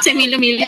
Semilo-milo.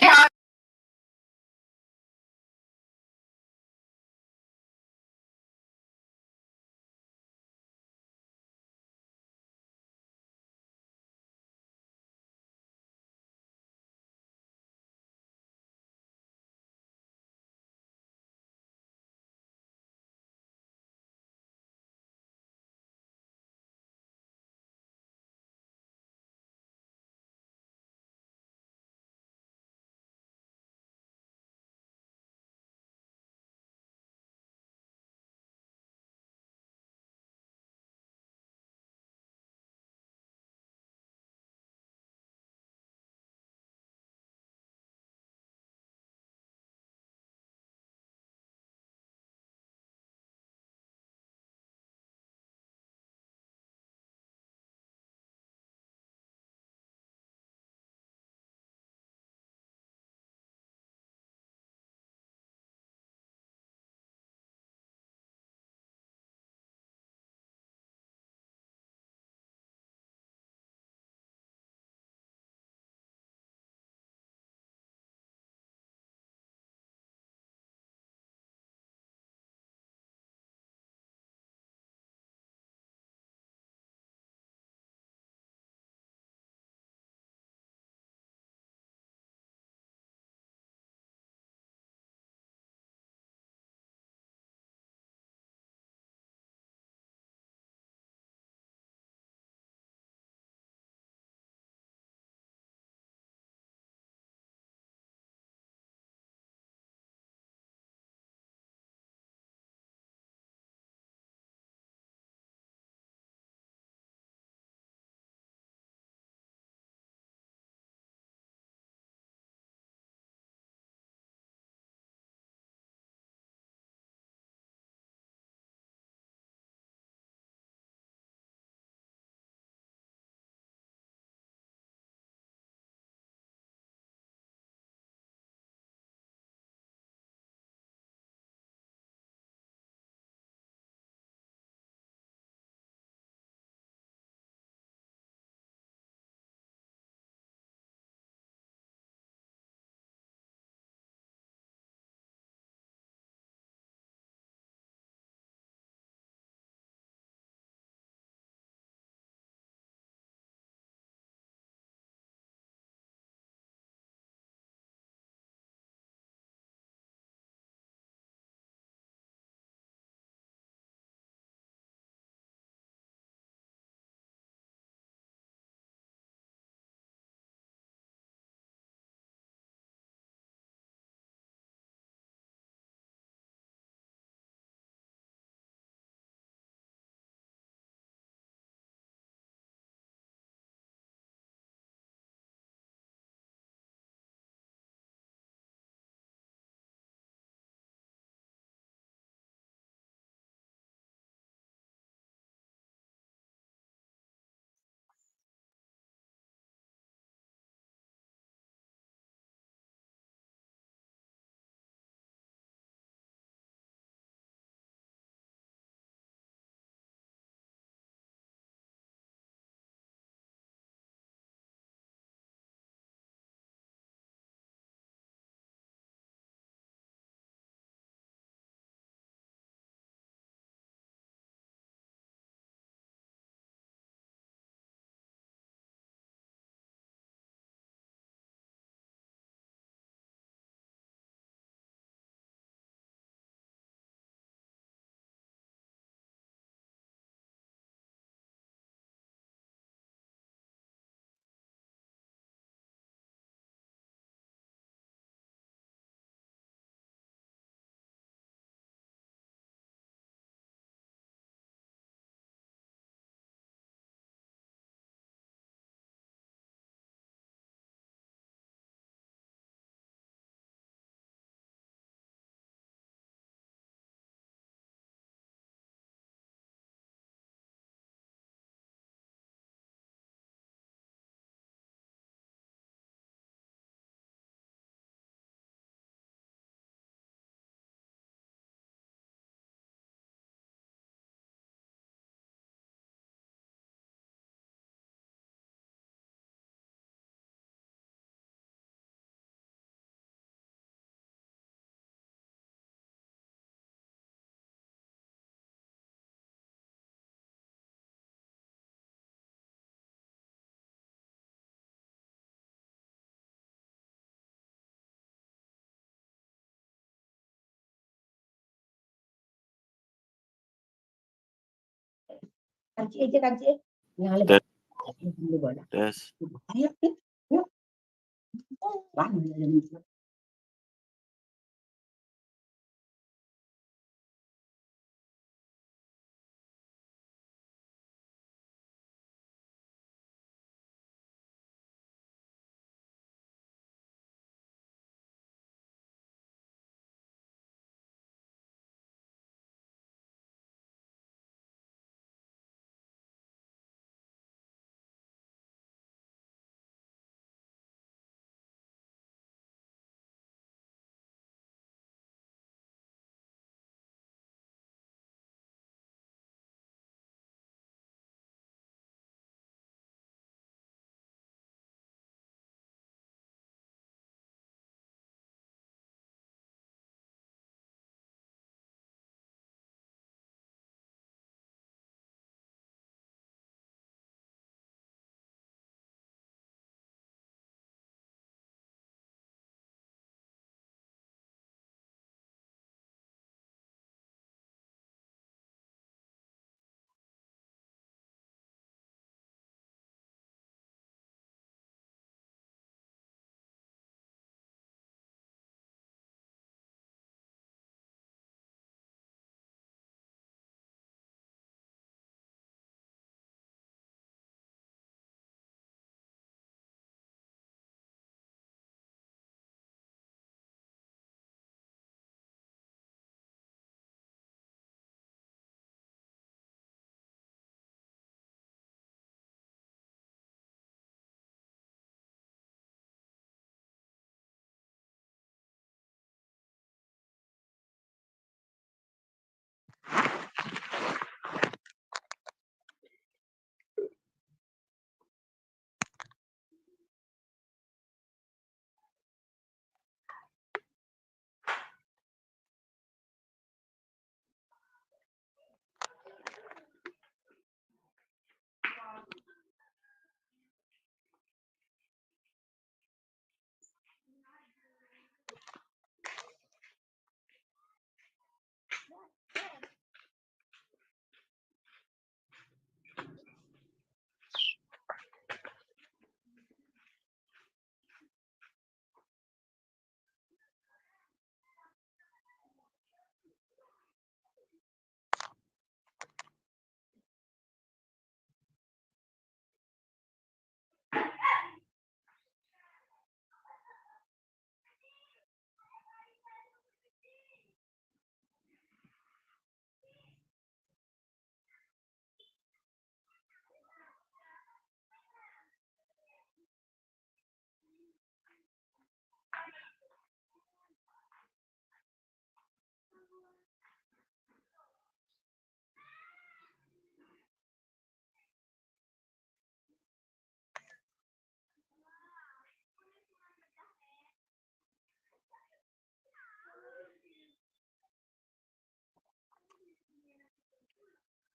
Kanci aja kanci. Nyalip. Tes, Dulu boleh. tes. Ayo, yuk. Wah,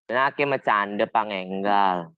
Laki bercanda pangenggal.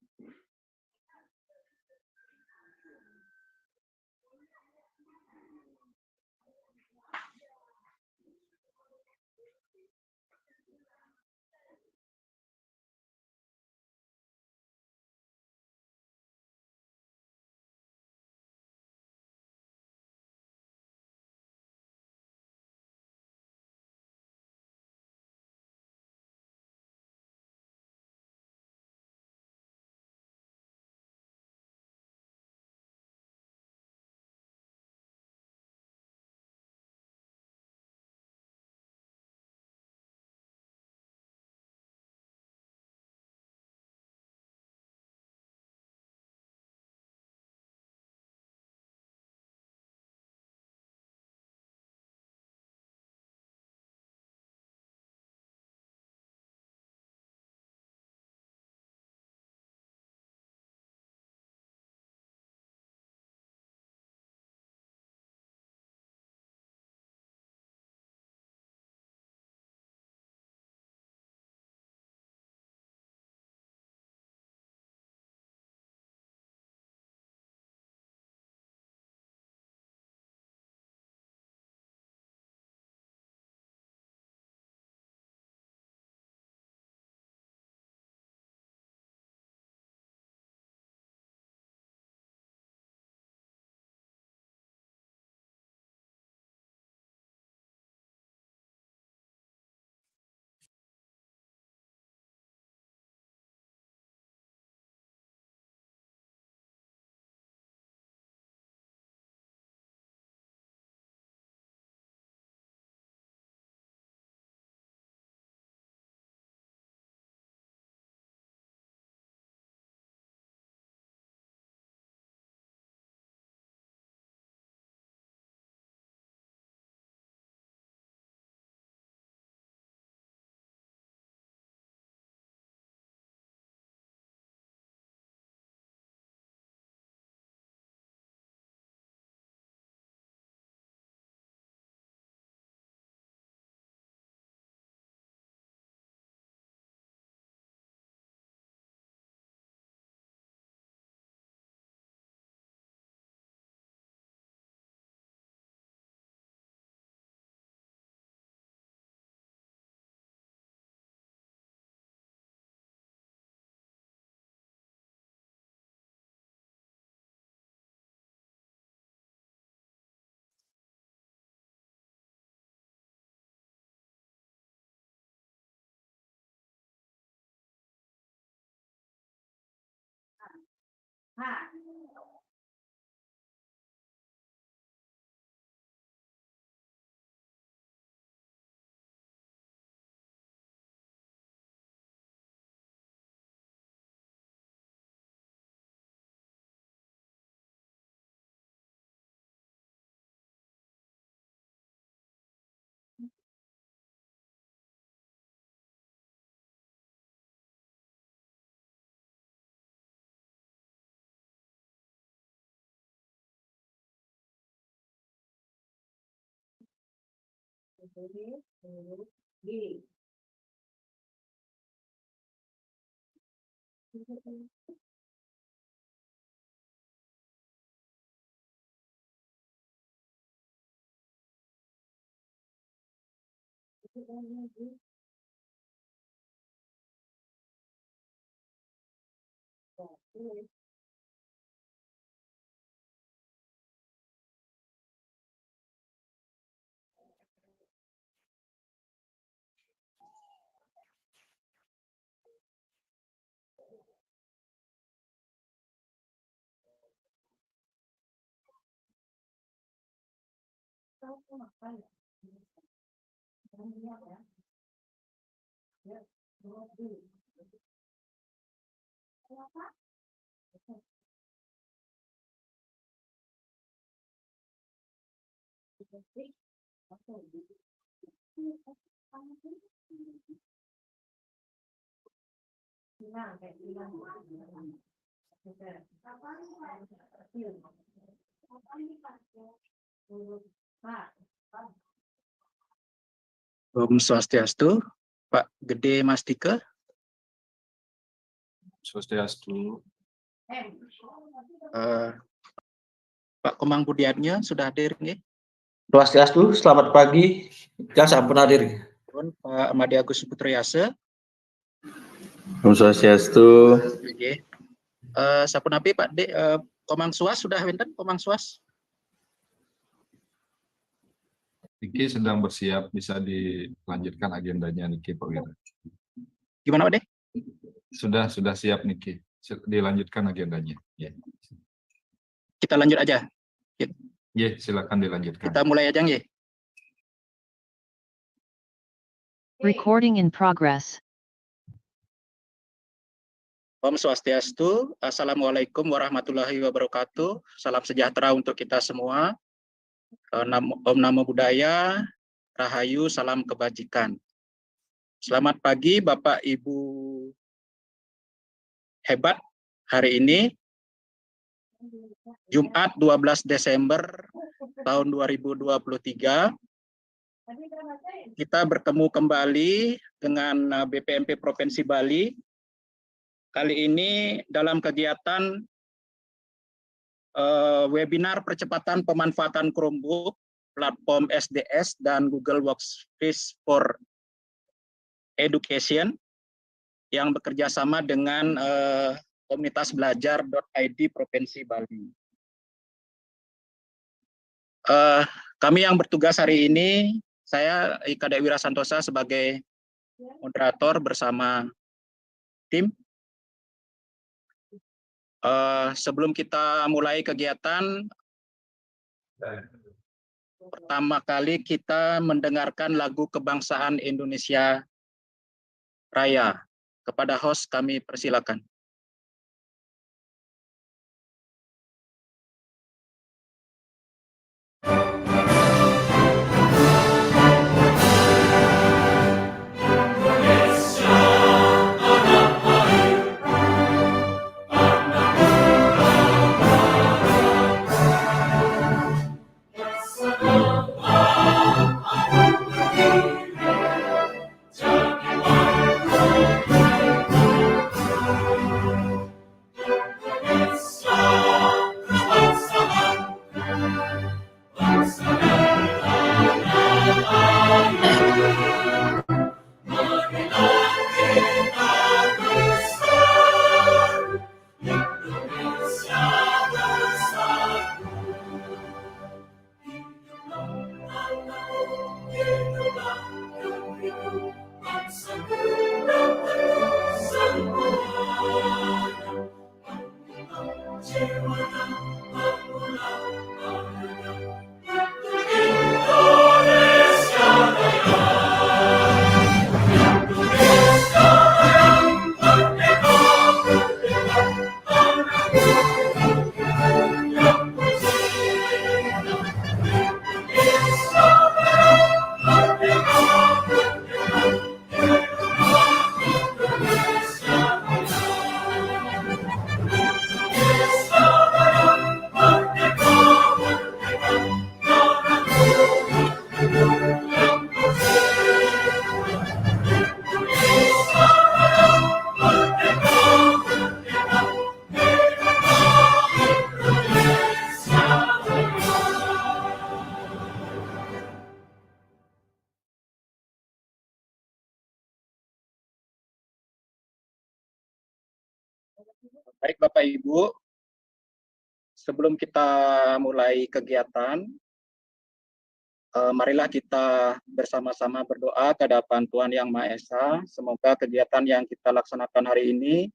Om Swastiastu, Pak Gede Mastika. Swastiastu. Pak Komang Budiatnya sudah hadir nggih? Swastiastu, selamat pagi. Ya, sampun hadir. Pak Madi Agus Putriyase. Om Swastiastu. Nggih. Sapunapi Pak De, Komang Suas sudah wonten Komang Suas? Niki sedang bersiap, bisa dilanjutkan agendanya Niki Pak Wira. Gimana Pak De? Sudah siap Niki, dilanjutkan agendanya. Ya. Kita lanjut aja. Ya, silakan dilanjutkan. Kita mulai aja nggih. Recording in progress. Om Swastiastu, Assalamualaikum warahmatullahi wabarakatuh. Salam sejahtera untuk kita semua. Om Namo Buddhaya, Rahayu, salam kebajikan. Selamat pagi Bapak Ibu hebat. Hari ini Jumat 12 Desember tahun 2023 kita bertemu kembali dengan BPMP Provinsi Bali. Kali ini dalam kegiatan webinar percepatan pemanfaatan Chromebook, platform SDS dan Google Workspace for Education yang bekerja sama dengan komunitas belajar.id Provinsi Bali. Kami yang bertugas hari ini, saya Ika Dewi Santosa sebagai moderator bersama tim. Sebelum kita mulai kegiatan, pertama kali kita mendengarkan lagu kebangsaan Indonesia Raya. Kepada host kami persilakan. Baik Bapak Ibu, sebelum kita mulai kegiatan, marilah kita bersama-sama berdoa ke hadapan Tuhan Yang Maha Esa. Semoga kegiatan yang kita laksanakan hari ini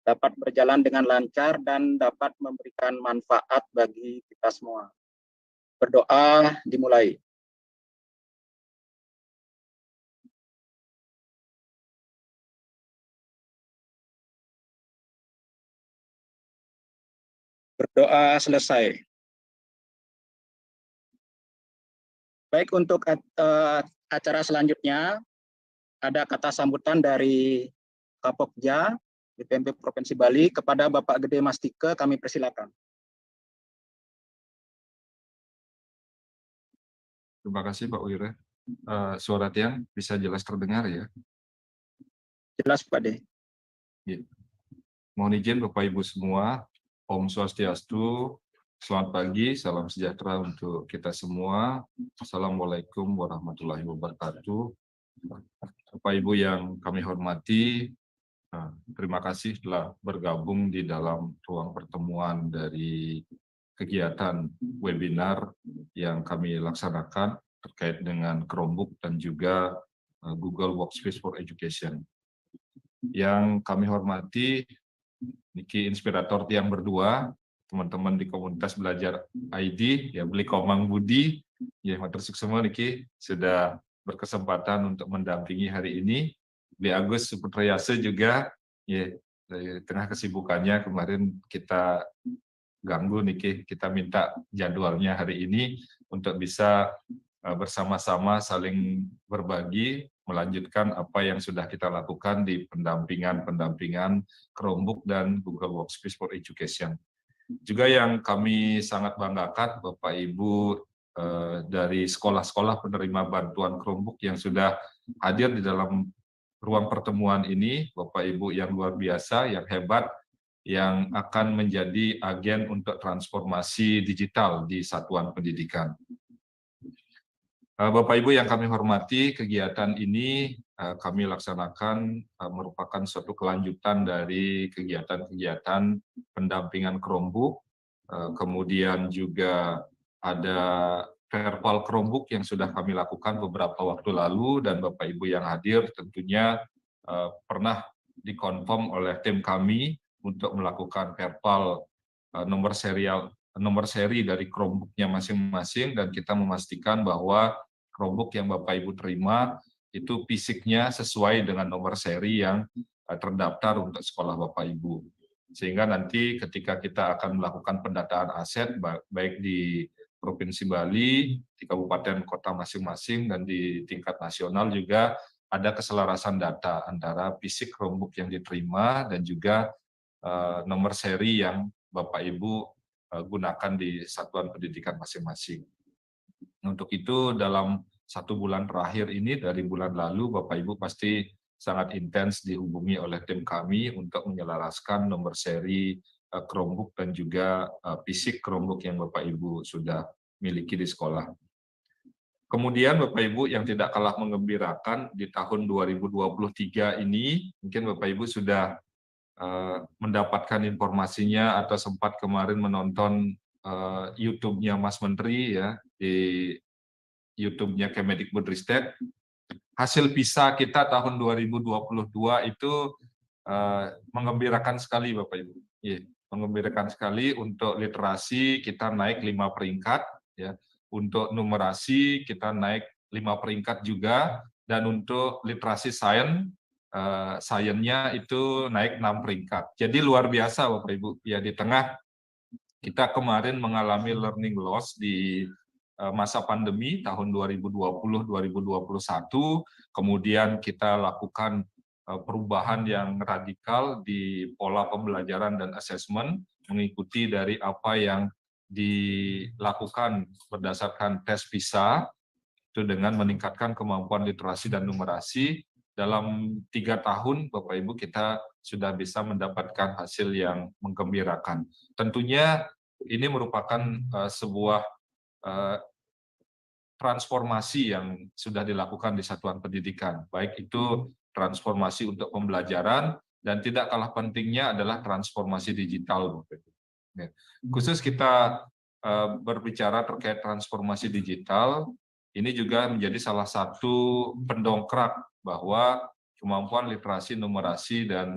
dapat berjalan dengan lancar dan dapat memberikan manfaat bagi kita semua. Berdoa dimulai. Berdoa selesai. Baik, untuk acara selanjutnya ada kata sambutan dari Kapokja BPMP Provinsi Bali kepada Bapak Gede Mastike, kami persilakan. Terima kasih Pak Wira. Suara Tiang bisa jelas terdengar ya? Jelas Pak De. Mohon izin Bapak Ibu semua, Om Swastiastu, selamat pagi, salam sejahtera untuk kita semua. Assalamualaikum warahmatullahi wabarakatuh. Bapak Ibu yang kami hormati, terima kasih telah bergabung di dalam ruang pertemuan dari kegiatan webinar yang kami laksanakan terkait dengan Chromebook dan juga Google Workspace for Education. Yang kami hormati, Niki Inspirator Tiang berdua, teman-teman di komunitas belajar ID, ya Beli Komang Budi, ya matur semua Niki sudah berkesempatan untuk mendampingi hari ini. Beli Agus Suputrayase juga, ya dari tengah kesibukannya kemarin kita ganggu Niki, kita minta jadwalnya hari ini untuk bisa bersama-sama saling berbagi, melanjutkan apa yang sudah kita lakukan di pendampingan Chromebook dan Google Workspace for Education. Juga yang kami sangat banggakan Bapak Ibu dari sekolah-sekolah penerima bantuan Chromebook yang sudah hadir di dalam ruang pertemuan ini, Bapak Ibu yang luar biasa, yang hebat, yang akan menjadi agen untuk transformasi digital di satuan pendidikan. Bapak Ibu yang kami hormati, kegiatan ini kami laksanakan merupakan suatu kelanjutan dari kegiatan-kegiatan pendampingan Chromebook, kemudian juga ada Perpal Chromebook yang sudah kami lakukan beberapa waktu lalu, dan Bapak Ibu yang hadir tentunya pernah dikonfirm oleh tim kami untuk melakukan Perpal nomor seri dari Chromebook-nya masing-masing, dan kita memastikan bahwa Chromebook yang Bapak Ibu terima itu fisiknya sesuai dengan nomor seri yang terdaftar untuk sekolah Bapak Ibu. Sehingga nanti ketika kita akan melakukan pendataan aset baik di Provinsi Bali, di kabupaten kota masing-masing, dan di tingkat nasional juga ada keselarasan data antara fisik Chromebook yang diterima dan juga nomor seri yang Bapak Ibu gunakan di satuan pendidikan masing-masing. Untuk itu dalam 1 bulan terakhir ini, dari bulan lalu, Bapak Ibu pasti sangat intens dihubungi oleh tim kami untuk menyelaraskan nomor seri Chromebook dan juga fisik Chromebook yang Bapak Ibu sudah miliki di sekolah. Kemudian Bapak Ibu yang tidak kalah menggembirakan, di tahun 2023 ini, mungkin Bapak Ibu sudah mendapatkan informasinya atau sempat kemarin menonton YouTube-nya Mas Menteri, ya, di YouTube-nya Kemendikbudristek. Hasil PISA kita tahun 2022 itu menggembirakan sekali Bapak Ibu. Ya, menggembirakan sekali. Untuk literasi kita naik 5 peringkat, ya. Untuk numerasi kita naik 5 peringkat juga, dan untuk literasi sainsnya itu naik 6 peringkat. Jadi luar biasa Bapak Ibu. Ya, di tengah kita kemarin mengalami learning loss di masa pandemi tahun 2020-2021, kemudian kita lakukan perubahan yang radikal di pola pembelajaran dan asesmen, mengikuti dari apa yang dilakukan berdasarkan tes PISA, itu dengan meningkatkan kemampuan literasi dan numerasi. Dalam 3 tahun, Bapak Ibu, kita sudah bisa mendapatkan hasil yang menggembirakan. Tentunya ini merupakan sebuah transformasi yang sudah dilakukan di satuan pendidikan, baik itu transformasi untuk pembelajaran dan tidak kalah pentingnya adalah transformasi digital. Ya. Khusus kita berbicara terkait transformasi digital, ini juga menjadi salah satu pendongkrak bahwa kemampuan literasi, numerasi, dan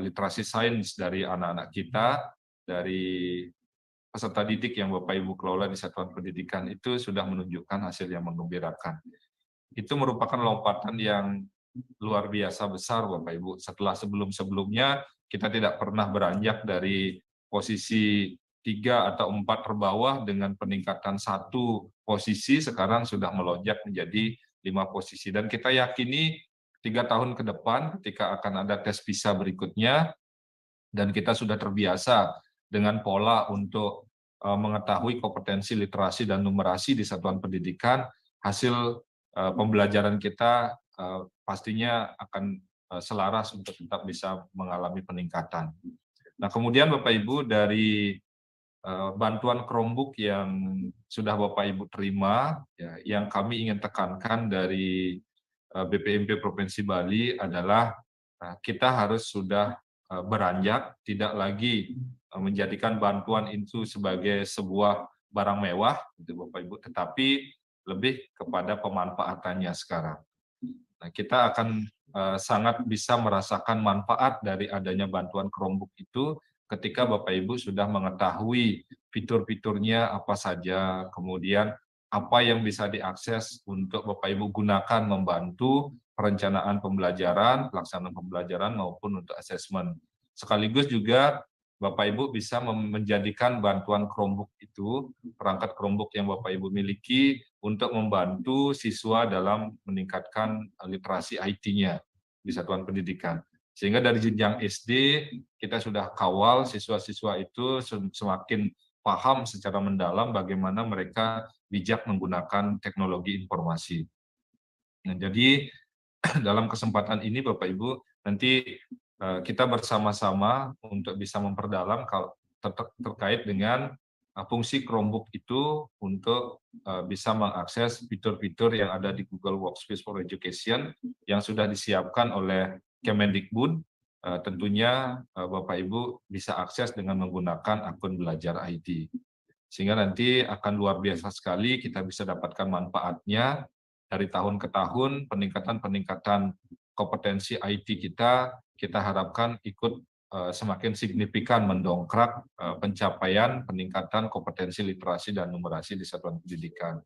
literasi sains dari anak-anak kita, dari peserta didik yang Bapak Ibu kelola di satuan pendidikan itu sudah menunjukkan hasil yang menggembirakan. Itu merupakan lompatan yang luar biasa besar Bapak Ibu. Setelah sebelum-sebelumnya kita tidak pernah beranjak dari posisi 3 atau 4 terbawah dengan peningkatan 1 posisi, sekarang sudah melonjak menjadi 5 posisi. Dan kita yakini 3 tahun ke depan ketika akan ada tes PISA berikutnya, dan kita sudah terbiasa dengan pola untuk mengetahui kompetensi literasi dan numerasi di satuan pendidikan, hasil pembelajaran kita pastinya akan selaras untuk tetap bisa mengalami peningkatan. Nah, kemudian Bapak Ibu, dari bantuan Chromebook yang sudah Bapak Ibu terima, ya, yang kami ingin tekankan dari BPMP Provinsi Bali adalah kita harus sudah beranjak, tidak lagi menjadikan bantuan itu sebagai sebuah barang mewah, gitu Bapak Ibu, tetapi lebih kepada pemanfaatannya sekarang. Nah, kita akan sangat bisa merasakan manfaat dari adanya bantuan Chromebook itu ketika Bapak Ibu sudah mengetahui fitur-fiturnya apa saja, kemudian apa yang bisa diakses untuk Bapak Ibu gunakan membantu perencanaan pembelajaran, pelaksanaan pembelajaran maupun untuk asesmen. Sekaligus juga Bapak Ibu bisa menjadikan bantuan Chromebook itu, perangkat Chromebook yang Bapak Ibu miliki, untuk membantu siswa dalam meningkatkan literasi IT-nya di satuan pendidikan. Sehingga dari jenjang SD, kita sudah kawal siswa-siswa itu semakin paham secara mendalam bagaimana mereka bijak menggunakan teknologi informasi. Nah, jadi dalam kesempatan ini Bapak Ibu, nanti kita bersama-sama untuk bisa memperdalam terkait dengan fungsi Chromebook itu untuk bisa mengakses fitur-fitur yang ada di Google Workspace for Education yang sudah disiapkan oleh Kemendikbud. Tentunya Bapak Ibu bisa akses dengan menggunakan akun Belajar IT. Sehingga nanti akan luar biasa sekali kita bisa dapatkan manfaatnya dari tahun ke tahun, peningkatan kompetensi IT kita harapkan ikut semakin signifikan mendongkrak pencapaian peningkatan kompetensi literasi dan numerasi di satuan pendidikan.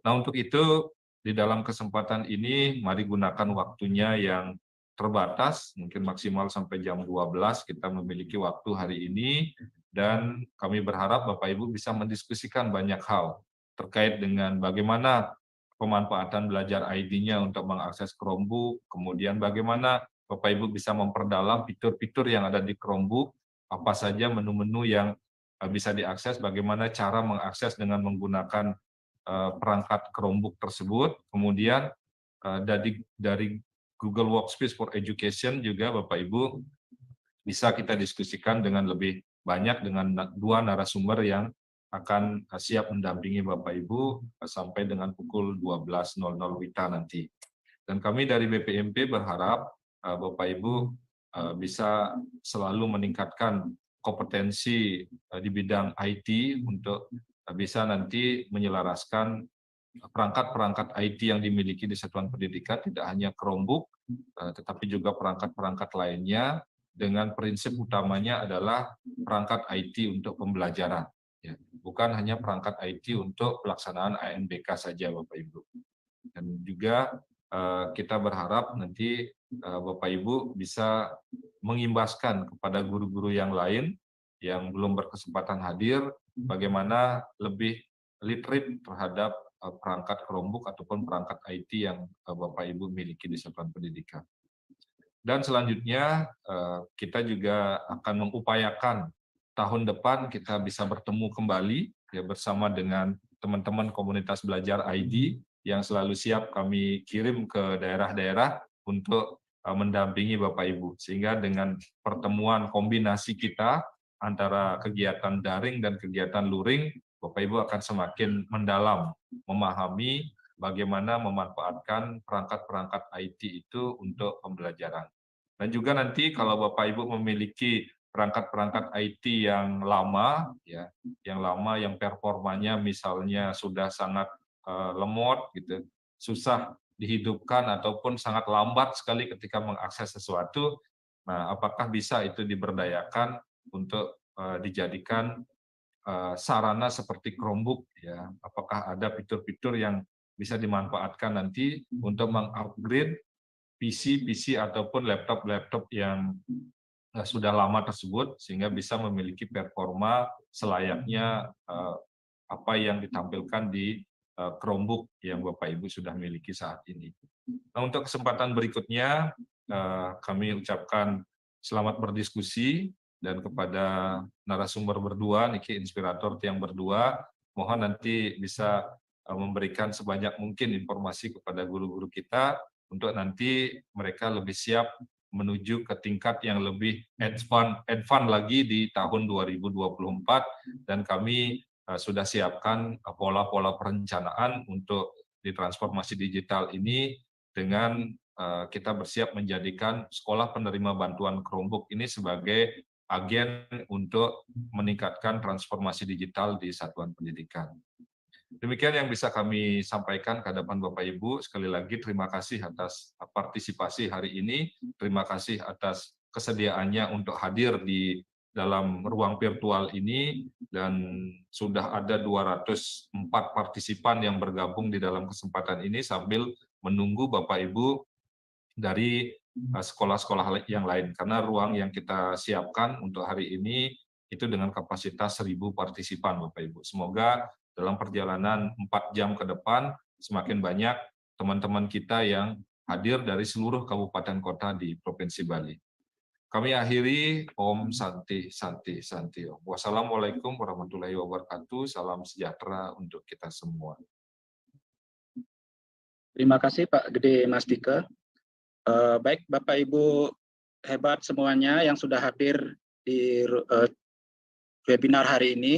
Nah, untuk itu di dalam kesempatan ini mari gunakan waktunya yang terbatas, mungkin maksimal sampai jam 12 kita memiliki waktu hari ini, dan kami berharap Bapak Ibu bisa mendiskusikan banyak hal terkait dengan bagaimana pemanfaatan Belajar ID-nya untuk mengakses Chromebook, kemudian bagaimana Bapak Ibu bisa memperdalam fitur-fitur yang ada di Chromebook, apa saja menu-menu yang bisa diakses, bagaimana cara mengakses dengan menggunakan perangkat Chromebook tersebut, kemudian dari Google Workspace for Education juga Bapak Ibu bisa kita diskusikan dengan lebih banyak dengan 2 narasumber yang akan siap mendampingi Bapak Ibu sampai dengan pukul 12.00 WITA nanti. Dan kami dari BPMP berharap Bapak Ibu bisa selalu meningkatkan kompetensi di bidang IT untuk bisa nanti menyelaraskan perangkat-perangkat IT yang dimiliki di satuan pendidikan, tidak hanya Chromebook, tetapi juga perangkat-perangkat lainnya, dengan prinsip utamanya adalah perangkat IT untuk pembelajaran. Ya, bukan hanya perangkat IT untuk pelaksanaan ANBK saja Bapak Ibu. Dan juga kita berharap nanti Bapak Ibu bisa mengimbaskan kepada guru-guru yang lain yang belum berkesempatan hadir, bagaimana lebih literate terhadap perangkat Chromebook ataupun perangkat IT yang Bapak Ibu miliki di satuan pendidikan. Dan selanjutnya kita juga akan mengupayakan tahun depan kita bisa bertemu kembali ya bersama dengan teman-teman komunitas Belajar ID yang selalu siap kami kirim ke daerah-daerah untuk mendampingi Bapak Ibu. Sehingga dengan pertemuan kombinasi kita antara kegiatan daring dan kegiatan luring, Bapak Ibu akan semakin mendalam memahami bagaimana memanfaatkan perangkat-perangkat IT itu untuk pembelajaran. Dan juga nanti kalau Bapak Ibu memiliki perangkat-perangkat IT yang lama, ya, yang performanya misalnya sudah sangat lemot, gitu, susah dihidupkan ataupun sangat lambat sekali ketika mengakses sesuatu. Nah, apakah bisa itu diberdayakan untuk dijadikan sarana seperti Chromebook, ya? Apakah ada fitur-fitur yang bisa dimanfaatkan nanti untuk mengupgrade PC ataupun laptop yang sudah lama tersebut sehingga bisa memiliki performa selayaknya apa yang ditampilkan di Chromebook yang Bapak Ibu sudah miliki saat ini. Nah, untuk kesempatan berikutnya kami ucapkan selamat berdiskusi dan kepada narasumber berdua, niki inspirator yang berdua, mohon nanti bisa memberikan sebanyak mungkin informasi kepada guru-guru kita untuk nanti mereka lebih siap menuju ke tingkat yang lebih advance lagi di tahun 2024 dan kami sudah siapkan pola-pola perencanaan untuk di transformasi digital ini dengan kita bersiap menjadikan sekolah penerima bantuan Chromebook ini sebagai agen untuk meningkatkan transformasi digital di satuan pendidikan. Demikian yang bisa kami sampaikan ke hadapan Bapak Ibu. Sekali lagi terima kasih atas partisipasi hari ini. Terima kasih atas kesediaannya untuk hadir di dalam ruang virtual ini dan sudah ada 204 partisipan yang bergabung di dalam kesempatan ini sambil menunggu Bapak Ibu dari sekolah-sekolah yang lain karena ruang yang kita siapkan untuk hari ini itu dengan kapasitas 1.000 partisipan Bapak Ibu. Semoga dalam perjalanan 4 jam ke depan semakin banyak teman-teman kita yang hadir dari seluruh kabupaten kota di Provinsi Bali. Kami akhiri Om Santi Santi Santi Om. Wassalamualaikum warahmatullahi wabarakatuh. Salam sejahtera untuk kita semua. Terima kasih Pak Gede Mas Dike. Baik Bapak Ibu hebat semuanya yang sudah hadir di webinar hari ini.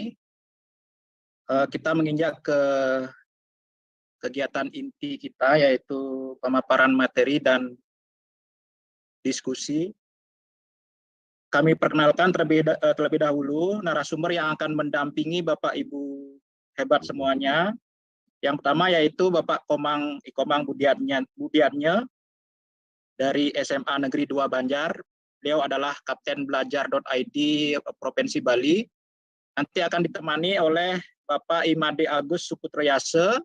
Kita menginjak ke kegiatan inti kita yaitu pemaparan materi dan diskusi. Kami perkenalkan terlebih dahulu narasumber yang akan mendampingi Bapak Ibu hebat semuanya. Yang pertama yaitu Bapak Ikomang Budiatnya dari SMA Negeri 2 Banjar. Beliau adalah Kapten Belajar.id Provinsi Bali. Nanti akan ditemani oleh Bapak Imade Agus Suputroyase.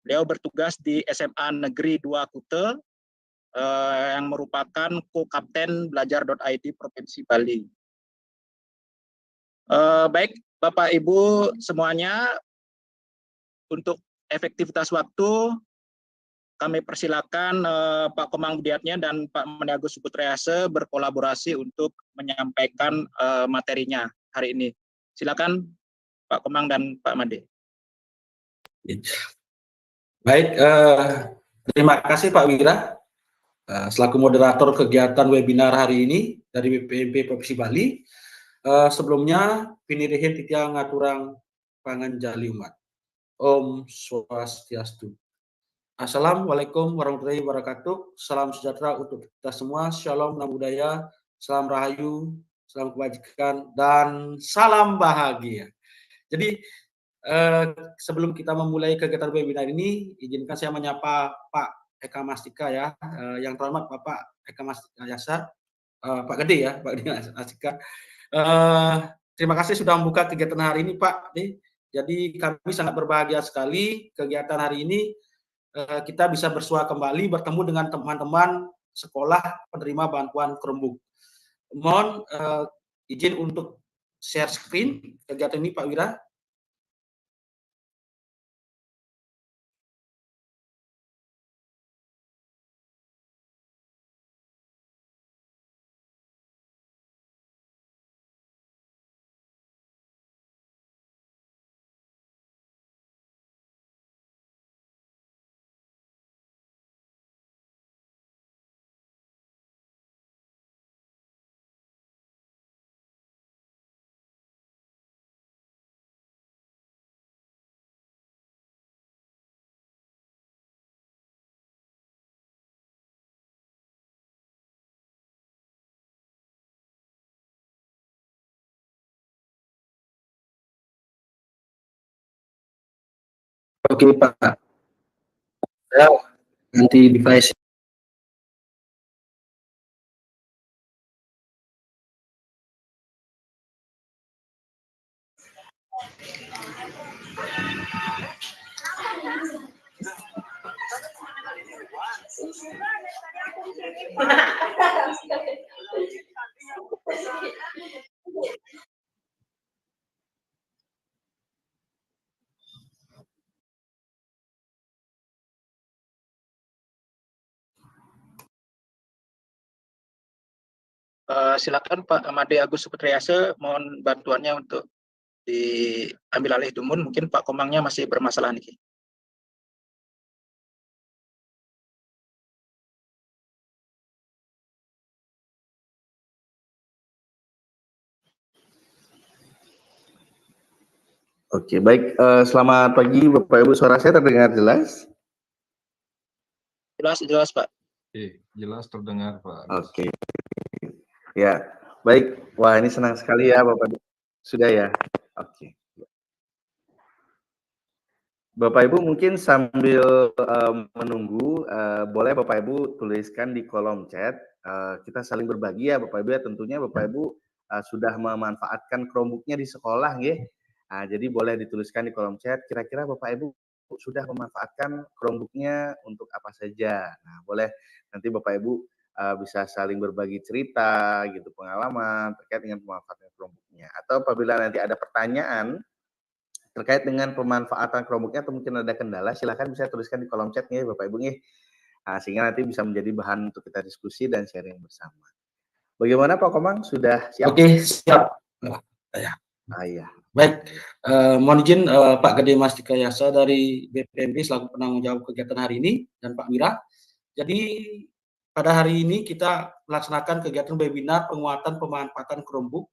Beliau bertugas di SMA Negeri 2 Kute yang merupakan Co-Kapten Belajar.id Provinsi Bali. Baik Bapak Ibu semuanya, untuk efektivitas waktu kami persilakan Pak Komang Budiatnya dan Pak Imade Agus Suputroyase berkolaborasi untuk menyampaikan materinya hari ini. Silakan Pak Komang dan Pak Made. Baik, terima kasih Pak Wira selaku moderator kegiatan webinar hari ini dari BPMP Provinsi Bali. Sebelumnya, pinirihin titia ngaturang panganjali umat. Om Swastiastu. Assalamualaikum warahmatullahi wabarakatuh. Salam sejahtera untuk kita semua. Shalom, Namo Buddhaya, salam rahayu, salam kebajikan, dan salam bahagia. Jadi sebelum kita memulai kegiatan webinar ini, izinkan saya menyapa Pak Eka Mastika ya, yang terhormat Bapak Eka Mastika Yasa, Pak Gede ya, Pak Gede Mastika. Terima kasih sudah membuka kegiatan hari ini Pak. Jadi kami sangat berbahagia sekali kegiatan hari ini kita bisa bersua kembali bertemu dengan teman-teman sekolah penerima bantuan Chromebook. Mohon izin untuk share screen kegiatan ini Pak Wira. Oke Pak, saya ganti device. Silakan Pak Amade Agus Supriasa, mohon bantuannya untuk diambil alih Dumun. Mungkin Pak Komangnya masih bermasalah nih. Oke, baik. Selamat pagi Bapak Ibu, suara saya terdengar jelas? Jelas Pak. Oke, jelas terdengar Pak. Oke. Ya, baik. Wah, ini senang sekali ya Bapak Ibu. Sudah ya? Oke. Bapak Ibu mungkin sambil menunggu, boleh Bapak Ibu tuliskan di kolom chat. Kita saling berbagi ya Bapak Ibu ya. Tentunya Bapak Ibu sudah memanfaatkan Chromebook-nya di sekolah ya. Jadi boleh dituliskan di kolom chat. Kira-kira Bapak Ibu sudah memanfaatkan Chromebook-nya untuk apa saja. Nah, boleh nanti Bapak Ibu bisa saling berbagi cerita gitu, pengalaman terkait dengan pemanfaatan Chromebook-nya. Atau apabila nanti ada pertanyaan terkait dengan pemanfaatan Chromebook-nya atau mungkin ada kendala, silakan bisa tuliskan di kolom chat nih Bapak Ibu nih. Sehingga nanti bisa menjadi bahan untuk kita diskusi dan sharing bersama. Bagaimana Pak Komang, sudah siap? Oke, siap. Ya. Iya. Baik, mohon izin Pak Gede Mastika Yasa dari BPMP selaku penanggung jawab kegiatan hari ini dan Pak Wira. Jadi pada hari ini kita melaksanakan kegiatan webinar penguatan pemanfaatan Chromebook,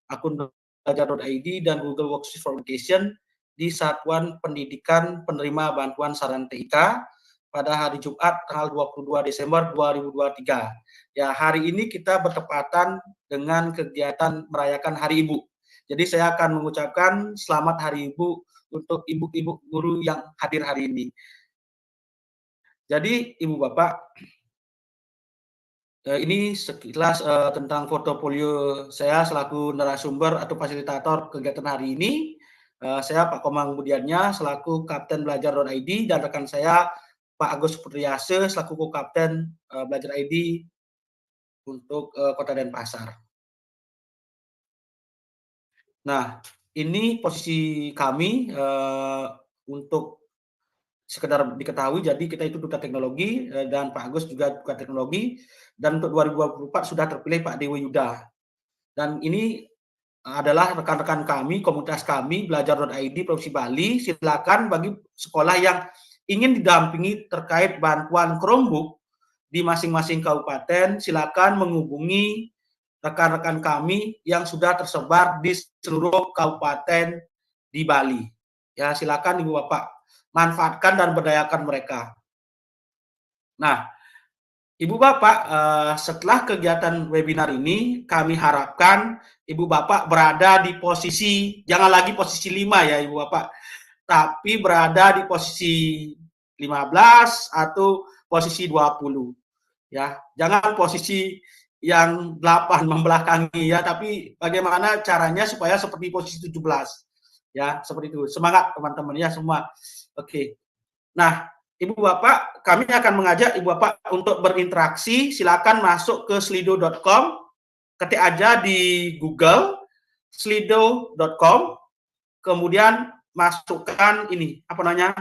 akun belajar.id dan Google Workspace for Education di Satuan Pendidikan Penerima Bantuan Saran TIK pada hari Jumat tanggal 22 Desember 2023. Ya, hari ini kita bertepatan dengan kegiatan merayakan Hari Ibu. Jadi saya akan mengucapkan selamat Hari Ibu untuk ibu-ibu guru yang hadir hari ini. Jadi Ibu Bapak, ini sekilas tentang portofolio saya selaku narasumber atau fasilitator kegiatan hari ini. Saya Pak Komang Budiannya selaku Kapten Belajar.id dan rekan saya Pak Agus Supriasa selaku Co-Kapten Belajar.id untuk Kota Denpasar. Nah, ini posisi kami untuk sekedar diketahui, jadi kita itu duta teknologi dan Pak Agus juga duta teknologi, dan untuk 2024 sudah terpilih Pak Dewi Yuda. Dan ini adalah rekan-rekan kami, komunitas kami, Belajar.id Provinsi Bali. Silakan bagi sekolah yang ingin didampingi terkait bantuan Chromebook di masing-masing kabupaten, silakan menghubungi rekan-rekan kami yang sudah tersebar di seluruh kabupaten di Bali. Ya, silakan Ibu Bapak manfaatkan dan berdayakan mereka. Nah, Ibu Bapak, setelah kegiatan webinar ini, kami harapkan Ibu Bapak berada di posisi, jangan lagi posisi 5 ya Ibu Bapak, tapi berada di posisi 15 atau posisi 20. Ya, jangan posisi yang 8 membelakangi ya, tapi bagaimana caranya supaya seperti posisi 17. Ya, seperti itu. Semangat teman-teman ya semua. Oke. Nah, Ibu Bapak, kami akan mengajak Ibu Bapak untuk berinteraksi. Silakan masuk ke slido.com, ketik aja di Google slido.com, kemudian masukkan ini apa namanya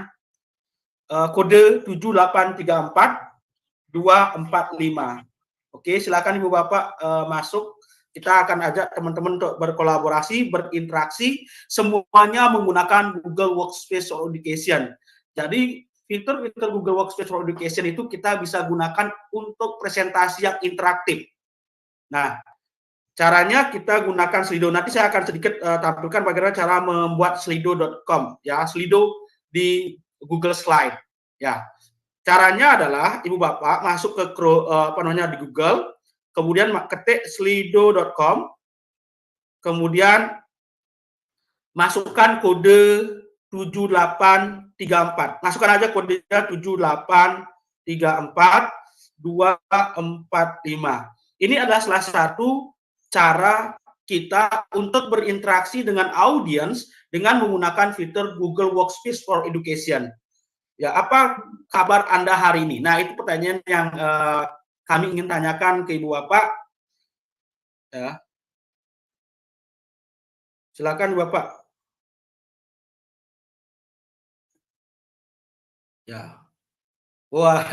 kode 7834245. Oke, silakan Ibu Bapak masuk. Kita akan ajak teman-teman untuk berkolaborasi, berinteraksi, semuanya menggunakan Google Workspace for Education. Jadi fitur-fitur Google Workspace for Education itu kita bisa gunakan untuk presentasi yang interaktif. Nah, caranya kita gunakan Slido. Nanti saya akan sedikit tampilkan bagaimana cara membuat slido.com ya, Slido di Google Slide. Ya, caranya adalah Ibu Bapak masuk ke di Google, kemudian ketik slido.com, kemudian masukkan kode 7834. Masukkan aja kodenya 7834245. Ini adalah salah satu cara kita untuk berinteraksi dengan audiens dengan menggunakan fitur Google Workspace for Education. Ya, apa kabar Anda hari ini? Nah, itu pertanyaan yang kami ingin tanyakan ke Ibu Bapak. Ya. Silakan Bapak. Ya. Wah,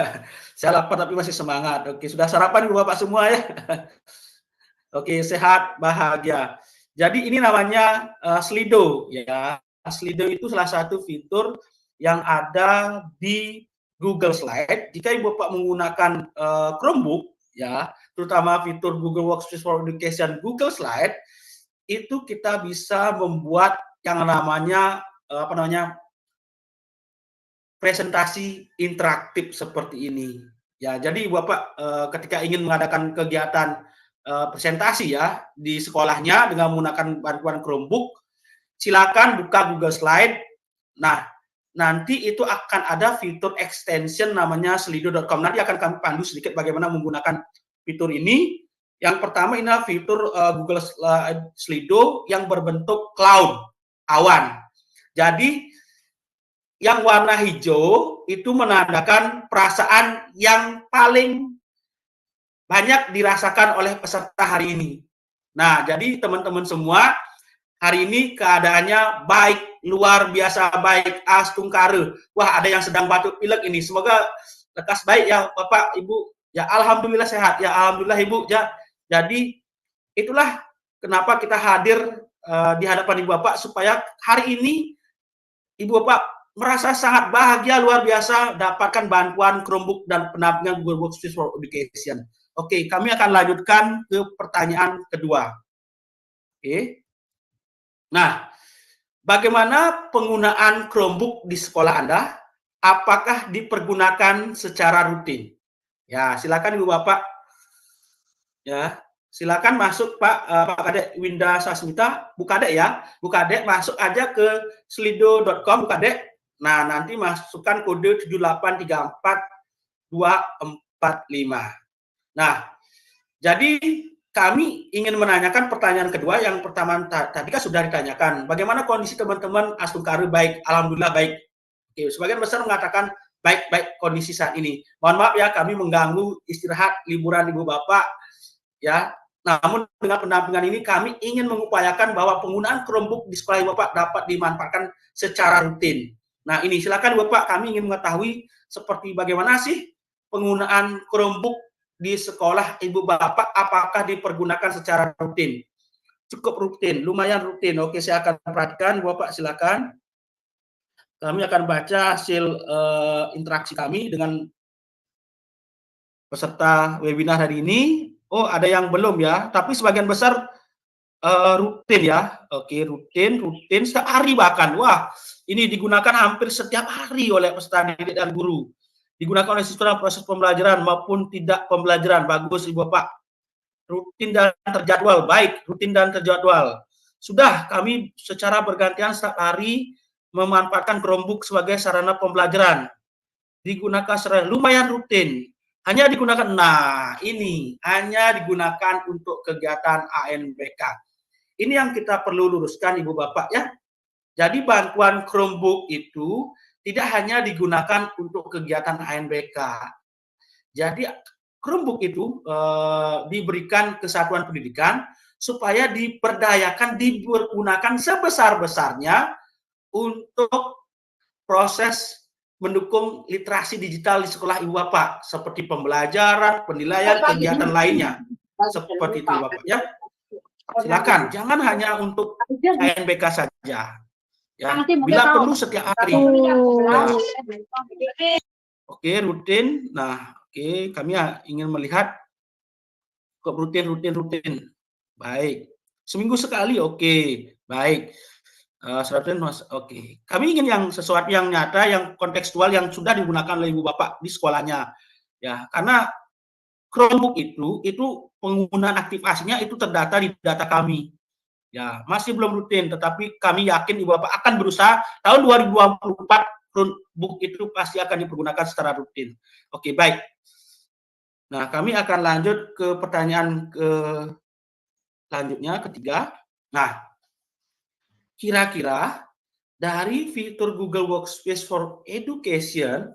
saya lapar tapi masih semangat. Oke, sudah sarapan Ibu Bapak semua ya? Oke, sehat, bahagia. Jadi ini namanya Slido ya. Slido itu salah satu fitur yang ada di Google Slide. Jika Ibu Bapak menggunakan Chromebook ya, terutama fitur Google Workspace for Education Google Slide, itu kita bisa membuat yang namanya presentasi interaktif seperti ini. Ya, jadi Bapak ketika ingin mengadakan kegiatan presentasi ya di sekolahnya dengan menggunakan bantuan Chromebook, silakan buka Google Slide. Nah, nanti itu akan ada fitur extension namanya slido.com. Nanti akan kami pandu sedikit bagaimana menggunakan fitur ini. Yang pertama ini adalah fitur Google Slido yang berbentuk cloud, awan. Jadi yang warna hijau itu menandakan perasaan yang paling banyak dirasakan oleh peserta hari ini. Nah, jadi teman-teman semua, hari ini keadaannya baik, luar biasa baik, astungkare. Wah, ada yang sedang batuk pilek ini. Semoga lekas baik ya Bapak, Ibu. Ya, alhamdulillah sehat. Ya, alhamdulillah Ibu. Ya, jadi itulah kenapa kita hadir di hadapan Ibu Bapak supaya hari ini Ibu Bapak merasa sangat bahagia luar biasa dapatkan bantuan Chromebook dan pendampingan Google Workspace for Education. Oke, kami akan lanjutkan ke pertanyaan kedua. Oke. Nah, bagaimana penggunaan Chromebook di sekolah Anda? Apakah dipergunakan secara rutin? Ya, silakan Ibu Bapak. Ya, silakan masuk Pak Kadek Winda Sasmita, Bu Kadek ya. Bu Kadek masuk aja ke slido.com Bu Kadek. Nah, nanti masukkan kode 7834245. Nah, jadi kami ingin menanyakan pertanyaan kedua. Yang pertama tadi kan sudah ditanyakan, bagaimana kondisi teman-teman astungkare baik? Alhamdulillah baik. Oke, sebagian besar mengatakan baik-baik kondisi saat ini. Mohon maaf ya, kami mengganggu istirahat liburan Ibu Bapak ya. Namun dengan pendampingan ini kami ingin mengupayakan bahwa penggunaan Chromebook di sekolah Ibu Bapak dapat dimanfaatkan secara rutin. Nah, ini silakan Bapak, kami ingin mengetahui seperti bagaimana sih penggunaan Chromebook di sekolah Ibu Bapak, apakah dipergunakan secara rutin? Cukup rutin, lumayan rutin. Oke, saya akan perhatikan Bapak, silakan. Kami akan baca hasil interaksi kami dengan peserta webinar hari ini. Oh, ada yang belum ya, tapi sebagian besar rutin ya. Oke, rutin sehari bahkan. Wah, ini digunakan hampir setiap hari oleh peserta didik dan guru. Digunakan oleh siswa dalam proses pembelajaran maupun tidak pembelajaran. Bagus Ibu Bapak. Rutin dan terjadwal. Baik, rutin dan terjadwal. Sudah kami secara bergantian setiap hari memanfaatkan Chromebook sebagai sarana pembelajaran. Digunakan secara lumayan rutin. Hanya digunakan, nah ini, hanya digunakan untuk kegiatan ANBK. Ini yang kita perlu luruskan Ibu Bapak ya. Jadi bantuan Chromebook itu tidak hanya digunakan untuk kegiatan ANBK. Jadi Chromebook itu diberikan kesatuan pendidikan supaya diperdayakan, digunakan sebesar-besarnya untuk proses mendukung literasi digital di sekolah Ibu Bapak, seperti pembelajaran, penilaian, kegiatan lainnya. Seperti itu Bapak ya. Silakan, jangan hanya untuk ANBK saja. Ya, bila perlu setiap hari. Ya. Oke, rutin. Nah, oke, kami ingin melihat kok rutin. Baik. Seminggu sekali, oke. Baik. Oke. Kami ingin yang sesuatu yang nyata, yang kontekstual, yang sudah digunakan oleh Ibu Bapak di sekolahnya. Ya, karena Chromebook itu penggunaan aktivasinya itu terdata di data kami. Ya, masih belum rutin, tetapi kami yakin Ibu Bapak akan berusaha tahun 2024 Chromebook itu pasti akan dipergunakan secara rutin. Oke, baik. Nah, kami akan lanjut ke pertanyaan selanjutnya, ketiga. Nah, kira-kira dari fitur Google Workspace for Education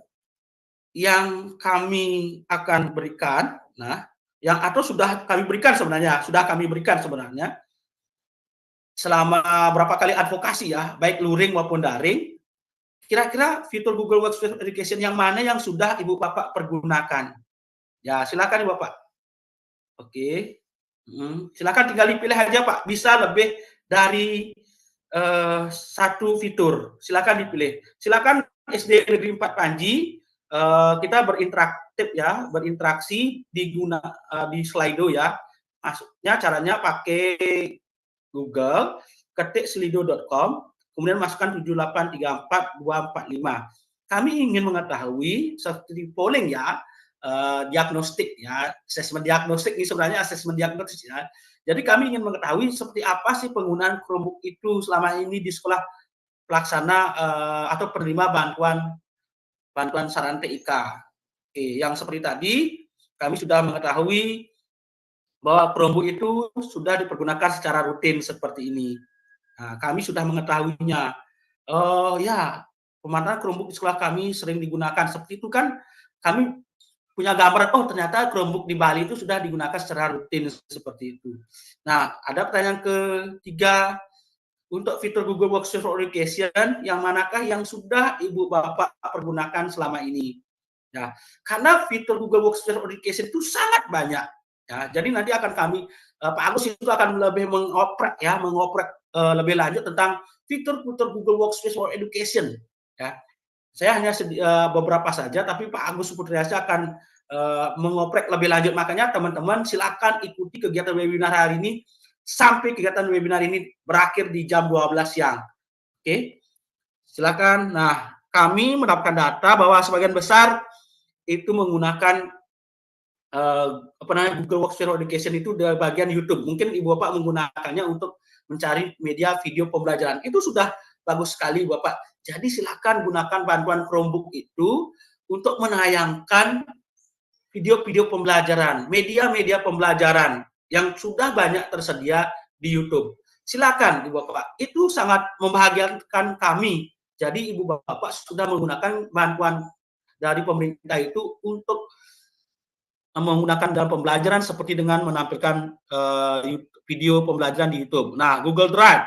yang kami akan berikan, nah, yang atau sudah kami berikan sebenarnya, selama berapa kali advokasi ya, baik luring maupun daring, kira-kira fitur Google Workspace Education yang mana yang sudah Ibu Bapak pergunakan? Ya, silakan Ibu Bapak. Oke. Silakan tinggal dipilih aja Pak, bisa lebih dari satu fitur. Silakan dipilih. Silakan SD Negeri 4 Panji, kita berinteraktif ya, berinteraksi di Slido ya. Maksudnya caranya pakai Google, ketik slido.com, kemudian masukkan 7834245. Kami ingin mengetahui seperti polling ya, diagnostik ya, asesmen diagnostik ini sebenarnya asesmen diagnostik ya. Jadi kami ingin mengetahui seperti apa sih penggunaan Chromebook itu selama ini di sekolah pelaksana atau penerima bantuan saran TIK. Oke, yang seperti tadi kami sudah mengetahui bahwa Chromebook itu sudah dipergunakan secara rutin seperti ini. Nah, kami sudah mengetahuinya. Oh ya, pemanfaatan Chromebook di sekolah kami sering digunakan. Seperti itu kan kami punya gambaran, oh ternyata Chromebook di Bali itu sudah digunakan secara rutin seperti itu. Nah, ada pertanyaan ketiga, untuk fitur Google Workspace for Education, yang manakah yang sudah Ibu Bapak pergunakan selama ini? Ya, karena fitur Google Workspace for Education itu sangat banyak. Ya, jadi nanti akan kami, Pak Agus itu akan lebih mengoprek lebih lanjut tentang fitur-fitur Google Workspace for Education. Ya, saya hanya beberapa saja, tapi Pak Agus Putriasa akan mengoprek lebih lanjut. Makanya teman-teman silakan ikuti kegiatan webinar hari ini sampai kegiatan webinar ini berakhir di jam 12 siang. Oke, silakan. Nah, kami mendapatkan data bahwa sebagian besar itu menggunakan Google Workspace for Education itu di bagian YouTube. Mungkin Ibu Bapak menggunakannya untuk mencari media video pembelajaran. Itu sudah bagus sekali Bapak. Jadi silakan gunakan bantuan Chromebook itu untuk menayangkan video-video pembelajaran, media-media pembelajaran yang sudah banyak tersedia di YouTube. Silakan Ibu Bapak. Itu sangat membahagiakan kami. Jadi Ibu Bapak sudah menggunakan bantuan dari pemerintah itu untuk menggunakan dalam pembelajaran seperti dengan menampilkan video pembelajaran di YouTube. Nah, Google Drive,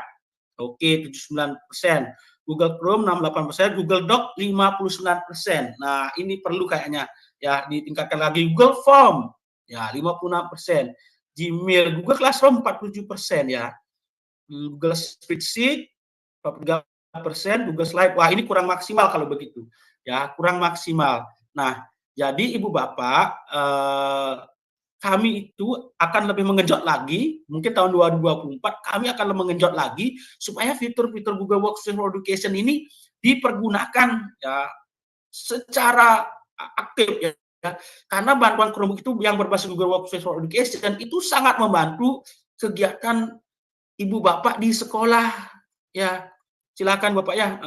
oke, 79%. Google Chrome 68%, Google Doc 59%. Nah, ini perlu kayaknya ya ditingkatkan lagi. Google Form ya 56%. Gmail, Google Classroom 47% ya. Google Spreadsheet 43%, Google Slide. Wah, ini kurang maksimal kalau begitu. Ya, kurang maksimal. Nah, jadi Ibu Bapak, kami itu akan lebih mengenjot lagi, mungkin tahun 2024 kami akan lebih mengenjot lagi supaya fitur-fitur Google Workspace for Education ini dipergunakan ya secara aktif ya. Karena bantuan Chromebook itu yang berbasis Google Workspace for Education itu sangat membantu kegiatan Ibu Bapak di sekolah ya. Silakan Bapak ya.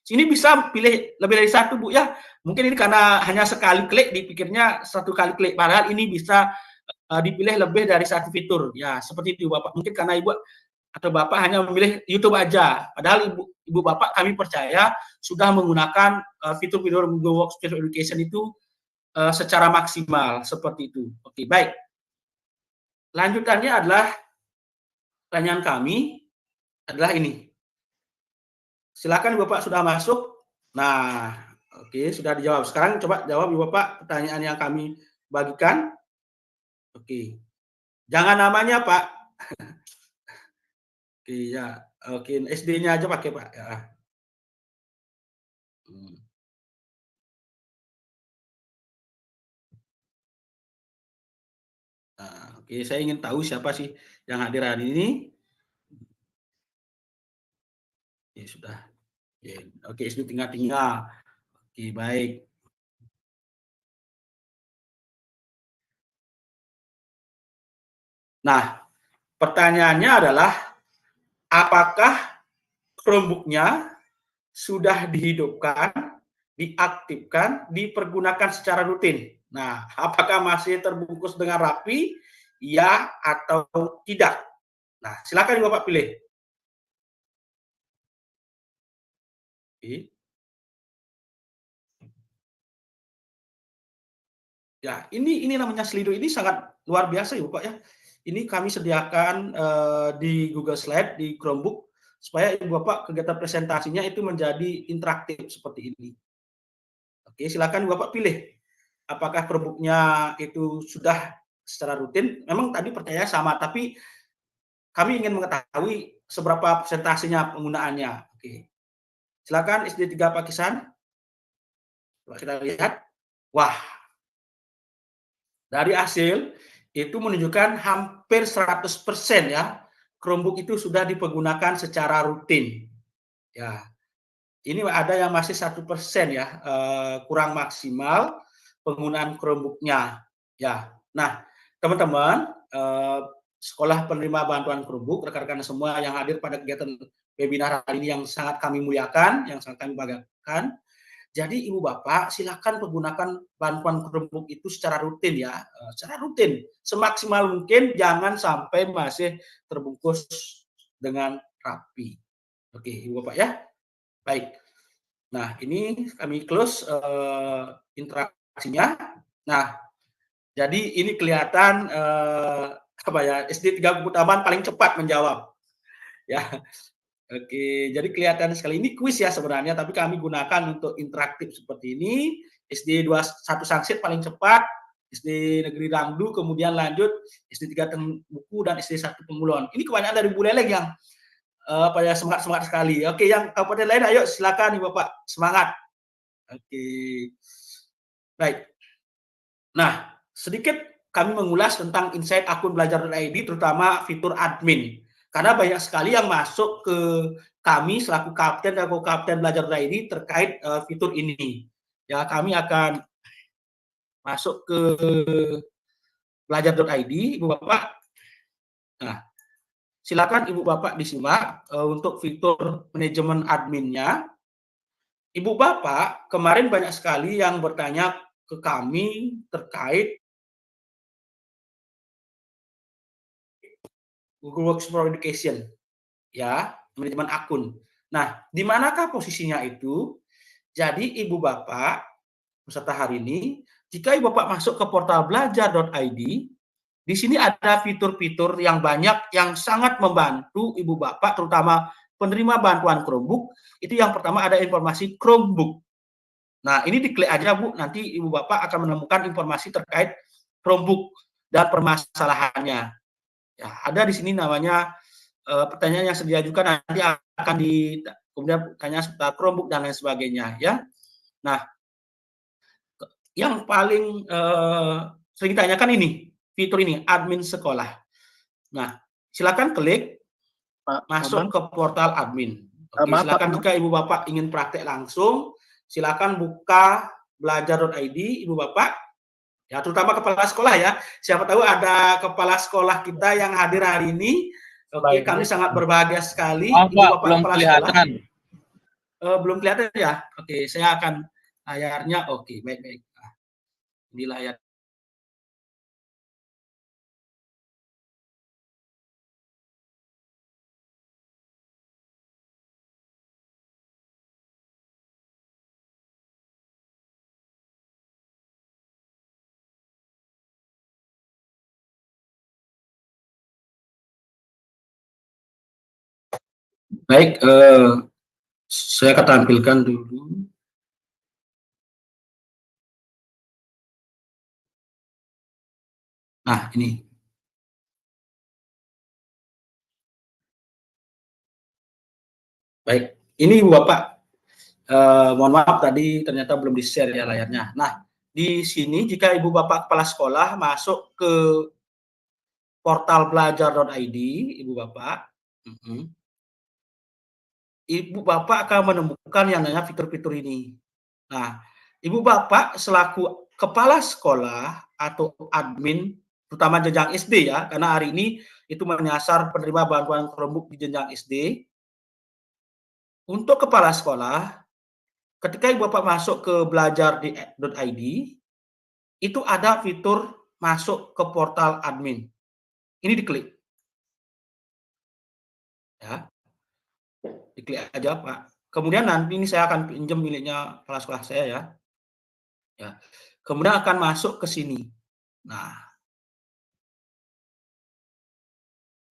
Sini bisa pilih lebih dari satu Bu ya. Mungkin ini karena hanya sekali klik dipikirnya satu kali klik. Padahal ini bisa dipilih lebih dari satu fitur. Ya seperti itu Bapak. Mungkin karena Ibu atau Bapak hanya memilih YouTube aja. Padahal Ibu Bapak kami percaya sudah menggunakan fitur-fitur Google Workspace Education itu secara maksimal. Seperti itu. Oke baik. Lanjutannya adalah pertanyaan kami adalah ini. Silakan Bapak sudah masuk. Nah, oke, sudah dijawab. Sekarang coba jawab Bapak pertanyaan yang kami bagikan. Oke. Jangan namanya, Pak. Oke, ya. Oke, SD-nya aja pakai, Pak. Ya. Nah, oke, saya ingin tahu siapa sih yang hadir hari ini. Oke, sudah. Oke, SD tinggal-tinggal. Oke, baik. Nah, pertanyaannya adalah apakah Chromebook-nya sudah dihidupkan, diaktifkan, dipergunakan secara rutin. Nah, apakah masih terbungkus dengan rapi, ya atau tidak? Nah, silakan Bapak pilih. Oke. Ya, ini namanya Slido, ini sangat luar biasa ya Bapak ya. Ini kami sediakan di Google Slide, di Chromebook, supaya Ibu Bapak kegiatan presentasinya itu menjadi interaktif seperti ini. Oke, silakan Bapak pilih. Apakah Chromebook-nya itu sudah secara rutin? Memang tadi percaya sama, tapi kami ingin mengetahui seberapa presentasinya penggunaannya. Oke. Silakan SD 3 Pakisan. Coba kita lihat. Wah, dari hasil itu menunjukkan hampir 100% ya, Chromebook itu sudah dipergunakan secara rutin. Ya, ini ada yang masih 1% ya, kurang maksimal penggunaan Chromebook-nya. Ya, nah teman-teman, sekolah penerima bantuan Chromebook, rekan-rekan semua yang hadir pada kegiatan webinar hari ini yang sangat kami muliakan, yang sangat kami banggakan. Jadi Ibu Bapak silakan menggunakan bantuan Chromebook itu secara rutin ya, secara rutin, semaksimal mungkin, jangan sampai masih terbungkus dengan rapi. Oke, Ibu Bapak ya. Baik. Nah, ini kami close interaksinya. Nah, jadi ini kelihatan apa ya, SD 3 Kutaman paling cepat menjawab. Ya. Oke, jadi kelihatan sekali ini kuis ya sebenarnya, tapi kami gunakan untuk interaktif seperti ini. SD 21 Sangsit paling cepat, SD Negeri Rangdu, kemudian lanjut SD 3 Tengbuku dan SD 1 Pemulon. Ini kebanyakan dari Buleleng yang apa ya, semangat sekali. Oke, yang kabupaten lain ayo silakan nih Bapak, semangat. Oke. Baik. Nah, sedikit kami mengulas tentang insight akun belajar.id, terutama fitur admin. Karena banyak sekali yang masuk ke kami selaku kapten dan kapten belajar.id terkait fitur ini. Ya, kami akan masuk ke belajar.id, Ibu Bapak. Nah, silakan Ibu Bapak disimak untuk fitur manajemen adminnya. Ibu Bapak, kemarin banyak sekali yang bertanya ke kami terkait Google Works for Education, ya, manajemen akun. Nah, di manakah posisinya itu? Jadi Ibu Bapak, peserta hari ini, jika Ibu Bapak masuk ke portal belajar.id, di sini ada fitur-fitur yang banyak yang sangat membantu Ibu Bapak, terutama penerima bantuan Chromebook. Itu yang pertama ada informasi Chromebook. Nah, ini diklik aja Bu, nanti Ibu Bapak akan menemukan informasi terkait Chromebook dan permasalahannya. Ya, ada di sini namanya pertanyaan yang sudah diajukan nanti akan kemudian pertanyaan seputar Chromebook dan lain sebagainya ya. Nah, yang paling sering ditanyakan ini, fitur ini, admin sekolah. Nah, silakan klik masuk ke portal admin. Oke, silakan jika Ibu Bapak ingin praktek langsung, silakan buka belajar.id Ibu Bapak. Ya, terutama kepala sekolah ya. Siapa tahu ada kepala sekolah kita yang hadir hari ini. Oke, kami sangat berbahagia sekali. Ibu Bapak belum kepala kelihatan. Sekolah. Belum kelihatan ya? Oke, saya akan layarnya. Oke, baik-baik. Nah, ini layar. Baik, saya akan tampilkan dulu. Nah, ini. Baik, ini Ibu Bapak. Mohon maaf tadi ternyata belum di-share ya layarnya. Nah, di sini jika Ibu Bapak kepala sekolah masuk ke portal belajar.id, Ibu Bapak, Ibu Bapak akan menemukan yang namanya fitur-fitur ini. Nah, Ibu Bapak selaku kepala sekolah atau admin, terutama jenjang SD ya, karena hari ini itu menyasar penerima bantuan Chromebook di jenjang SD. Untuk kepala sekolah, ketika Ibu Bapak masuk ke belajar.id, itu ada fitur masuk ke portal admin. Ini diklik. Ya. Diklik aja, Pak. Kemudian nanti ini saya akan pinjam miliknya kepala sekolah saya ya. Ya. Kemudian akan masuk ke sini. Nah,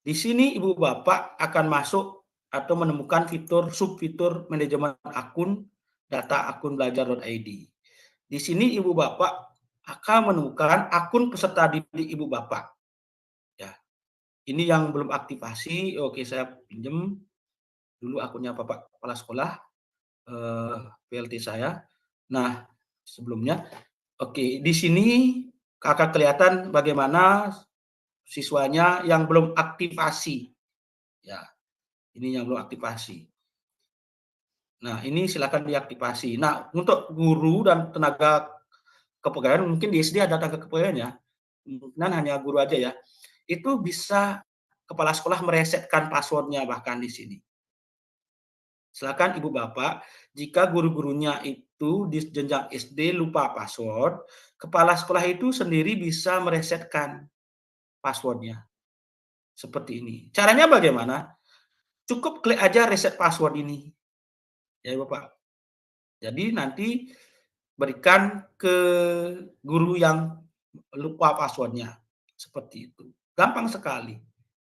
di sini Ibu Bapak akan masuk atau menemukan subfitur manajemen akun data akun belajar.id. Di sini Ibu Bapak akan menemukan akun peserta didik Ibu Bapak. Ya. Ini yang belum aktivasi. Oke, saya pinjam dulu akunnya Bapak kepala sekolah, PLT saya. Nah, sebelumnya, oke, di sini kakak kelihatan bagaimana siswanya yang belum aktivasi. Ya, ini yang belum aktivasi. Nah, ini silakan diaktifasi. Nah, untuk guru dan tenaga kepegawaian, mungkin di SD ada tenaga kepegawaian ya, kemungkinan hanya guru aja ya, itu bisa kepala sekolah meresetkan passwordnya bahkan di sini. Silakan Ibu Bapak, jika guru-gurunya itu di jenjang SD lupa password, kepala sekolah itu sendiri bisa meresetkan passwordnya. Seperti ini. Caranya bagaimana? Cukup klik aja reset password ini. Ya Bapak. Jadi nanti berikan ke guru yang lupa passwordnya. Seperti itu. Gampang sekali.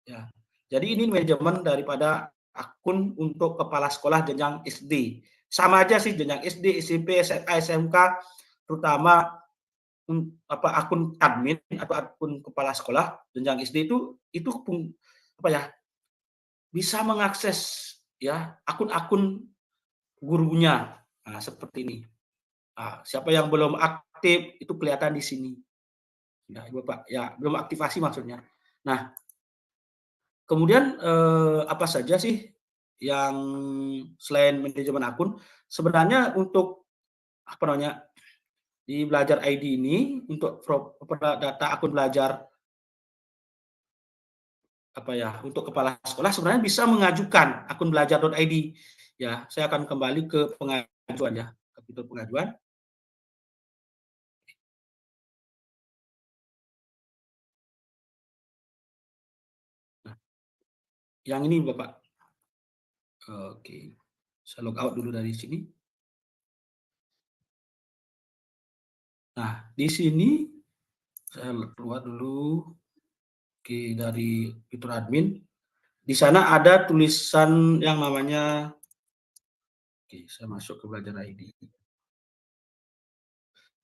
Ya. Jadi ini manajemen daripada akun untuk kepala sekolah jenjang SD. Sama aja sih jenjang SD, SMP, SMA, SMK, terutama akun admin atau akun kepala sekolah jenjang SD itu apa ya, bisa mengakses ya akun-akun gurunya. Nah, seperti ini. Nah, siapa yang belum aktif itu kelihatan di sini. Ya, Bapak, ya belum aktivasi maksudnya. Nah, kemudian apa saja sih yang selain manajemen akun, sebenarnya untuk apa namanya di Belajar ID ini untuk data akun belajar apa ya untuk kepala sekolah sebenarnya bisa mengajukan akun belajar.id. Ya, saya akan kembali ke pengajuan ya, ke fitur pengajuan. Nah, yang ini Bapak. Oke, saya log out dulu dari sini. Nah, di sini saya keluar dulu. Oke, dari fitur admin. Di sana ada tulisan yang namanya, oke, saya masuk ke Belajar ID.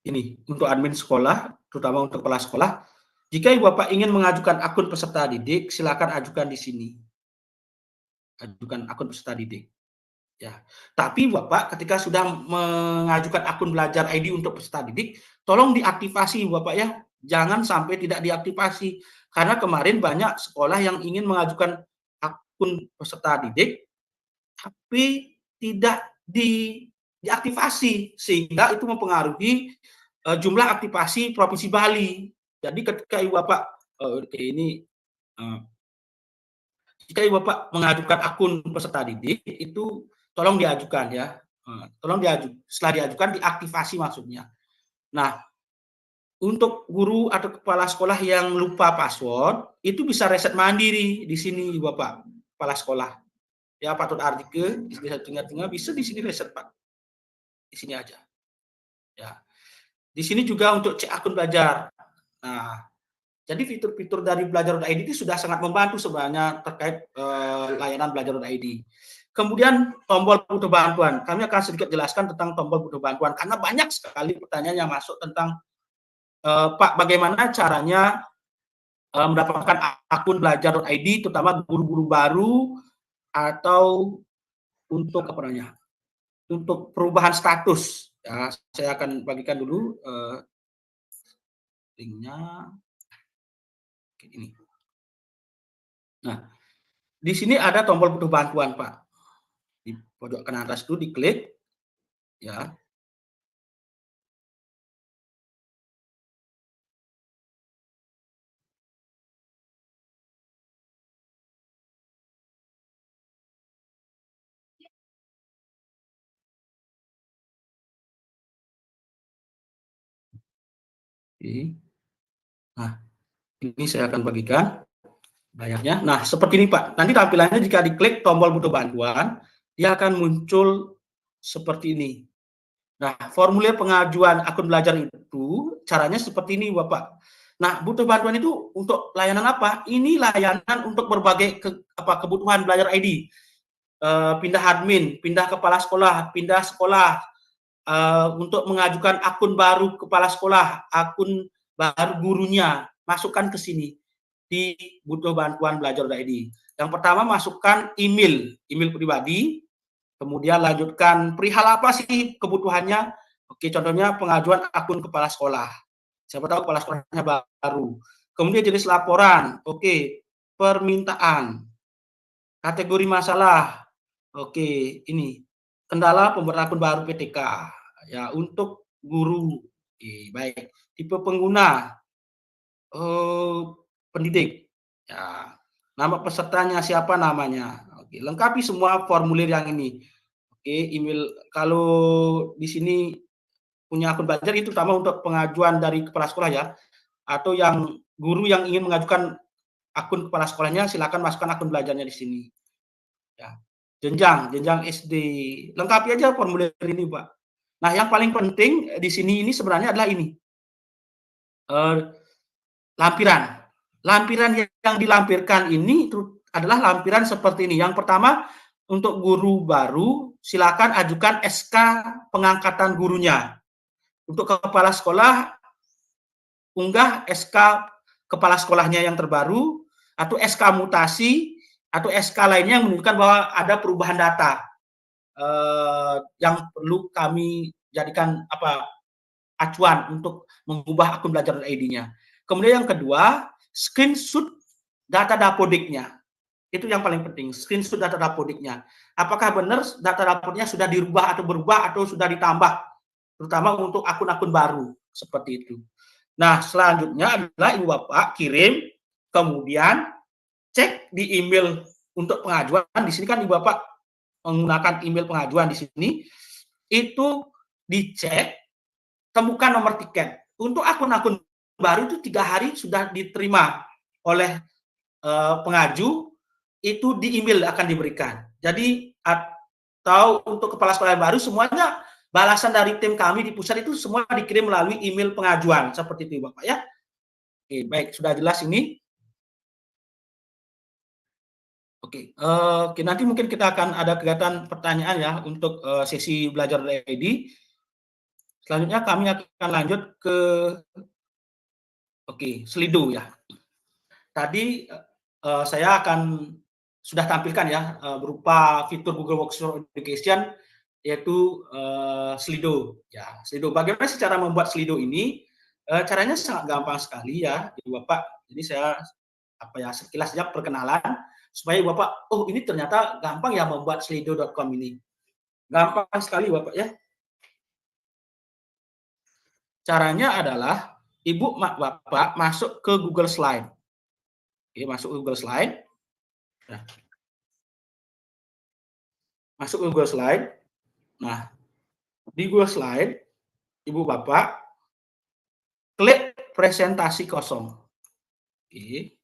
Ini untuk admin sekolah, terutama untuk kepala sekolah. Jika Ibu Bapak ingin mengajukan akun peserta didik, silakan ajukan di sini. Ajukan akun peserta didik. Ya. Tapi Bapak ketika sudah mengajukan akun Belajar ID untuk peserta didik, tolong diaktifasi Bapak ya. Jangan sampai tidak diaktifasi. Karena kemarin banyak sekolah yang ingin mengajukan akun peserta didik, tapi tidak diaktifasi. Sehingga itu mempengaruhi jumlah aktivasi Provinsi Bali. Jadi ketika Ibu Bapak, jika Ibu Bapak mengajukan akun peserta didik, itu tolong diajukan ya. Tolong setelah diajukan diaktifasi maksudnya. Nah, untuk guru atau kepala sekolah yang lupa password, itu bisa reset mandiri di sini Bapak, kepala sekolah. Ya, Pak Tut Ardike, bisa tengah-tengah bisa di sini reset Pak. Di sini aja. Ya. Di sini juga untuk cek akun belajar. Nah, jadi fitur-fitur dari Belajar.id itu sudah sangat membantu sebenarnya terkait layanan Belajar.id. Kemudian tombol butuh bantuan. Kami akan sedikit jelaskan tentang tombol butuh bantuan karena banyak sekali pertanyaan yang masuk tentang Pak, bagaimana caranya mendapatkan akun Belajar.id, terutama guru-guru baru atau untuk apa namanya? Untuk perubahan status. Ya, saya akan bagikan dulu linknya. Ini. Nah, di sini ada tombol butuh bantuan, Pak. Di pojok kanan atas itu diklik, ya. Oke. Nah, ini saya akan bagikan layarnya. Nah, seperti ini Pak. Nanti tampilannya jika diklik tombol butuh bantuan, dia akan muncul seperti ini. Nah, formulir pengajuan akun belajar itu caranya seperti ini Bapak. Nah, butuh bantuan itu untuk layanan apa? Ini layanan untuk berbagai kebutuhan belajar ID. Pindah admin, pindah kepala sekolah, pindah sekolah, untuk mengajukan akun baru kepala sekolah, akun baru gurunya, masukkan ke sini di butuh bantuan belajar.id. Yang pertama masukkan email pribadi, kemudian lanjutkan perihal apa sih kebutuhannya. Oke, contohnya pengajuan akun kepala sekolah. Siapa tahu kepala sekolahnya baru. Kemudian jenis laporan, oke, permintaan, kategori masalah, oke, ini kendala pembuatan akun baru PTK. Ya, untuk guru, baik. Tipe pengguna, pendidik. Ya, nama pesertanya siapa namanya. Oke, lengkapi semua formulir yang ini. Oke, email kalau di sini punya akun belajar itu terutama untuk pengajuan dari kepala sekolah ya, atau yang guru yang ingin mengajukan akun kepala sekolahnya silakan masukkan akun belajarnya di sini. Ya. Jenjang SD, lengkapi aja formulir ini, Pak. Nah, yang paling penting di sini ini sebenarnya adalah ini. Lampiran. Lampiran yang dilampirkan ini adalah lampiran seperti ini. Yang pertama, untuk guru baru, silakan ajukan SK pengangkatan gurunya. Untuk kepala sekolah, unggah SK kepala sekolahnya yang terbaru, atau SK mutasi, atau SK lainnya yang menunjukkan bahwa ada perubahan data yang perlu kami jadikan acuan untuk mengubah akun belajar ID-nya. Kemudian yang kedua, screenshot data dapodiknya. Itu yang paling penting, screenshot data dapodiknya. Apakah benar data dapodiknya sudah dirubah atau berubah atau sudah ditambah, terutama untuk akun-akun baru, seperti itu. Nah, selanjutnya adalah Ibu Bapak kirim, kemudian cek di email untuk pengajuan. Di sini kan Ibu Bapak menggunakan email pengajuan di sini, itu dicek, temukan nomor tiket. Untuk akun-akun baru itu 3 hari sudah diterima oleh pengaju, itu di email akan diberikan. Jadi atau untuk kepala sekolah baru semuanya balasan dari tim kami di pusat itu semua dikirim melalui email pengajuan seperti itu Bapak ya. Oke, baik, sudah jelas ini. Oke, nanti mungkin kita akan ada kegiatan pertanyaan ya untuk sesi belajar ID. Selanjutnya kami akan lanjut ke Slido ya. Tadi saya akan sudah tampilkan ya berupa fitur Google Workspace Education yaitu Slido ya. Slido. Bagaimana sih cara membuat Slido ini? Caranya sangat gampang sekali ya, Bapak. Jadi saya sekilas saja perkenalan supaya Bapak, oh ini ternyata gampang ya membuat slido.com ini. Gampang sekali Bapak ya. Caranya adalah Ibu Bapak masuk ke Google Slide. Oke, masuk ke Google Slide. Nah, masuk ke Google Slide. Nah, di Google Slide, Ibu Bapak klik presentasi kosong. Oke.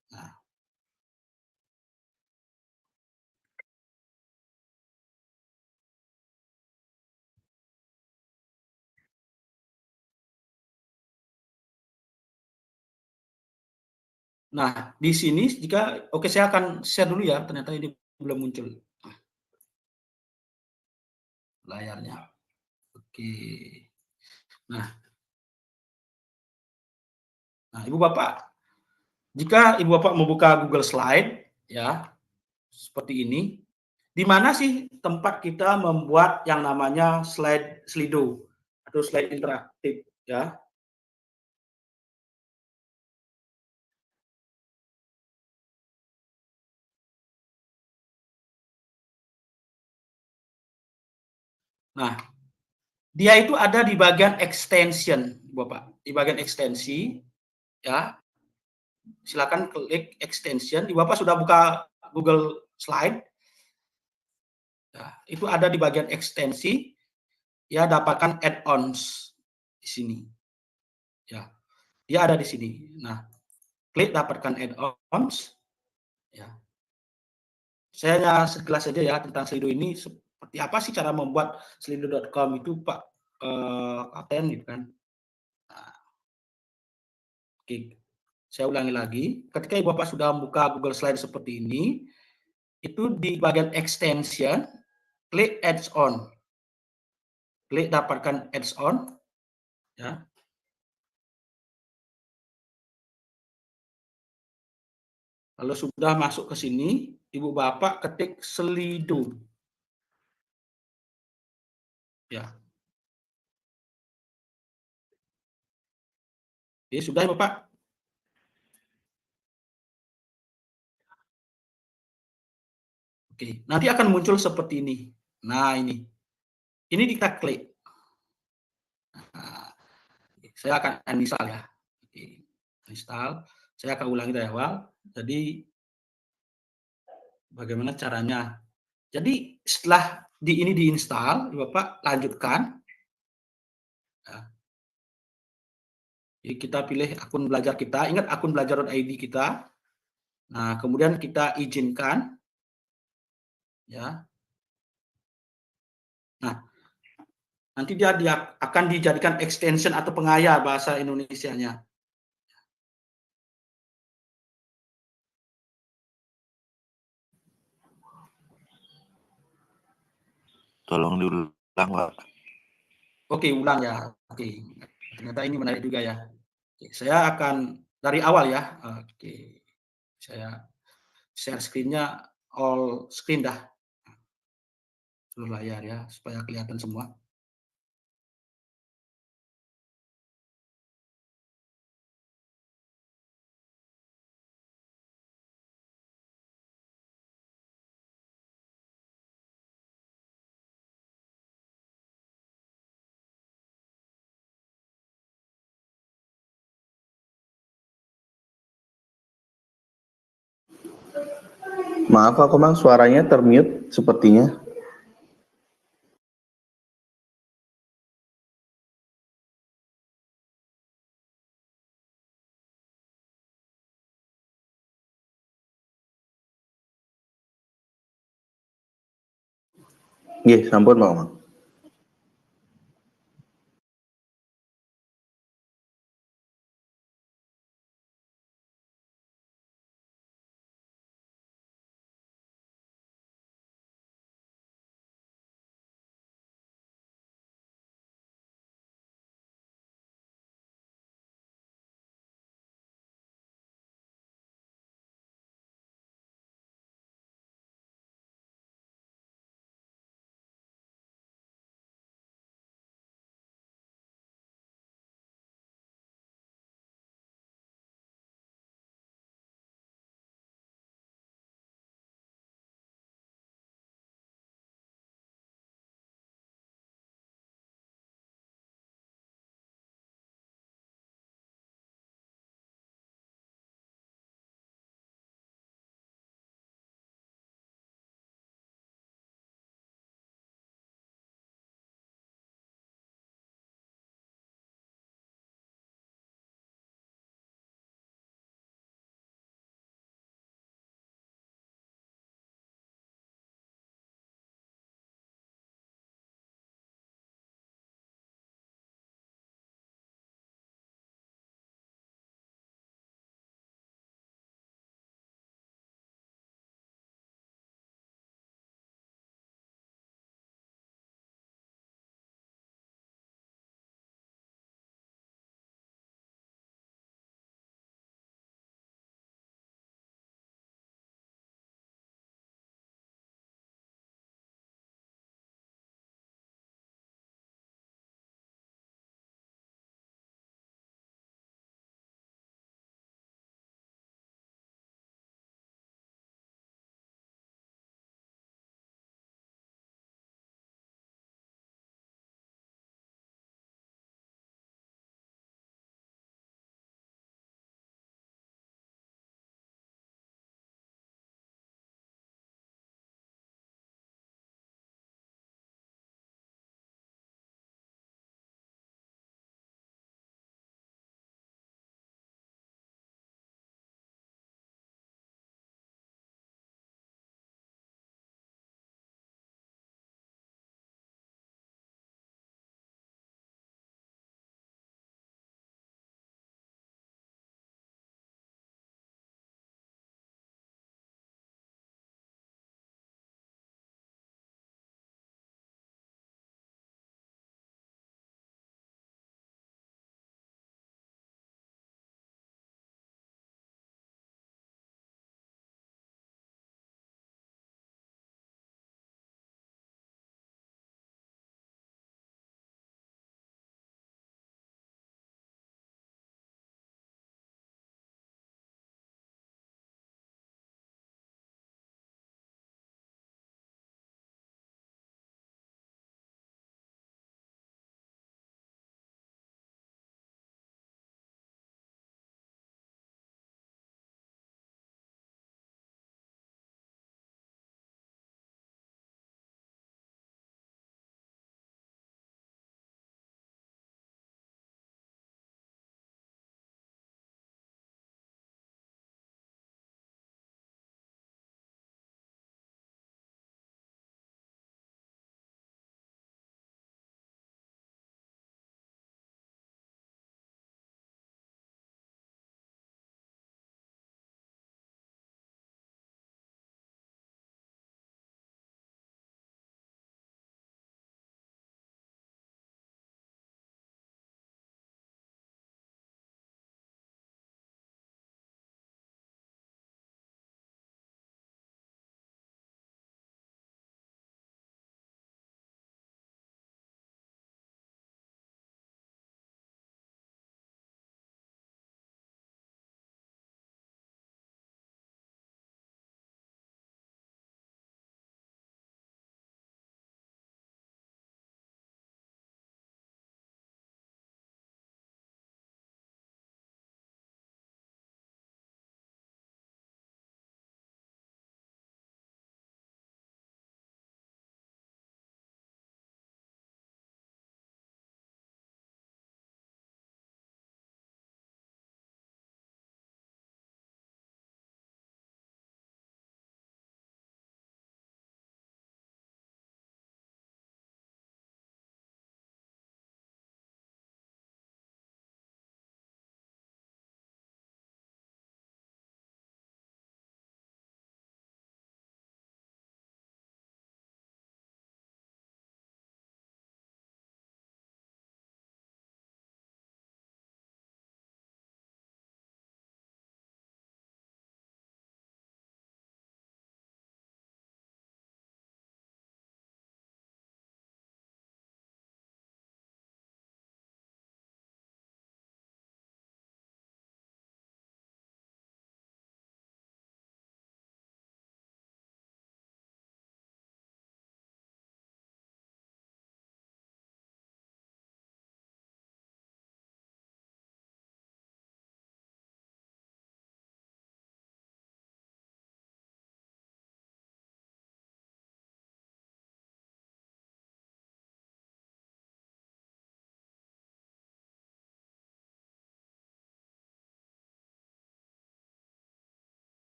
Nah, di sini jika saya akan share dulu ya, ternyata ini belum muncul layarnya. Oke. Nah, Ibu Bapak, jika Ibu Bapak membuka Google Slide ya, seperti ini, di mana sih tempat kita membuat yang namanya Slido atau slide interaktif ya. Nah, dia itu ada di bagian extension, Bapak. Di bagian ekstensi, ya. Silakan klik extension. Di Bapak sudah buka Google Slide. Nah, itu ada di bagian ekstensi. Ya, dapatkan add-ons di sini. Ya. Dia ada di sini. Nah, klik dapatkan add-ons. Ya. Saya hanya sekilas saja ya tentang Slido ini. Seperti apa sih cara membuat slido.com itu Pak Kapten gitu kan. Nah, oke, saya ulangi lagi. Ketika Bapak sudah membuka Google Slide seperti ini, itu di bagian extension, klik add-on. Klik dapatkan add-on. Ya. Kalau sudah masuk ke sini, Ibu Bapak ketik Slido. Ya. Oke, sudah ya Bapak? Oke, nanti akan muncul seperti ini. Nah, ini. Ini kita klik. Nah, saya akan uninstall ya. Oke, install. Saya akan ulangi dari awal. Jadi, bagaimana caranya? Jadi, setelah ini diinstal, Bapak lanjutkan. Nah, jadi kita pilih akun belajar kita. Ingat akun belajar.id kita. Nah, kemudian kita izinkan. Ya. Nah, nanti dia akan dijadikan extension atau pengayar bahasa Indonesianya. Tolong diulang, Pak. Oke, ulang ya. Oke, ternyata ini menarik juga ya. Oke, saya akan dari awal ya. Oke, saya share screen-nya all screen dah. Seluruh layar ya, supaya kelihatan semua. Maaf Pak Komang, suaranya termute sepertinya. Nggih, sampun Pak Komang.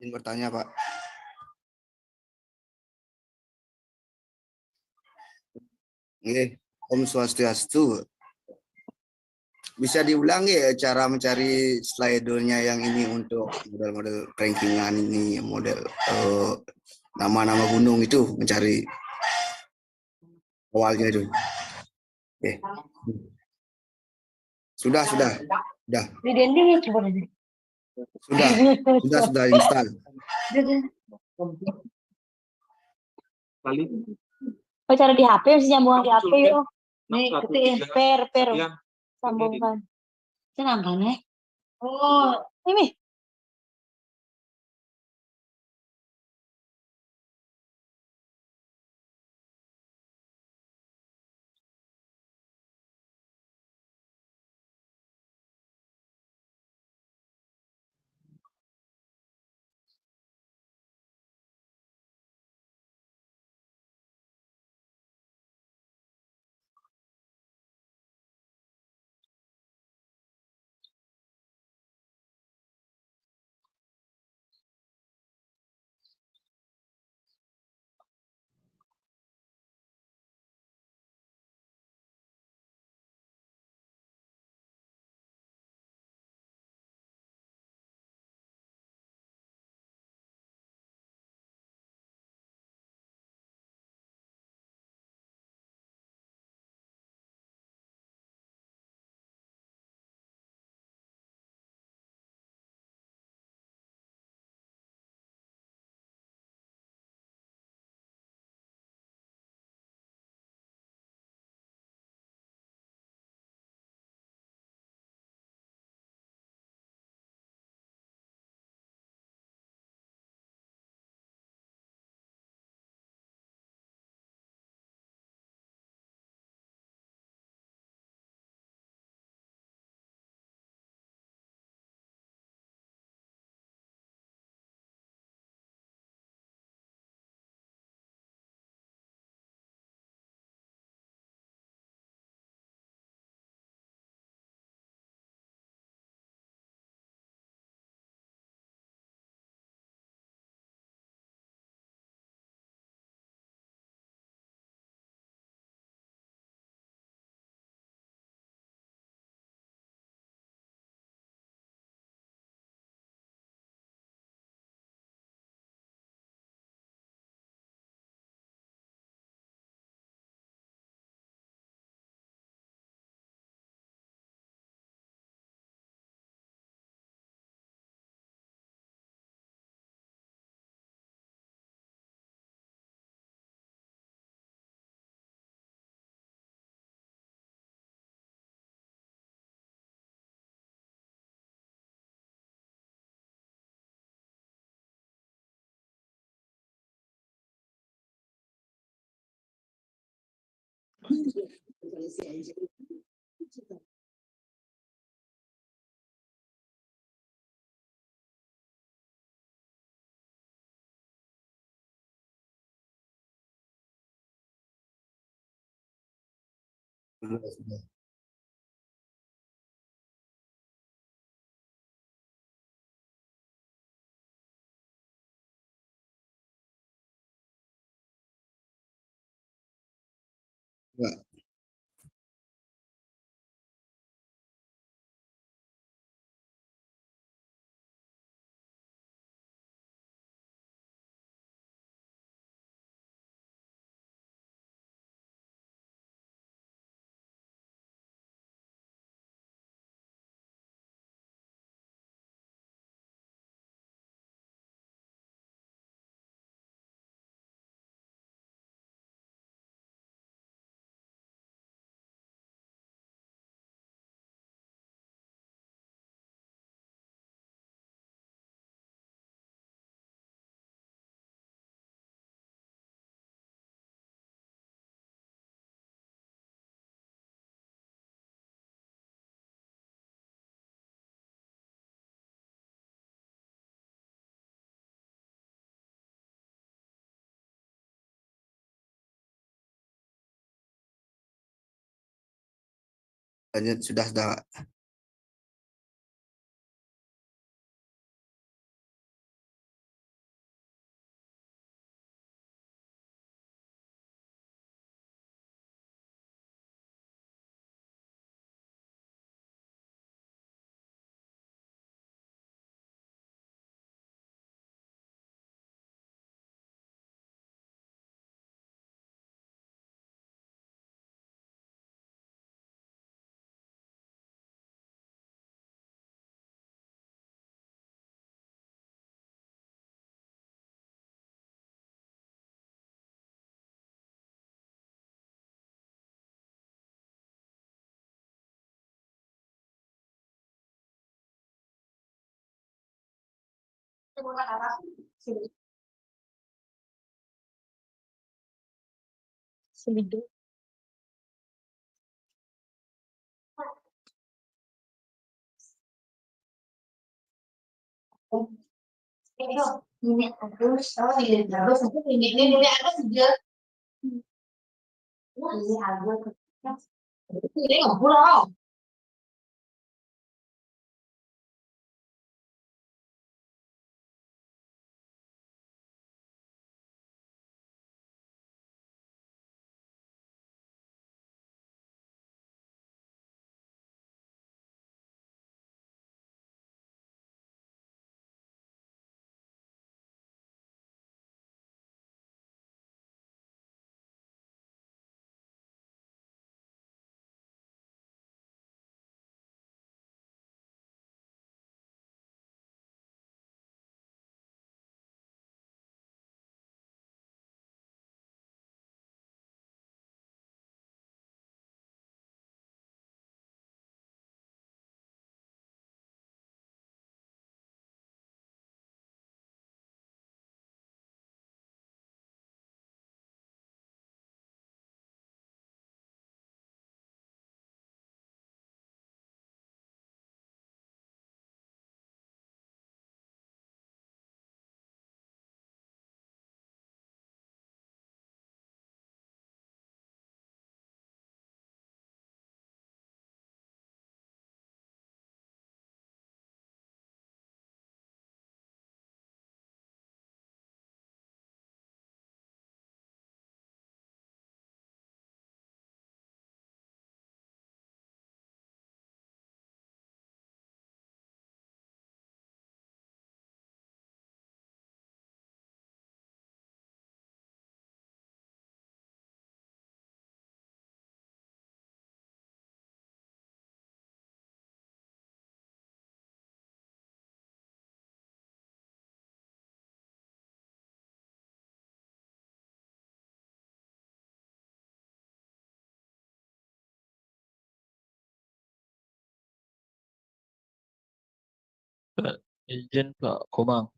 Ingin bertanya, Pak. Nggih, Om Swastiastu. Bisa diulang ya cara mencari slidernya yang ini untuk model-model rankingan ini, model nama-nama gunung itu, mencari awalnya itu. Oke. Sudah. Di dinding ya coba deh. Sudah install. Oh, cara di HP mesti nyambung di HP yuk. Nih, ketik per sambungkan. Senang kan ya? Oh, ini. Sudah. Enggak. Lanjut, sudah. Selidu. Ini terus, oh ini terus, ini ada juga. Ini ada. Ini nggak pulau. Izin Pak Komang.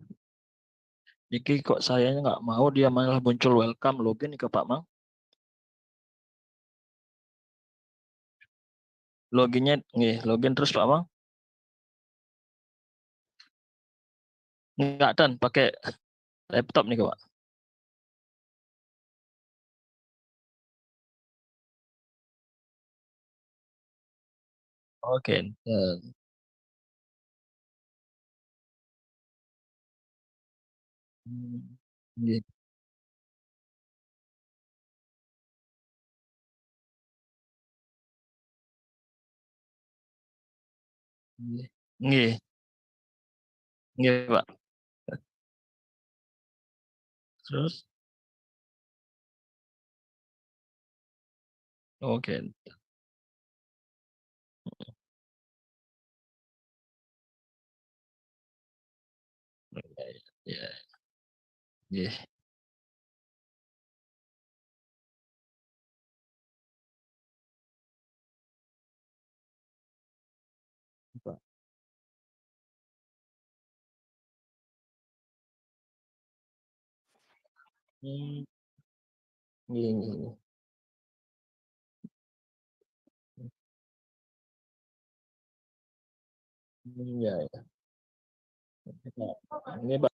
Niki kok sayanya nggak mau, dia malah muncul welcome login ke Pak Mang. loginnya nggih, login terus Pak Mang. Enggak dan pakai laptop nih Pak. Oke. Nggih. Nggih. Nggih. Nggih, Pak. Terus? Oke. Iya. Nggih. Pak. Nggih, nggih, nggih. Iya, iya. Ini Pak.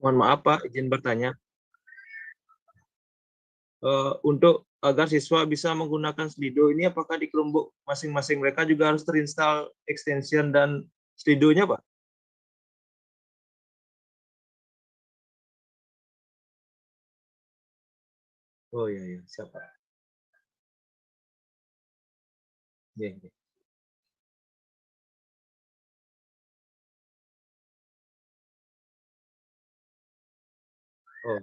Mohon maaf Pak, izin bertanya. Untuk agar siswa bisa menggunakan Slido ini, apakah di Chromebook masing-masing mereka juga harus terinstall extension dan Slido-nya, Pak? Oh iya, iya. Siapa? Iya, iya. Oh.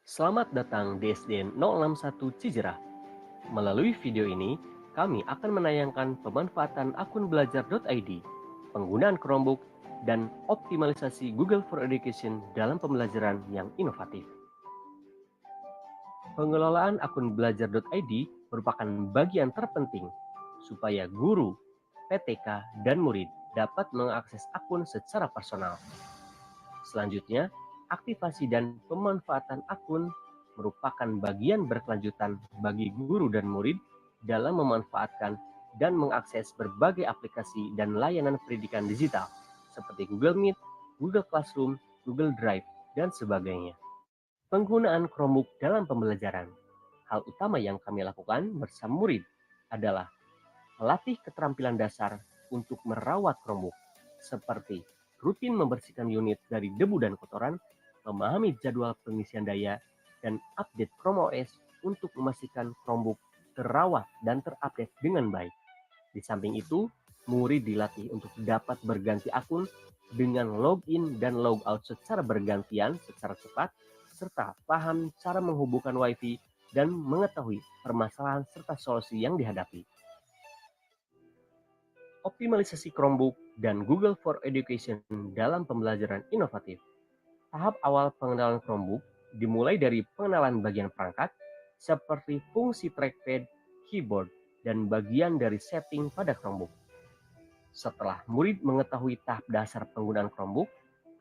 Selamat datang di SDN 061 Cijerah. Melalui video ini, kami akan menayangkan pemanfaatan akun belajar.id, penggunaan Chromebook, dan optimalisasi Google for Education dalam pembelajaran yang inovatif. Pengelolaan akun belajar.id merupakan bagian terpenting supaya guru, PTK, dan murid dapat mengakses akun secara personal. Selanjutnya, aktivasi dan pemanfaatan akun merupakan bagian berkelanjutan bagi guru dan murid dalam memanfaatkan dan mengakses berbagai aplikasi dan layanan pendidikan digital seperti Google Meet, Google Classroom, Google Drive, dan sebagainya. Penggunaan Chromebook dalam pembelajaran. Hal utama yang kami lakukan bersama murid adalah melatih keterampilan dasar untuk merawat Chromebook, seperti rutin membersihkan unit dari debu dan kotoran, memahami jadwal pengisian daya, dan update Chrome OS untuk memastikan Chromebook terawat dan terupdate dengan baik. Di samping itu, murid dilatih untuk dapat berganti akun dengan login dan logout secara bergantian secara cepat, serta paham cara menghubungkan Wi-Fi dan mengetahui permasalahan serta solusi yang dihadapi. Optimalisasi Chromebook dan Google for Education dalam pembelajaran inovatif. Tahap awal pengenalan Chromebook dimulai dari pengenalan bagian perangkat seperti fungsi trackpad, keyboard, dan bagian dari setting pada Chromebook. Setelah murid mengetahui tahap dasar penggunaan Chromebook,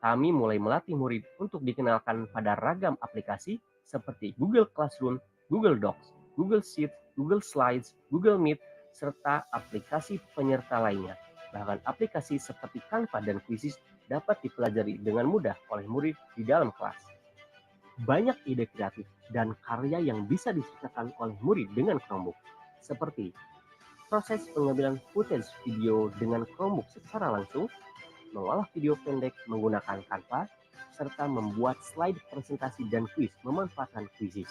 kami mulai melatih murid untuk dikenalkan pada ragam aplikasi seperti Google Classroom, Google Docs, Google Sheets, Google Slides, Google Meet, serta aplikasi penyerta lainnya. Bahkan aplikasi seperti Canva dan Quizzes dapat dipelajari dengan mudah oleh murid di dalam kelas. Banyak ide kreatif dan karya yang bisa diciptakan oleh murid dengan Chromebook, seperti proses pengambilan footage video dengan Chromebook secara langsung, mengolah video pendek menggunakan Canva, serta membuat slide presentasi dan quiz memanfaatkan Quizzes.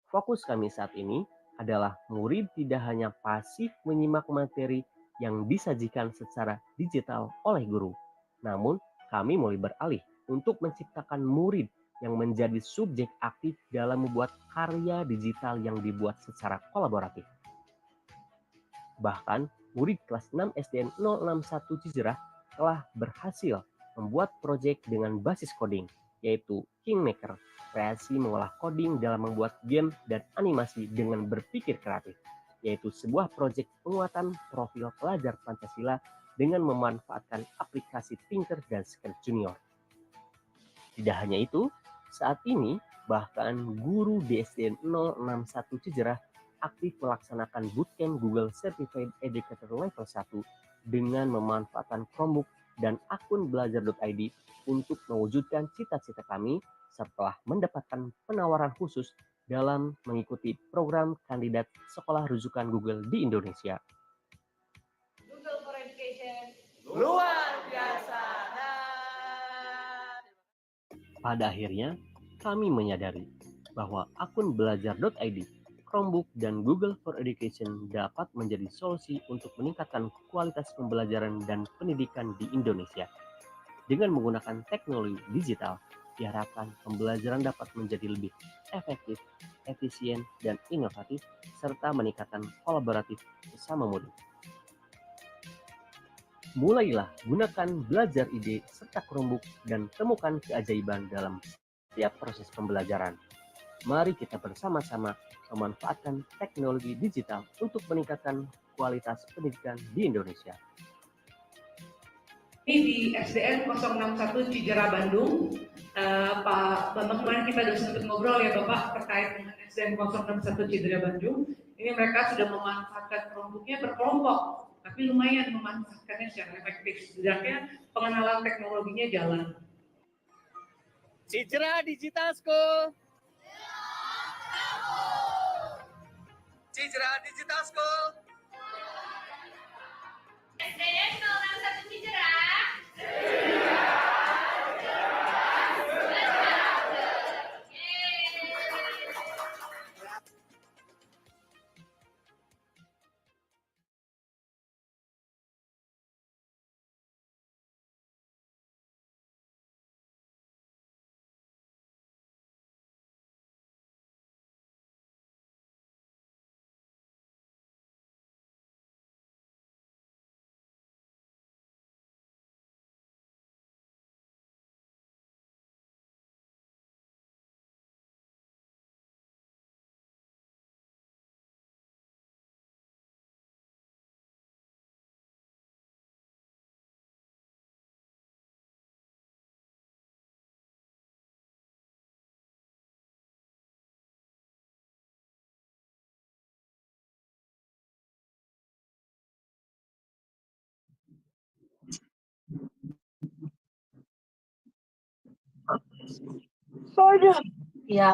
Fokus kami saat ini adalah murid tidak hanya pasif menyimak materi yang disajikan secara digital oleh guru, namun kami mulai beralih untuk menciptakan murid yang menjadi subjek aktif dalam membuat karya digital yang dibuat secara kolaboratif. Bahkan, murid kelas 6 SDN 061 Cijerah telah berhasil membuat proyek dengan basis coding, yaitu Kingmaker, kreasi mengolah coding dalam membuat game dan animasi dengan berpikir kreatif, yaitu sebuah proyek penguatan profil pelajar Pancasila dengan memanfaatkan aplikasi Tinker dan Scratch Junior. Tidak hanya itu, saat ini bahkan guru di SDN 061 Cijerah aktif melaksanakan bootcamp Google Certified Educator Level 1 dengan memanfaatkan Chromebook dan akun belajar.id untuk mewujudkan cita-cita kami setelah mendapatkan penawaran khusus dalam mengikuti program kandidat sekolah rujukan Google di Indonesia. Google for Education luar biasa. Pada akhirnya, kami menyadari bahwa akun belajar.id, Chromebook, dan Google for Education dapat menjadi solusi untuk meningkatkan kualitas pembelajaran dan pendidikan di Indonesia. Dengan menggunakan teknologi digital, diharapkan pembelajaran dapat menjadi lebih efektif, efisien, dan inovatif, serta meningkatkan kolaboratif bersama murid. Mulailah gunakan belajar ide serta Chromebook dan temukan keajaiban dalam setiap proses pembelajaran. Mari kita bersama-sama memanfaatkan teknologi digital untuk meningkatkan kualitas pendidikan di Indonesia. Ini di SDN 061 Cijerah Bandung, Pak Bambang kemarin kita sudah sempat ngobrol ya Bapak terkait dengan SDN 061 Cijerah Bandung. Ini mereka sudah memanfaatkan Chromebook-nya berkelompok, tapi lumayan memanfaatkannya secara efektif. Setidaknya pengenalan teknologinya jalan. Cijerah Digital School. Cijerah Digital School. SDN 061 Cijerah. Aduh. Ya.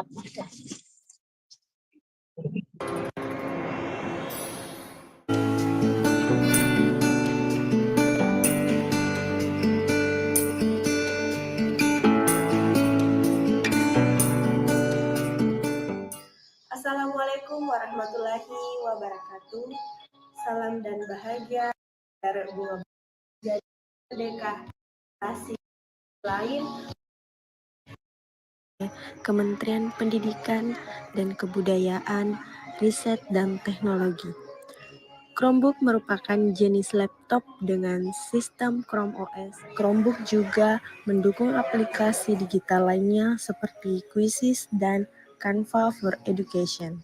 Assalamualaikum warahmatullahi wabarakatuh. Salam dan bahagia dari bunga jadi merdeka kasih lain Kementerian Pendidikan dan Kebudayaan, Riset dan Teknologi. Chromebook merupakan jenis laptop dengan sistem Chrome OS. Chromebook juga mendukung aplikasi digital lainnya seperti Quizzes dan Canva for Education.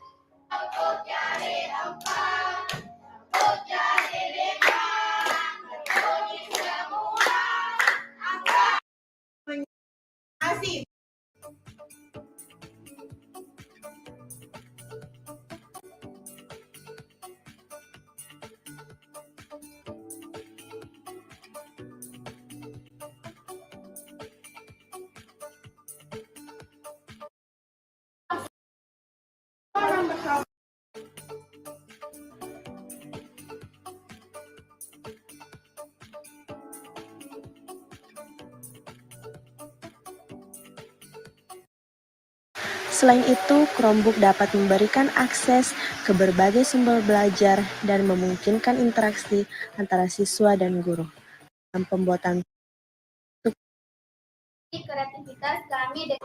Selain itu, Chromebook dapat memberikan akses ke berbagai sumber belajar dan memungkinkan interaksi antara siswa dan guru. Dalam pembuatan kreativitas kami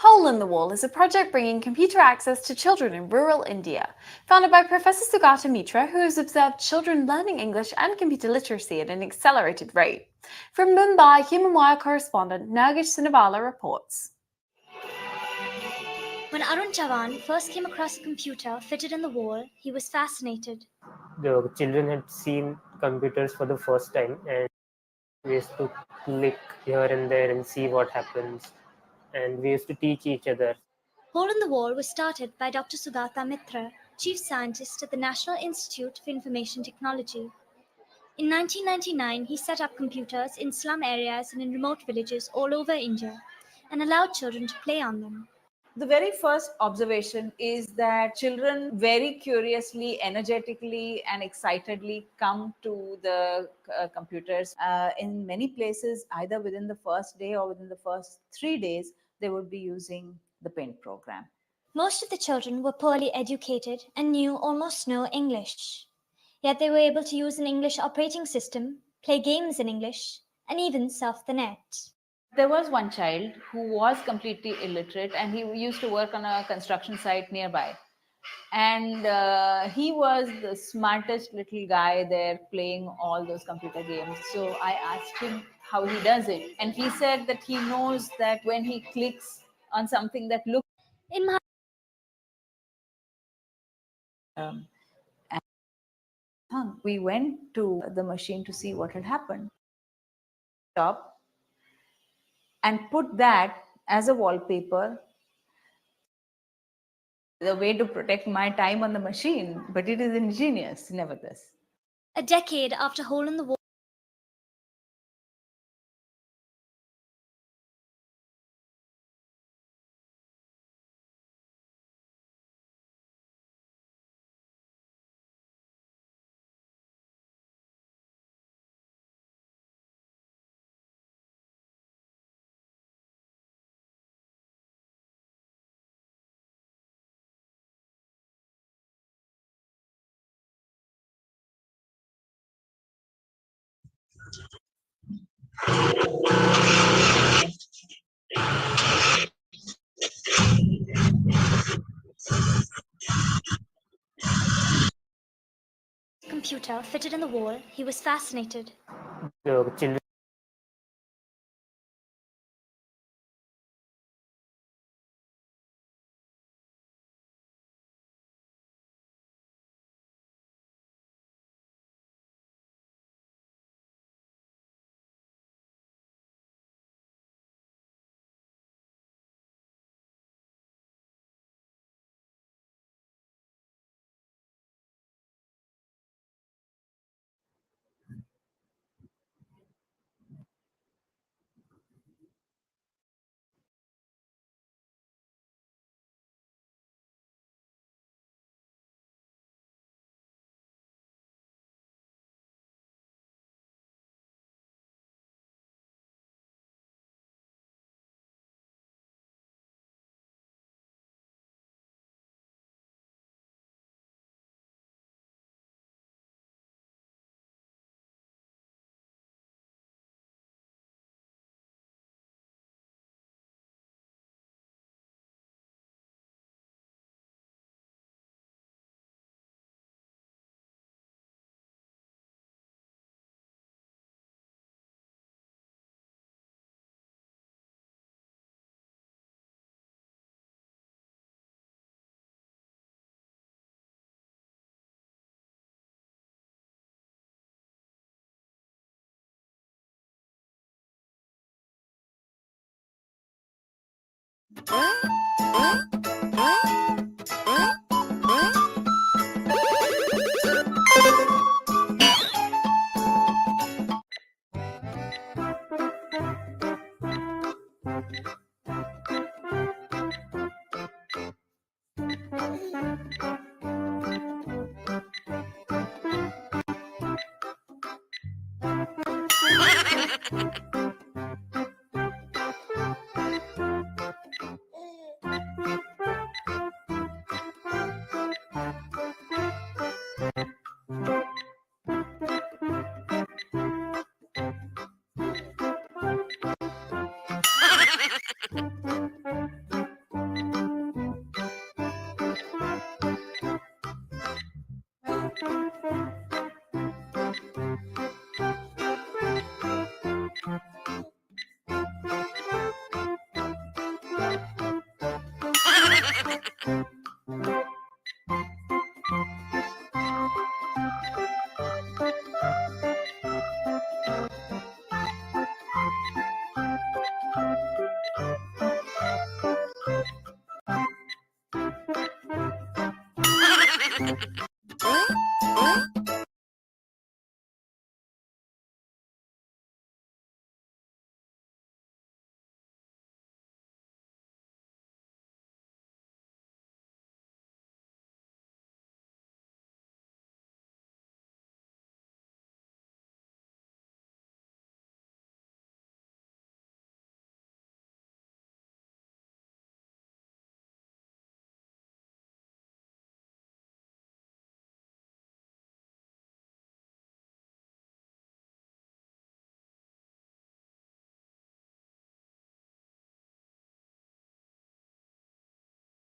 Hole in the Wall is a project bringing computer access to children in rural India. Founded by Professor Sugata Mitra, who has observed children learning English and computer literacy at an accelerated rate. From Mumbai, Human Wire correspondent Nargish Sinavala reports. When Arun Chavan first came across a computer fitted in the wall, he was fascinated. The children had seen computers for the first time, and we used to click here and there and see what happens. And we used to teach each other. Hole in the Wall was started by Dr. Sugata Mitra, Chief Scientist at the National Institute for Information Technology. In 1999, he set up computers in slum areas and in remote villages all over India and allowed children to play on them. The very first observation is that children very curiously, energetically, and excitedly come to the computers. In many places, either within the first day or within the first 3 days, they would be using the Paint program. Most of the children were poorly educated and knew almost no English. Yet they were able to use an English operating system, play games in English, and even surf the net. There was one child who was completely illiterate, and he used to work on a construction site nearby. And he was the smartest little guy there playing all those computer games. So I asked him how he does it. And he said that he knows that when he clicks on something that looks... In my we went to the machine to see what had happened. Stop. And put that as a wallpaper, the way to protect my time on the machine, but it is ingenious, nevertheless. A decade after Hole in the Wall, computer fitted in the wall, he was fascinated. The children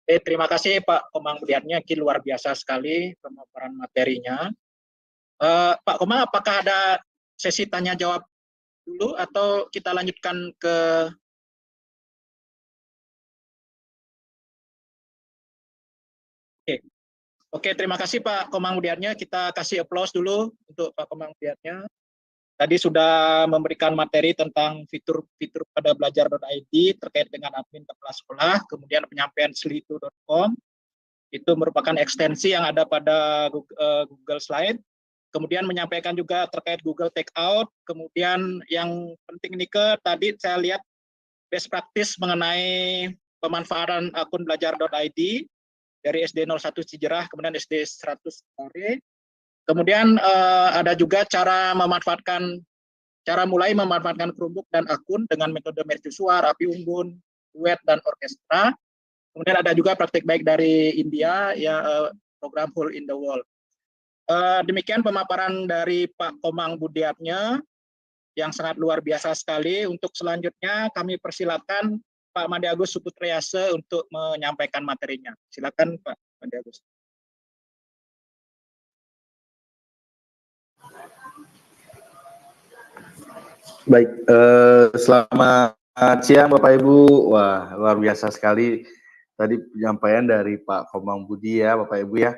Terima kasih Pak Komang Budiatnya, luar biasa sekali pemaparan materinya. Pak Komang, apakah ada sesi tanya jawab dulu atau kita lanjutkan ke Oke, terima kasih Pak Komang Budiatnya. Kita kasih aplaus dulu untuk Pak Komang Budiatnya. Tadi sudah memberikan materi tentang fitur-fitur pada belajar.id terkait dengan admin kepala sekolah, kemudian penyampaian slido.com, itu merupakan ekstensi yang ada pada Google Slide, kemudian menyampaikan juga terkait Google Takeout, kemudian yang penting ini tadi saya lihat best practice mengenai pemanfaatan akun belajar.id dari SD 01 Cijerah, kemudian SD 100 Sore. Kemudian ada juga cara mulai memanfaatkan Chromebook dan akun dengan metode mercusuar, api unggun, duet, dan orkestra. Kemudian ada juga praktik baik dari India, ya program Hole in the Wall. Demikian pemaparan dari Pak Komang Budiatnya yang sangat luar biasa sekali. Untuk selanjutnya kami persilakan Pak Made Agus Suputriase untuk menyampaikan materinya. Silakan Pak Made Agus. Baik, selamat siang Bapak Ibu. Wah, luar biasa sekali tadi penyampaian dari Pak Komang Budi ya Bapak Ibu ya.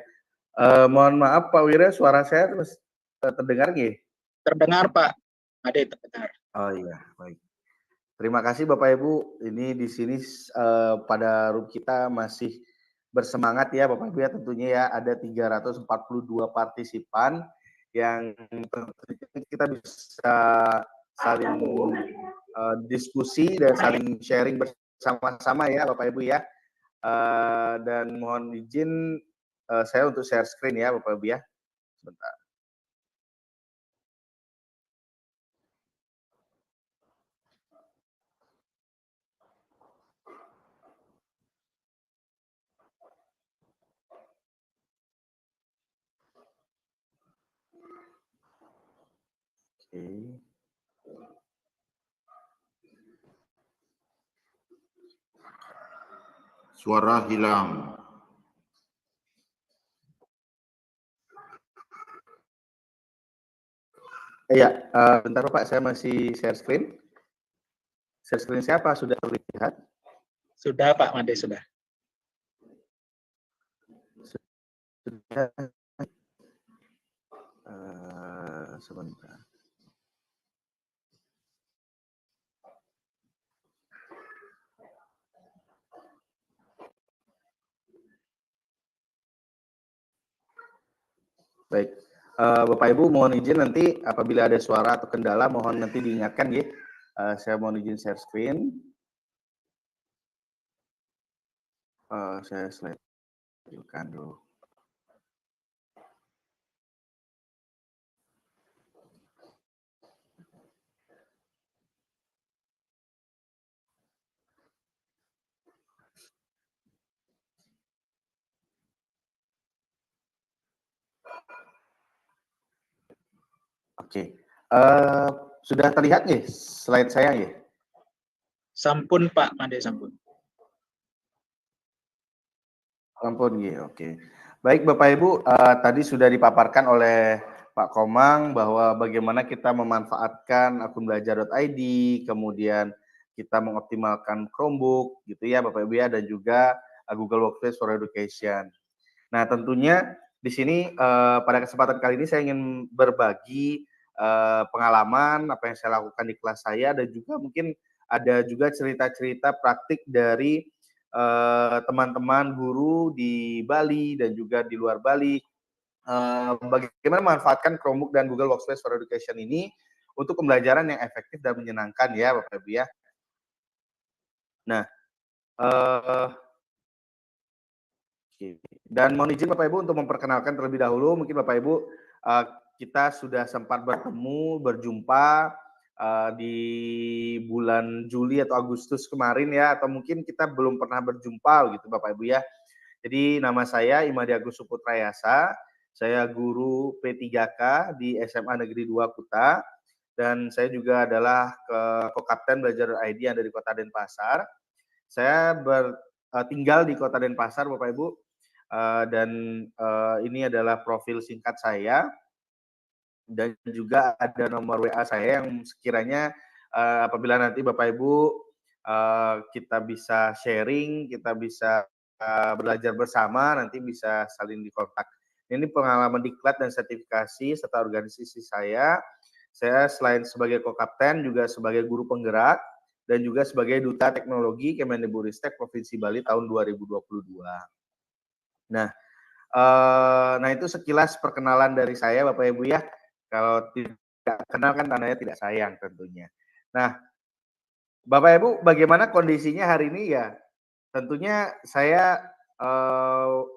Mohon maaf Pak Wira, suara saya terus terdengar nggih? Terdengar Pak, Ade terdengar. Oh iya, baik. Terima kasih Bapak Ibu. Ini di sini pada room kita masih bersemangat ya Bapak Ibu ya, tentunya ya ada 342 partisipan yang kita bisa saling diskusi dan saling sharing bersama-sama ya Bapak Ibu ya. Dan mohon izin saya untuk share screen ya Bapak Ibu ya. Sebentar. Oke. Suara hilang. Iya, bentar Pak, saya masih share screen. Share screen siapa? Sudah terlihat? Sudah Pak Made, sudah. Sudah. Sebentar. Baik, Bapak Ibu mohon izin nanti apabila ada suara atau kendala mohon nanti diingatkan ya. Saya mohon izin share screen. Saya slide dulu. Oke, sudah terlihat nih slide saya ya? Sampun Pak Made, sampun. Sampun ya, oke. Baik Bapak Ibu, tadi sudah dipaparkan oleh Pak Komang bahwa bagaimana kita memanfaatkan akun belajar.id, kemudian kita mengoptimalkan Chromebook gitu ya Bapak Ibu ya, dan juga Google Workspace for Education. Nah tentunya di sini pada kesempatan kali ini saya ingin berbagi pengalaman apa yang saya lakukan di kelas saya, dan juga mungkin ada juga cerita-cerita praktik dari teman-teman guru di Bali dan juga di luar Bali bagaimana memanfaatkan Chromebook dan Google Workspace for Education ini untuk pembelajaran yang efektif dan menyenangkan ya Bapak Ibu ya. Nah, dan mohon izin Bapak Ibu untuk memperkenalkan terlebih dahulu, mungkin Bapak Ibu kita sudah sempat bertemu, berjumpa di bulan Juli atau Agustus kemarin ya, atau mungkin kita belum pernah berjumpa gitu Bapak Ibu ya. Jadi nama saya Imadi Agus Suputrayasa, saya guru P3K di SMA Negeri 2 Kuta, dan saya juga adalah Kokapten Belajar ID yang dari Kota Denpasar. Saya tinggal di Kota Denpasar Bapak Ibu, dan ini adalah profil singkat saya, dan juga ada nomor WA saya yang sekiranya apabila nanti Bapak Ibu kita bisa sharing, kita bisa belajar bersama, nanti bisa saling dikontak. Ini pengalaman diklat dan sertifikasi serta organisasi saya. Saya selain sebagai Kokapten juga sebagai guru penggerak dan juga sebagai Duta Teknologi Kemendikbudristek Provinsi Bali tahun 2022. Nah, itu sekilas perkenalan dari saya Bapak Ibu ya. Kalau tidak kenal kan tandanya tidak sayang tentunya. Nah, Bapak Ibu bagaimana kondisinya hari ini ya? Tentunya saya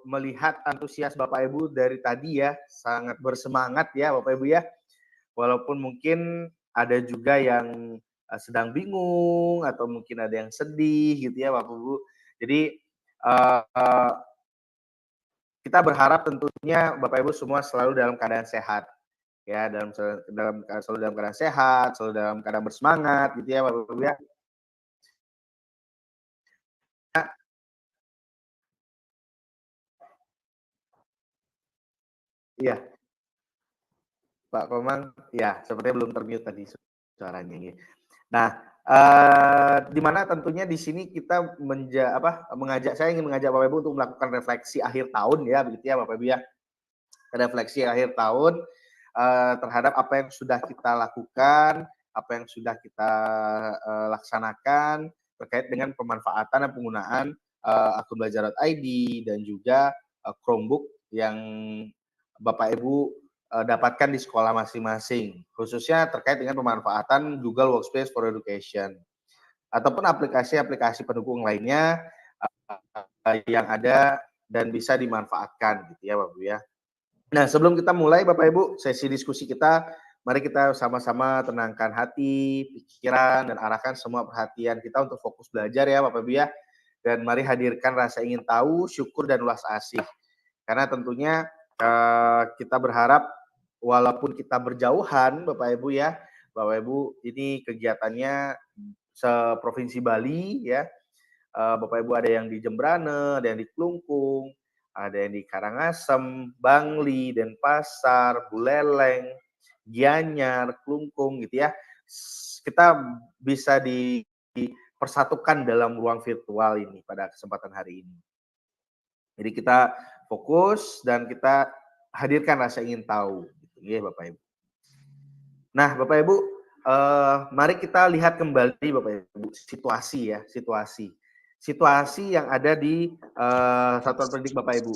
melihat antusias Bapak Ibu dari tadi ya, sangat bersemangat ya Bapak Ibu ya. Walaupun mungkin ada juga yang sedang bingung atau mungkin ada yang sedih gitu ya Bapak Ibu. Jadi kita berharap tentunya Bapak Ibu semua selalu dalam keadaan sehat. Ya, selalu dalam keadaan sehat, selalu dalam keadaan bersemangat gitu ya Bapak Ibu ya. Iya. Pak Komang, ya sepertinya belum termute tadi suaranya. Nah, di mana tentunya di sini kita saya ingin mengajak Bapak Ibu untuk melakukan refleksi akhir tahun ya, begitu ya Bapak Ibu ya. Refleksi akhir tahun terhadap apa yang sudah kita lakukan, apa yang sudah kita laksanakan terkait dengan pemanfaatan dan penggunaan akun belajar.id dan juga Chromebook yang Bapak Ibu dapatkan di sekolah masing-masing, khususnya terkait dengan pemanfaatan Google Workspace for Education ataupun aplikasi-aplikasi pendukung lainnya yang ada dan bisa dimanfaatkan gitu ya Bapak Ibu ya. Nah, sebelum kita mulai Bapak Ibu sesi diskusi kita, mari kita sama-sama tenangkan hati, pikiran, dan arahkan semua perhatian kita untuk fokus belajar ya Bapak Ibu ya. Dan mari hadirkan rasa ingin tahu, syukur, dan ulas asih. Karena tentunya kita berharap walaupun kita berjauhan Bapak Ibu ya, Bapak Ibu ini kegiatannya seprovinsi Bali ya. Bapak Ibu ada yang di Jembrane, ada yang di Klungkung, ada yang di Karangasem, Bangli, Denpasar, Buleleng, Gianyar, Klungkung gitu ya. Kita bisa dipersatukan dalam ruang virtual ini pada kesempatan hari ini. Jadi kita fokus dan kita hadirkan rasa ingin tahu gitu ya Bapak Ibu. Nah, Bapak Ibu, mari kita lihat kembali Bapak Ibu situasi yang ada di satuan pendidik Bapak Ibu.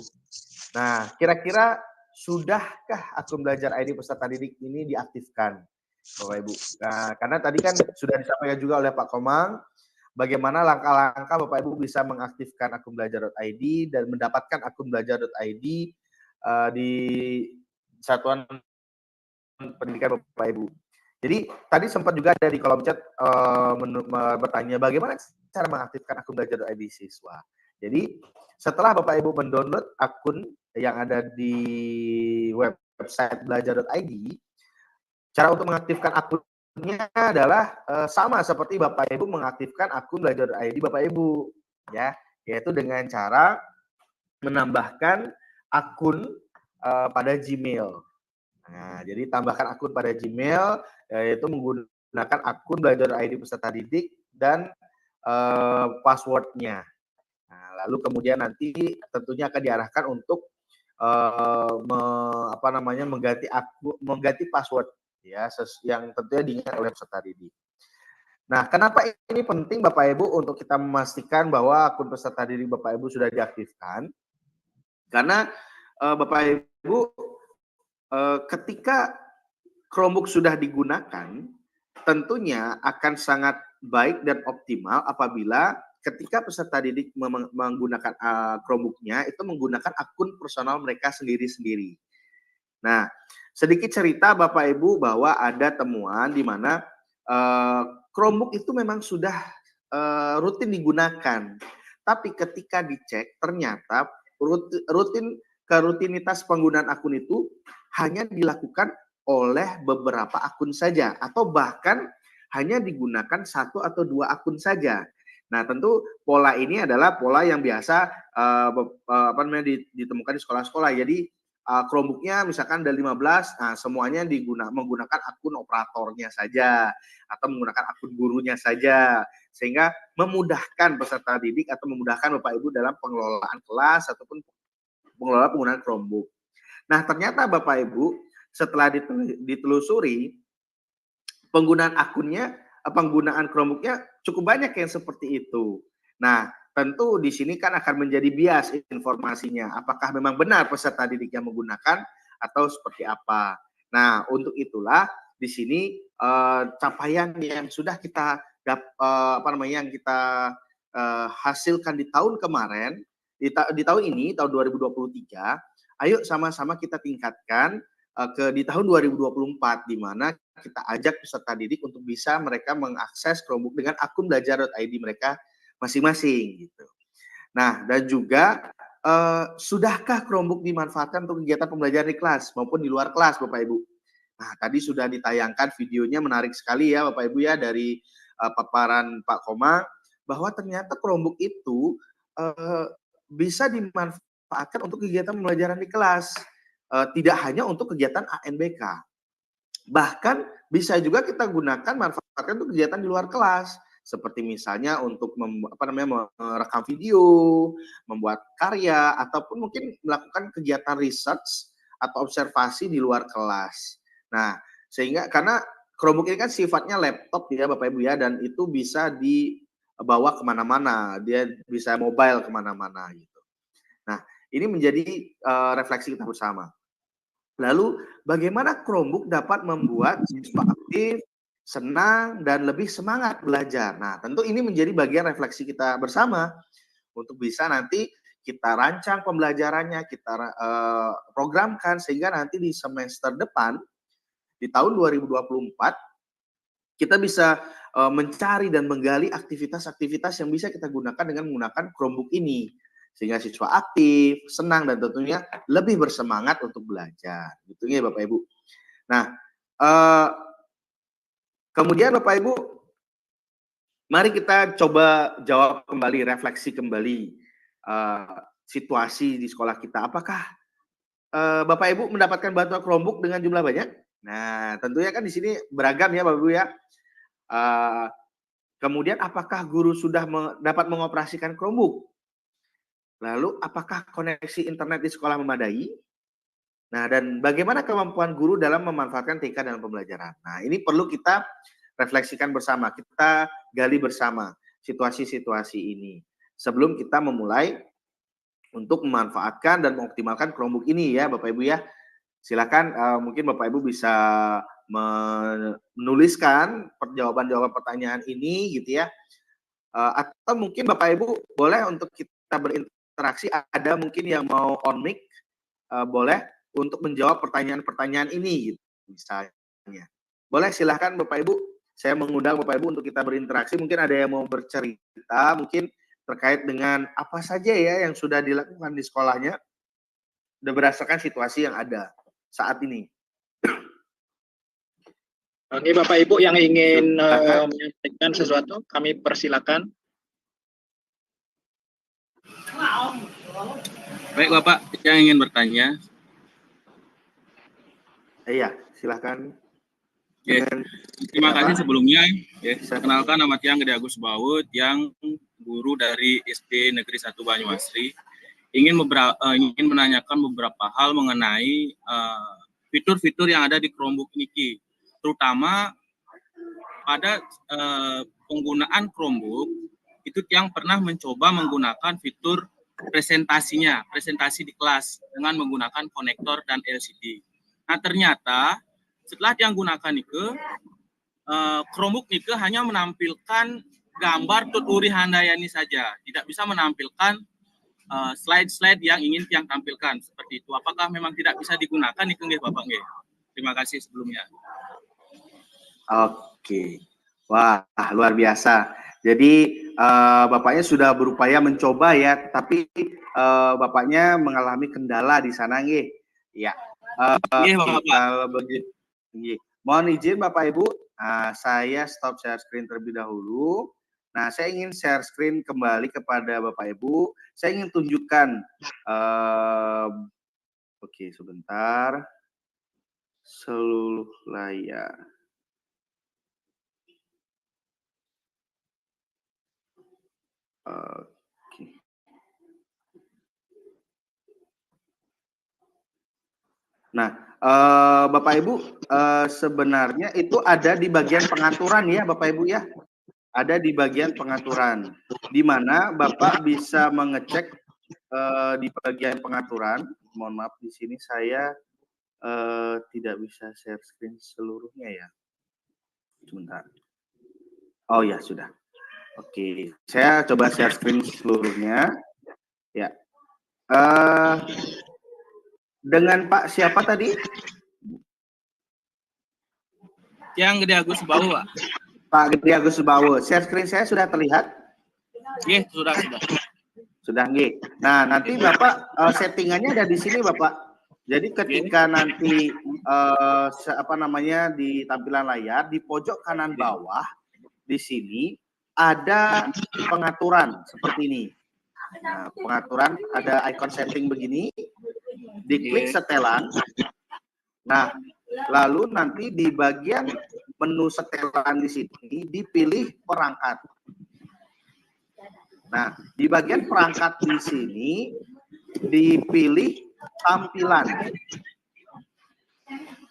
Nah, kira-kira sudahkah akun belajar ID peserta didik ini diaktifkan Bapak Ibu? Nah, karena tadi kan sudah disampaikan juga oleh Pak Komang bagaimana langkah-langkah Bapak Ibu bisa mengaktifkan akun belajar.id dan mendapatkan akun belajar.id di satuan pendidikan Bapak Ibu. Jadi tadi sempat juga ada di kolom chat bertanya bagaimana cara mengaktifkan akun belajar.id siswa. Jadi setelah Bapak Ibu mendownload akun yang ada di website belajar.id, cara untuk mengaktifkan akunnya adalah sama seperti Bapak Ibu mengaktifkan akun belajar.id Bapak Ibu ya, yaitu dengan cara menambahkan akun pada Gmail. Nah, jadi tambahkan akun pada Gmail, yaitu menggunakan akun belajar.id peserta didik dan passwordnya. Nah, lalu kemudian nanti tentunya akan diarahkan untuk mengganti password ya, yang tentunya diingat oleh peserta didik. Nah, kenapa ini penting Bapak Ibu untuk kita memastikan bahwa akun peserta didik Bapak Ibu sudah diaktifkan? Karena Bapak Ibu ketika Chromebook sudah digunakan, tentunya akan sangat baik dan optimal apabila ketika peserta didik menggunakan Chromebook-nya itu menggunakan akun personal mereka sendiri-sendiri. Nah, sedikit cerita Bapak Ibu bahwa ada temuan di mana Chromebook itu memang sudah rutin digunakan, tapi ketika dicek ternyata rutinitas penggunaan akun itu hanya dilakukan oleh beberapa akun saja, atau bahkan hanya digunakan 1 atau 2 akun saja. Nah, tentu pola ini adalah pola yang biasa ditemukan di sekolah-sekolah. Jadi Chromebook-nya misalkan ada 15, nah semuanya menggunakan akun operatornya saja atau menggunakan akun gurunya saja, sehingga memudahkan peserta didik atau memudahkan Bapak Ibu dalam pengelolaan kelas ataupun pengelolaan penggunaan Chromebook. Nah, ternyata Bapak Ibu setelah ditelusuri penggunaan Chromebook-nya cukup banyak yang seperti itu. Nah, tentu di sini kan akan menjadi bias informasinya. Apakah memang benar peserta didik yang menggunakan atau seperti apa? Nah, untuk itulah di sini capaian yang sudah kita hasilkan di tahun kemarin, di tahun ini, tahun 2023, ayo sama-sama kita tingkatkan di tahun 2024, di mana kita ajak peserta didik untuk bisa mereka mengakses Chromebook dengan akun belajar.id mereka masing-masing gitu. Nah, dan juga sudahkah Chromebook dimanfaatkan untuk kegiatan pembelajaran di kelas maupun di luar kelas, Bapak Ibu? Nah, tadi sudah ditayangkan videonya, menarik sekali ya Bapak Ibu ya, dari paparan Pak Komang, bahwa ternyata Chromebook itu bisa dimanfaatkan untuk kegiatan pembelajaran di kelas. Tidak hanya untuk kegiatan ANBK, bahkan bisa juga kita manfaatkan untuk kegiatan di luar kelas, seperti misalnya untuk merekam video, membuat karya, ataupun mungkin melakukan kegiatan research atau observasi di luar kelas. Nah, sehingga karena Chromebook ini kan sifatnya laptop ya Bapak Ibu ya, dan itu bisa dibawa kemana-mana, dia bisa mobile kemana-mana gitu. Nah, ini menjadi refleksi kita bersama. Lalu, bagaimana Chromebook dapat membuat siswa aktif, senang, dan lebih semangat belajar? Nah, tentu ini menjadi bagian refleksi kita bersama untuk bisa nanti kita rancang pembelajarannya, kita programkan sehingga nanti di semester depan, di tahun 2024, kita bisa mencari dan menggali aktivitas-aktivitas yang bisa kita gunakan dengan menggunakan Chromebook ini. Sehingga siswa aktif, senang, dan tentunya lebih bersemangat untuk belajar. Gitu ya Bapak Ibu. Nah, kemudian Bapak Ibu, mari kita coba jawab kembali, refleksi kembali situasi di sekolah kita. Apakah Bapak Ibu mendapatkan bantuan Chromebook dengan jumlah banyak? Nah, tentunya kan di sini beragam ya Bapak Ibu ya. Kemudian apakah guru sudah dapat mengoperasikan Chromebook? Lalu, apakah koneksi internet di sekolah memadai? Nah, dan bagaimana kemampuan guru dalam memanfaatkan TK dalam pembelajaran? Nah, ini perlu kita refleksikan bersama, kita gali bersama situasi-situasi ini. Sebelum kita memulai untuk memanfaatkan dan mengoptimalkan Chromebook ini ya, Bapak Ibu ya. Silakan mungkin Bapak Ibu bisa menuliskan jawaban-jawaban pertanyaan ini gitu ya. Atau mungkin Bapak Ibu boleh untuk kita berinteraksi, ada mungkin yang mau on mic, boleh untuk menjawab pertanyaan-pertanyaan ini gitu, misalnya. Boleh silahkan Bapak Ibu, saya mengundang Bapak Ibu untuk kita berinteraksi, mungkin ada yang mau bercerita, mungkin terkait dengan apa saja ya yang sudah dilakukan di sekolahnya, berdasarkan situasi yang ada saat ini. Oke Bapak Ibu yang ingin menyampaikan sesuatu, kami persilakan. Baik Bapak, yang ingin bertanya. Iya, silakan. Ya, terima kasih sebelumnya. Ya, saya kenalkan nama Tiang Gede Agus Baut, yang guru dari SD Negeri 1 Banyuasri. Ingin menanyakan beberapa hal mengenai fitur-fitur yang ada di Chromebook ini, terutama pada penggunaan Chromebook. Itu yang pernah mencoba menggunakan fitur presentasi di kelas dengan menggunakan konektor dan LCD. Nah ternyata setelah dia gunakan nike, Chromebook nike hanya menampilkan gambar Tuturi Handayani saja, tidak bisa menampilkan slide-slide yang ingin Tiang tampilkan seperti itu. Apakah memang tidak bisa digunakan nike nggih Bapak nggih? Terima kasih sebelumnya. Oke, wah luar biasa. Jadi bapaknya sudah berupaya mencoba ya, tapi bapaknya mengalami kendala di sana nggih. Ya. Kalau begitu, mohon izin Bapak Ibu, saya stop share screen terlebih dahulu. Nah, saya ingin share screen kembali kepada Bapak Ibu. Saya ingin tunjukkan, oke sebentar, seluruh layar. Oke. Nah, Bapak Ibu, sebenarnya itu ada di bagian pengaturan ya, Bapak Ibu ya. Ada di bagian pengaturan, di mana Bapak bisa mengecek di bagian pengaturan. Mohon maaf, di sini saya tidak bisa share screen seluruhnya ya. Sebentar. Oh ya, sudah. Oke, saya coba share screen seluruhnya. Ya. Dengan Pak siapa tadi? Yang Gede Agus Subawu, Pak. Pak Gede Agus Subawu. Share screen saya sudah terlihat? Iya, sudah. Sudah, nggih. Nah, nanti Bapak settingannya ada di sini, Bapak. Jadi ketika nanti di tampilan layar di pojok kanan bawah di sini ada pengaturan seperti ini. Nah, pengaturan ada icon setting begini, diklik setelan. Nah, lalu nanti di bagian menu setelan di sini dipilih perangkat. Nah, di bagian perangkat di sini dipilih tampilan.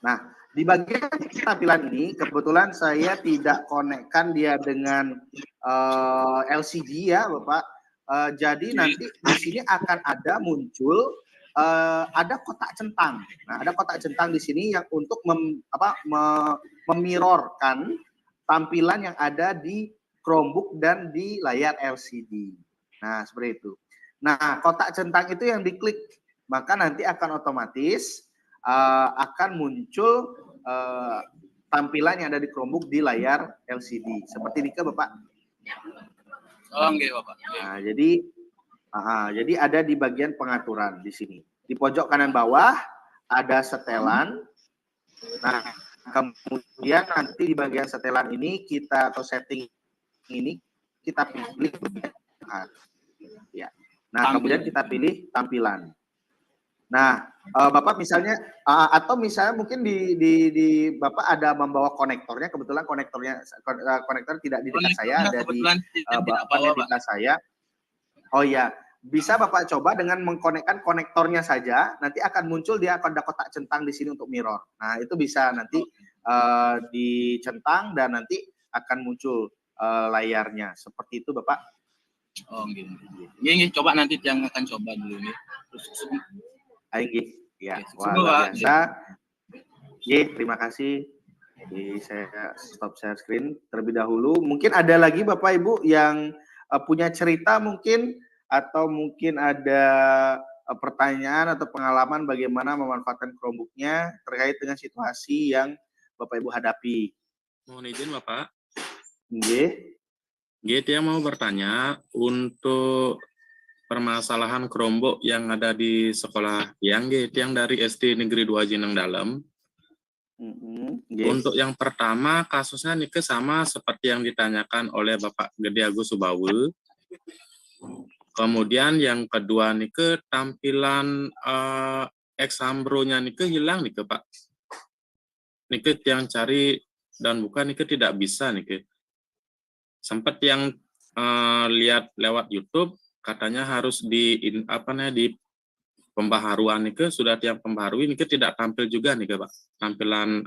Nah, di bagian tampilan ini kebetulan saya tidak konekkan dia dengan LCD ya, Bapak. Jadi nanti di sini akan ada muncul ada kotak centang. Nah, ada kotak centang di sini yang untuk memirrorkan tampilan yang ada di Chromebook dan di layar LCD. Nah, seperti itu. Nah, kotak centang itu yang diklik, maka nanti akan otomatis akan muncul tampilan yang ada di Chromebook di layar LCD. Seperti ini ke Bapak. Oh, enggak, Bapak. Nah, jadi ada di bagian pengaturan di sini. Di pojok kanan bawah ada setelan. Nah, kemudian nanti di bagian setelan ini kita atau setting ini kita pilih ya. Nah, kemudian kita pilih tampilan. Nah, Bapak misalnya atau misalnya mungkin di Bapak ada membawa konektornya, kebetulan konektor tidak di dekat saya, ada di dekat saya. Oh ya, bisa Bapak coba dengan mengkonekkan konektornya saja, nanti akan muncul dia akan ada kotak centang di sini untuk mirror. Nah, itu bisa nanti dicentang dan nanti akan muncul layarnya. Seperti itu, Bapak. Oh, gini. Ini coba nanti yang akan coba dulu nih. Ya, luar biasa. Terima kasih. Jadi saya stop share screen terlebih dahulu. Mungkin ada lagi Bapak Ibu yang punya cerita mungkin atau mungkin ada pertanyaan atau pengalaman bagaimana memanfaatkan Chromebook-nya terkait dengan situasi yang Bapak Ibu hadapi. Mohon izin Bapak. Nggih. Dia mau bertanya untuk permasalahan Chromebook yang ada di sekolah yang dari SD Negeri 2 Jineng Dalam. Untuk yang pertama kasusnya nih sama seperti yang ditanyakan oleh Bapak Gede Agus Subawu. Kemudian yang kedua nih tampilan Exambro-nya nih hilang nih Pak. Nih yang cari dan bukan nih tidak bisa nih. Sempat yang lihat lewat YouTube katanya harus di pembaharuan nih sudah tiang pembaharui nih tidak tampil juga nih Pak tampilan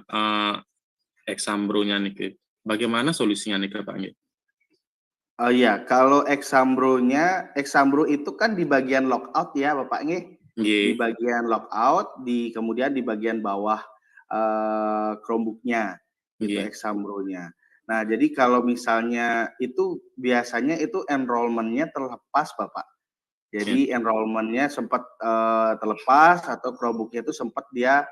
Exambro-nya nih. Bagaimana solusinya nih Pak? Oh iya, kalau Exambro itu kan di bagian logout ya Bapak nggih. Di bagian logout, kemudian di bagian bawah Chromebook-nya, gitu, Iya. Exambro-nya. Nah, jadi kalau misalnya itu biasanya itu enrollment-nya terlepas, Bapak. Jadi enrollment-nya sempat terlepas atau Chromebook-nya itu sempat dia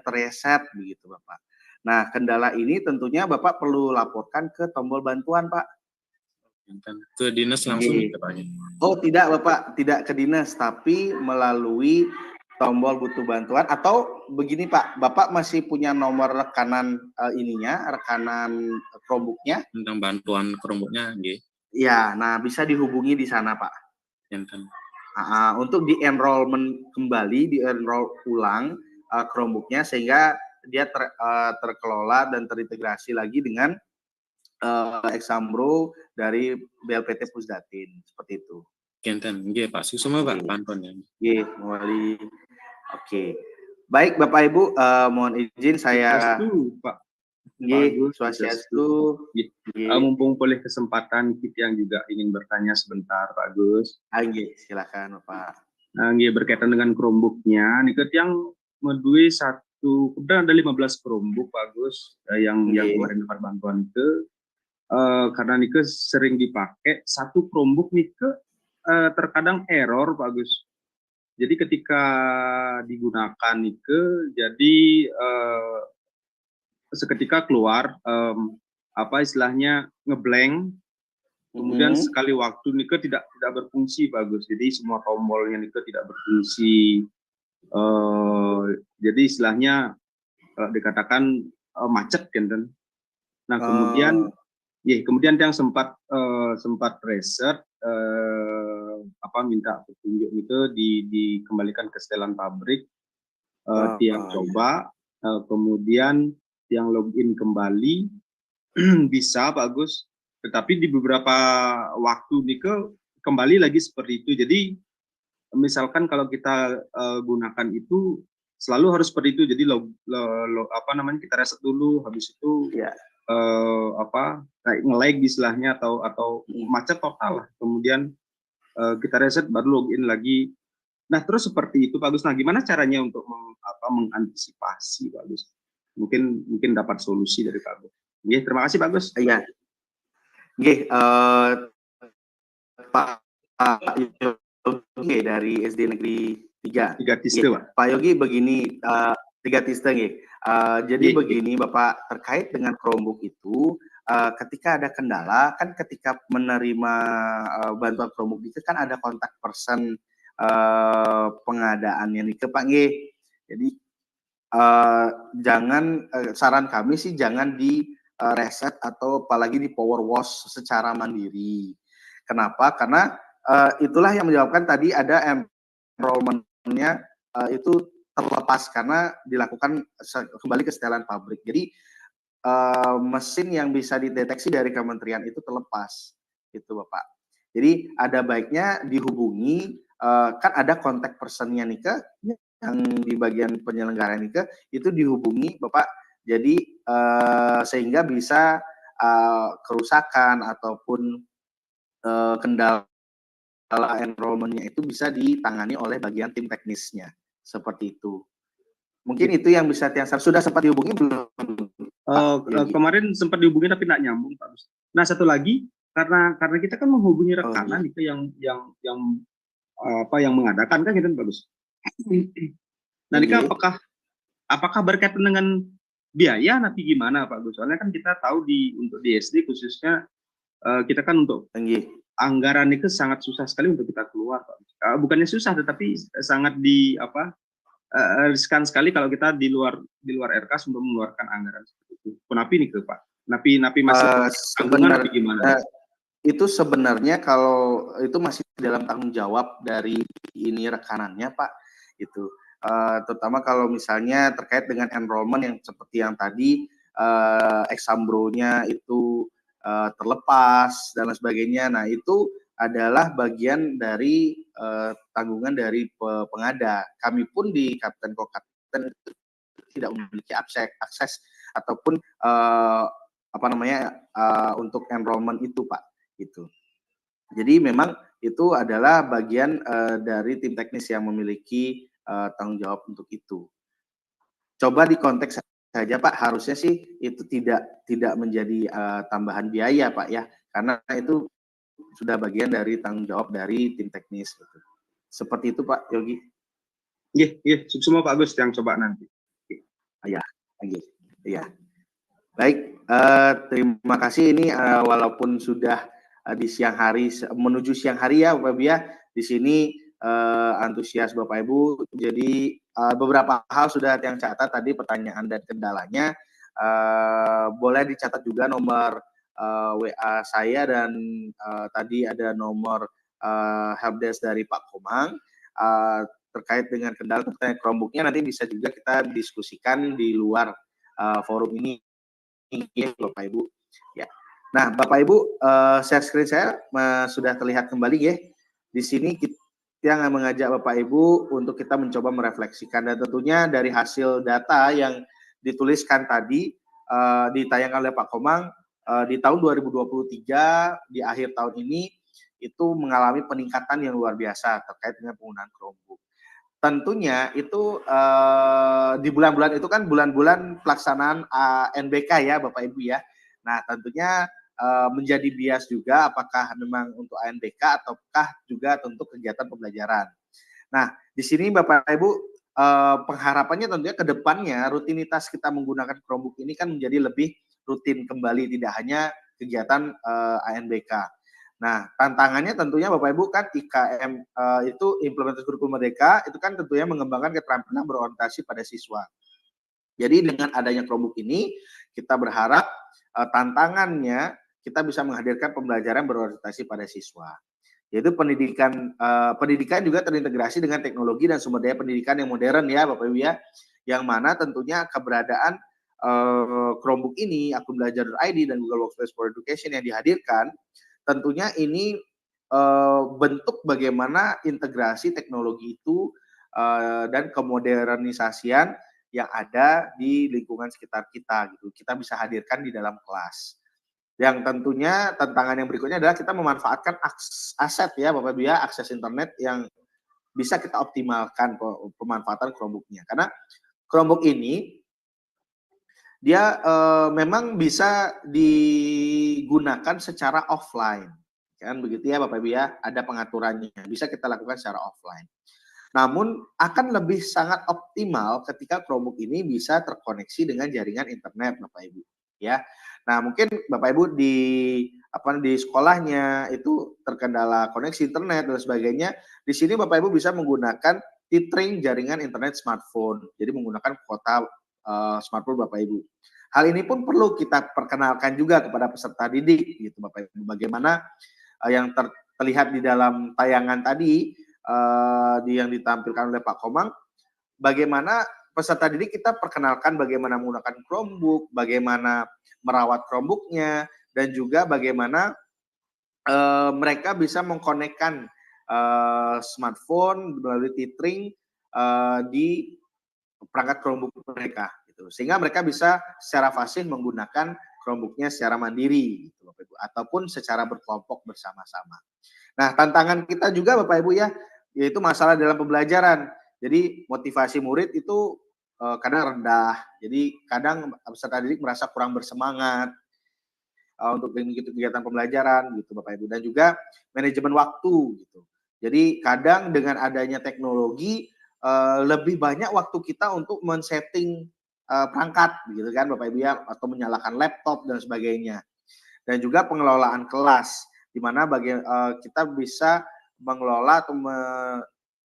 terreset begitu, Bapak. Nah, kendala ini tentunya Bapak perlu laporkan ke tombol bantuan, Pak. Ke dinas langsung Oke. gitu Pak. Oh, tidak, Bapak, tidak ke dinas, tapi melalui tombol butuh bantuan atau begini, Pak, Bapak masih punya nomor rekanan rekanan Chromebook-nya? Tentang bantuan Chromebook-nya, nggih. Iya, nah bisa dihubungi di sana, Pak. Enten. Untuk di-enrollment kembali, di-enroll ulang Chromebook-nya sehingga dia terkelola dan terintegrasi lagi dengan Exambro dari BLPT Pusdatin, seperti itu. Kenten, nggih Pak, susuma Pak bantuannya. Nggih, Wali. Oke. Baik, Bapak Ibu, mohon izin saya Pak. Nggih, Swastiastu. Mumpung boleh kesempatan kita yang juga ingin bertanya sebentar, Pak Agus. Nggih, silakan Bapak. Nggih, berkaitan dengan Chromebook-nya, niket yang medui kemudian ada 15 Chromebook, Pak Agus, yang kemarin dapat bantuan itu. Karena nike sering dipakai, satu Chromebook nike terkadang error, Pak Agus. Jadi ketika digunakan nike, jadi seketika keluar istilahnya ngeblank, kemudian sekali waktu nike tidak berfungsi, Pak Agus. Jadi semua tombolnya nike tidak berfungsi. Jadi istilahnya dikatakan macet kan. Nah kemudian yang sempat reset minta petunjuk itu dikembalikan ke setelan pabrik, tiap coba, kemudian yang login kembali bisa, Pak Agus, tetapi di beberapa waktu nih kembali lagi seperti itu. Jadi misalkan kalau kita gunakan itu selalu harus seperti itu. Jadi kita reset dulu, habis itu kayak nge-lag istilahnya atau macet total lah. Kemudian kita reset baru login lagi. Nah, terus seperti itu Pak Agus. Nah, gimana caranya untuk mengantisipasi, Pak Agus? Mungkin dapat solusi dari Pak Agus. Nggih, terima kasih Pak Agus. Iya. Nggih, Pak Yogi dari SD Negeri 3. 3 Tiste, Pak. Pak Yogi begini, 3 Tiste nggih. Jadi begini Bapak, terkait dengan Chromebook itu, ketika ada kendala, kan ketika menerima bantuan Chromebook itu kan ada kontak person pengadaannya nih Pak nggih. Jadi saran kami sih jangan di reset atau apalagi di power wash secara mandiri. Kenapa? Karena itulah yang menyebabkan tadi ada enrollment-nya itu terlepas karena dilakukan kembali ke setelan pabrik. Jadi mesin yang bisa dideteksi dari kementerian itu terlepas, gitu Bapak. Jadi ada baiknya dihubungi, kan ada kontak personnya nih yang di bagian penyelenggara nih itu dihubungi Bapak. Jadi sehingga bisa kerusakan ataupun kendala enrollment-nya itu bisa ditangani oleh bagian tim teknisnya. Seperti itu. Mungkin itu yang bisa sudah sempat dihubungi belum? Kemarin sempat dihubungi tapi tidak nyambung, Pak Agus. Nah, satu lagi karena kita kan menghubungi rekanan itu yang mengadakan kan gitu, Pak Agus. Nah, ini apakah berkaitan dengan biaya nanti gimana, Pak Agus? Soalnya kan kita tahu untuk di SD khususnya kita kan untuk anggaran itu sangat susah sekali untuk kita keluar, Pak. Bukannya susah, tetapi sangat riskan sekali kalau kita di luar RKAS untuk mengeluarkan anggaran seperti itu. Kenapa nih Pak? Napi masih sebenarnya gimana? Itu sebenarnya kalau itu masih dalam tanggung jawab dari ini rekanannya Pak. Itu terutama kalau misalnya terkait dengan enrollment yang seperti yang tadi Exambro-nya itu terlepas dan lain sebagainya. Nah, itu adalah bagian dari tanggungan dari pengada. Kami pun di Kapten Kokapten tidak memiliki akses ataupun untuk enrollment itu Pak. Gitu. Jadi memang itu adalah bagian dari tim teknis yang memiliki tanggung jawab untuk itu. coba di konteks saja Pak, harusnya sih itu tidak menjadi tambahan biaya Pak ya, karena itu sudah bagian dari tanggung jawab dari tim teknis. Gitu. Seperti itu Pak Yogi. Iya, semua Pak Agus yang coba nanti. Ya, iya. Baik, terima kasih ini walaupun sudah di siang hari menuju siang hari ya Bapak Ibu ya. Di sini antusias Bapak Ibu. Jadi beberapa hal sudah yang catat tadi pertanyaan dan kendalanya. Boleh dicatat juga nomor WA saya dan tadi ada nomor helpdesk dari Pak Komang. Terkait dengan kendala terkait Chromebook-nya nanti bisa juga kita diskusikan di luar forum ini ya Bapak Ibu ya. Nah Bapak Ibu share screen saya sudah terlihat kembali ya. Di sini kita mengajak Bapak Ibu untuk kita mencoba merefleksikan dan tentunya dari hasil data yang dituliskan tadi ditayangkan oleh Pak Komang di tahun 2023 di akhir tahun ini itu mengalami peningkatan yang luar biasa terkait dengan penggunaan Chromebook. Tentunya itu di bulan-bulan itu kan bulan-bulan pelaksanaan NBK ya Bapak Ibu ya. Nah tentunya menjadi bias juga apakah memang untuk ANBK ataukah juga untuk kegiatan pembelajaran. Nah di sini Bapak Ibu pengharapannya tentunya ke depannya rutinitas kita menggunakan Chromebook ini kan menjadi lebih rutin kembali, tidak hanya kegiatan ANBK. Nah, tantangannya tentunya Bapak Ibu kan IKM itu implementasi kurikulum merdeka itu kan tentunya mengembangkan keterampilan berorientasi pada siswa. Jadi dengan adanya Chromebook ini kita berharap tantangannya kita bisa menghadirkan pembelajaran berorientasi pada siswa. Yaitu pendidikan juga terintegrasi dengan teknologi dan sumber daya pendidikan yang modern ya Bapak Ibu ya. Yang mana tentunya keberadaan Chromebook ini, akun belajar.id dan Google Workspace for Education yang dihadirkan tentunya ini bentuk bagaimana integrasi teknologi itu dan kemodernisasian yang ada di lingkungan sekitar kita gitu. Kita bisa hadirkan di dalam kelas. Yang tentunya tantangan yang berikutnya adalah kita memanfaatkan aset ya Bapak Ibu ya, akses internet yang bisa kita optimalkan pemanfaatan Chromebook-nya. Karena Chromebook ini dia memang bisa digunakan secara offline, kan begitu ya Bapak Ibu ya, ada pengaturannya, bisa kita lakukan secara offline. Namun akan lebih sangat optimal ketika Chromebook ini bisa terkoneksi dengan jaringan internet Bapak Ibu ya. Nah mungkin Bapak Ibu di sekolahnya itu terkendala koneksi internet dan sebagainya, di sini Bapak Ibu bisa menggunakan tethering jaringan internet smartphone, jadi menggunakan kuota smartphone Bapak Ibu. Hal ini pun perlu kita perkenalkan juga kepada peserta didik gitu Bapak Ibu. Bagaimana yang terlihat di dalam tayangan tadi yang ditampilkan oleh Pak Komang, bagaimana peserta didik kita perkenalkan bagaimana menggunakan Chromebook, bagaimana merawat Chromebook-nya, dan juga bagaimana mereka bisa mengkonekkan smartphone melalui tethering di perangkat Chromebook mereka gitu. Sehingga mereka bisa secara fasih menggunakan Chromebook-nya secara mandiri gitu Bapak Ibu ataupun secara berkelompok bersama-sama. Nah, tantangan kita juga Bapak Ibu ya, yaitu masalah dalam pembelajaran. Jadi motivasi murid itu kadang rendah. Jadi kadang peserta didik merasa kurang bersemangat untuk mengikuti kegiatan pembelajaran gitu Bapak Ibu, dan juga manajemen waktu gitu. Jadi kadang dengan adanya teknologi lebih banyak waktu kita untuk men-setting perangkat gitu kan Bapak Ibu ya, atau menyalakan laptop dan sebagainya. Dan juga pengelolaan kelas di mana kita bisa mengelola atau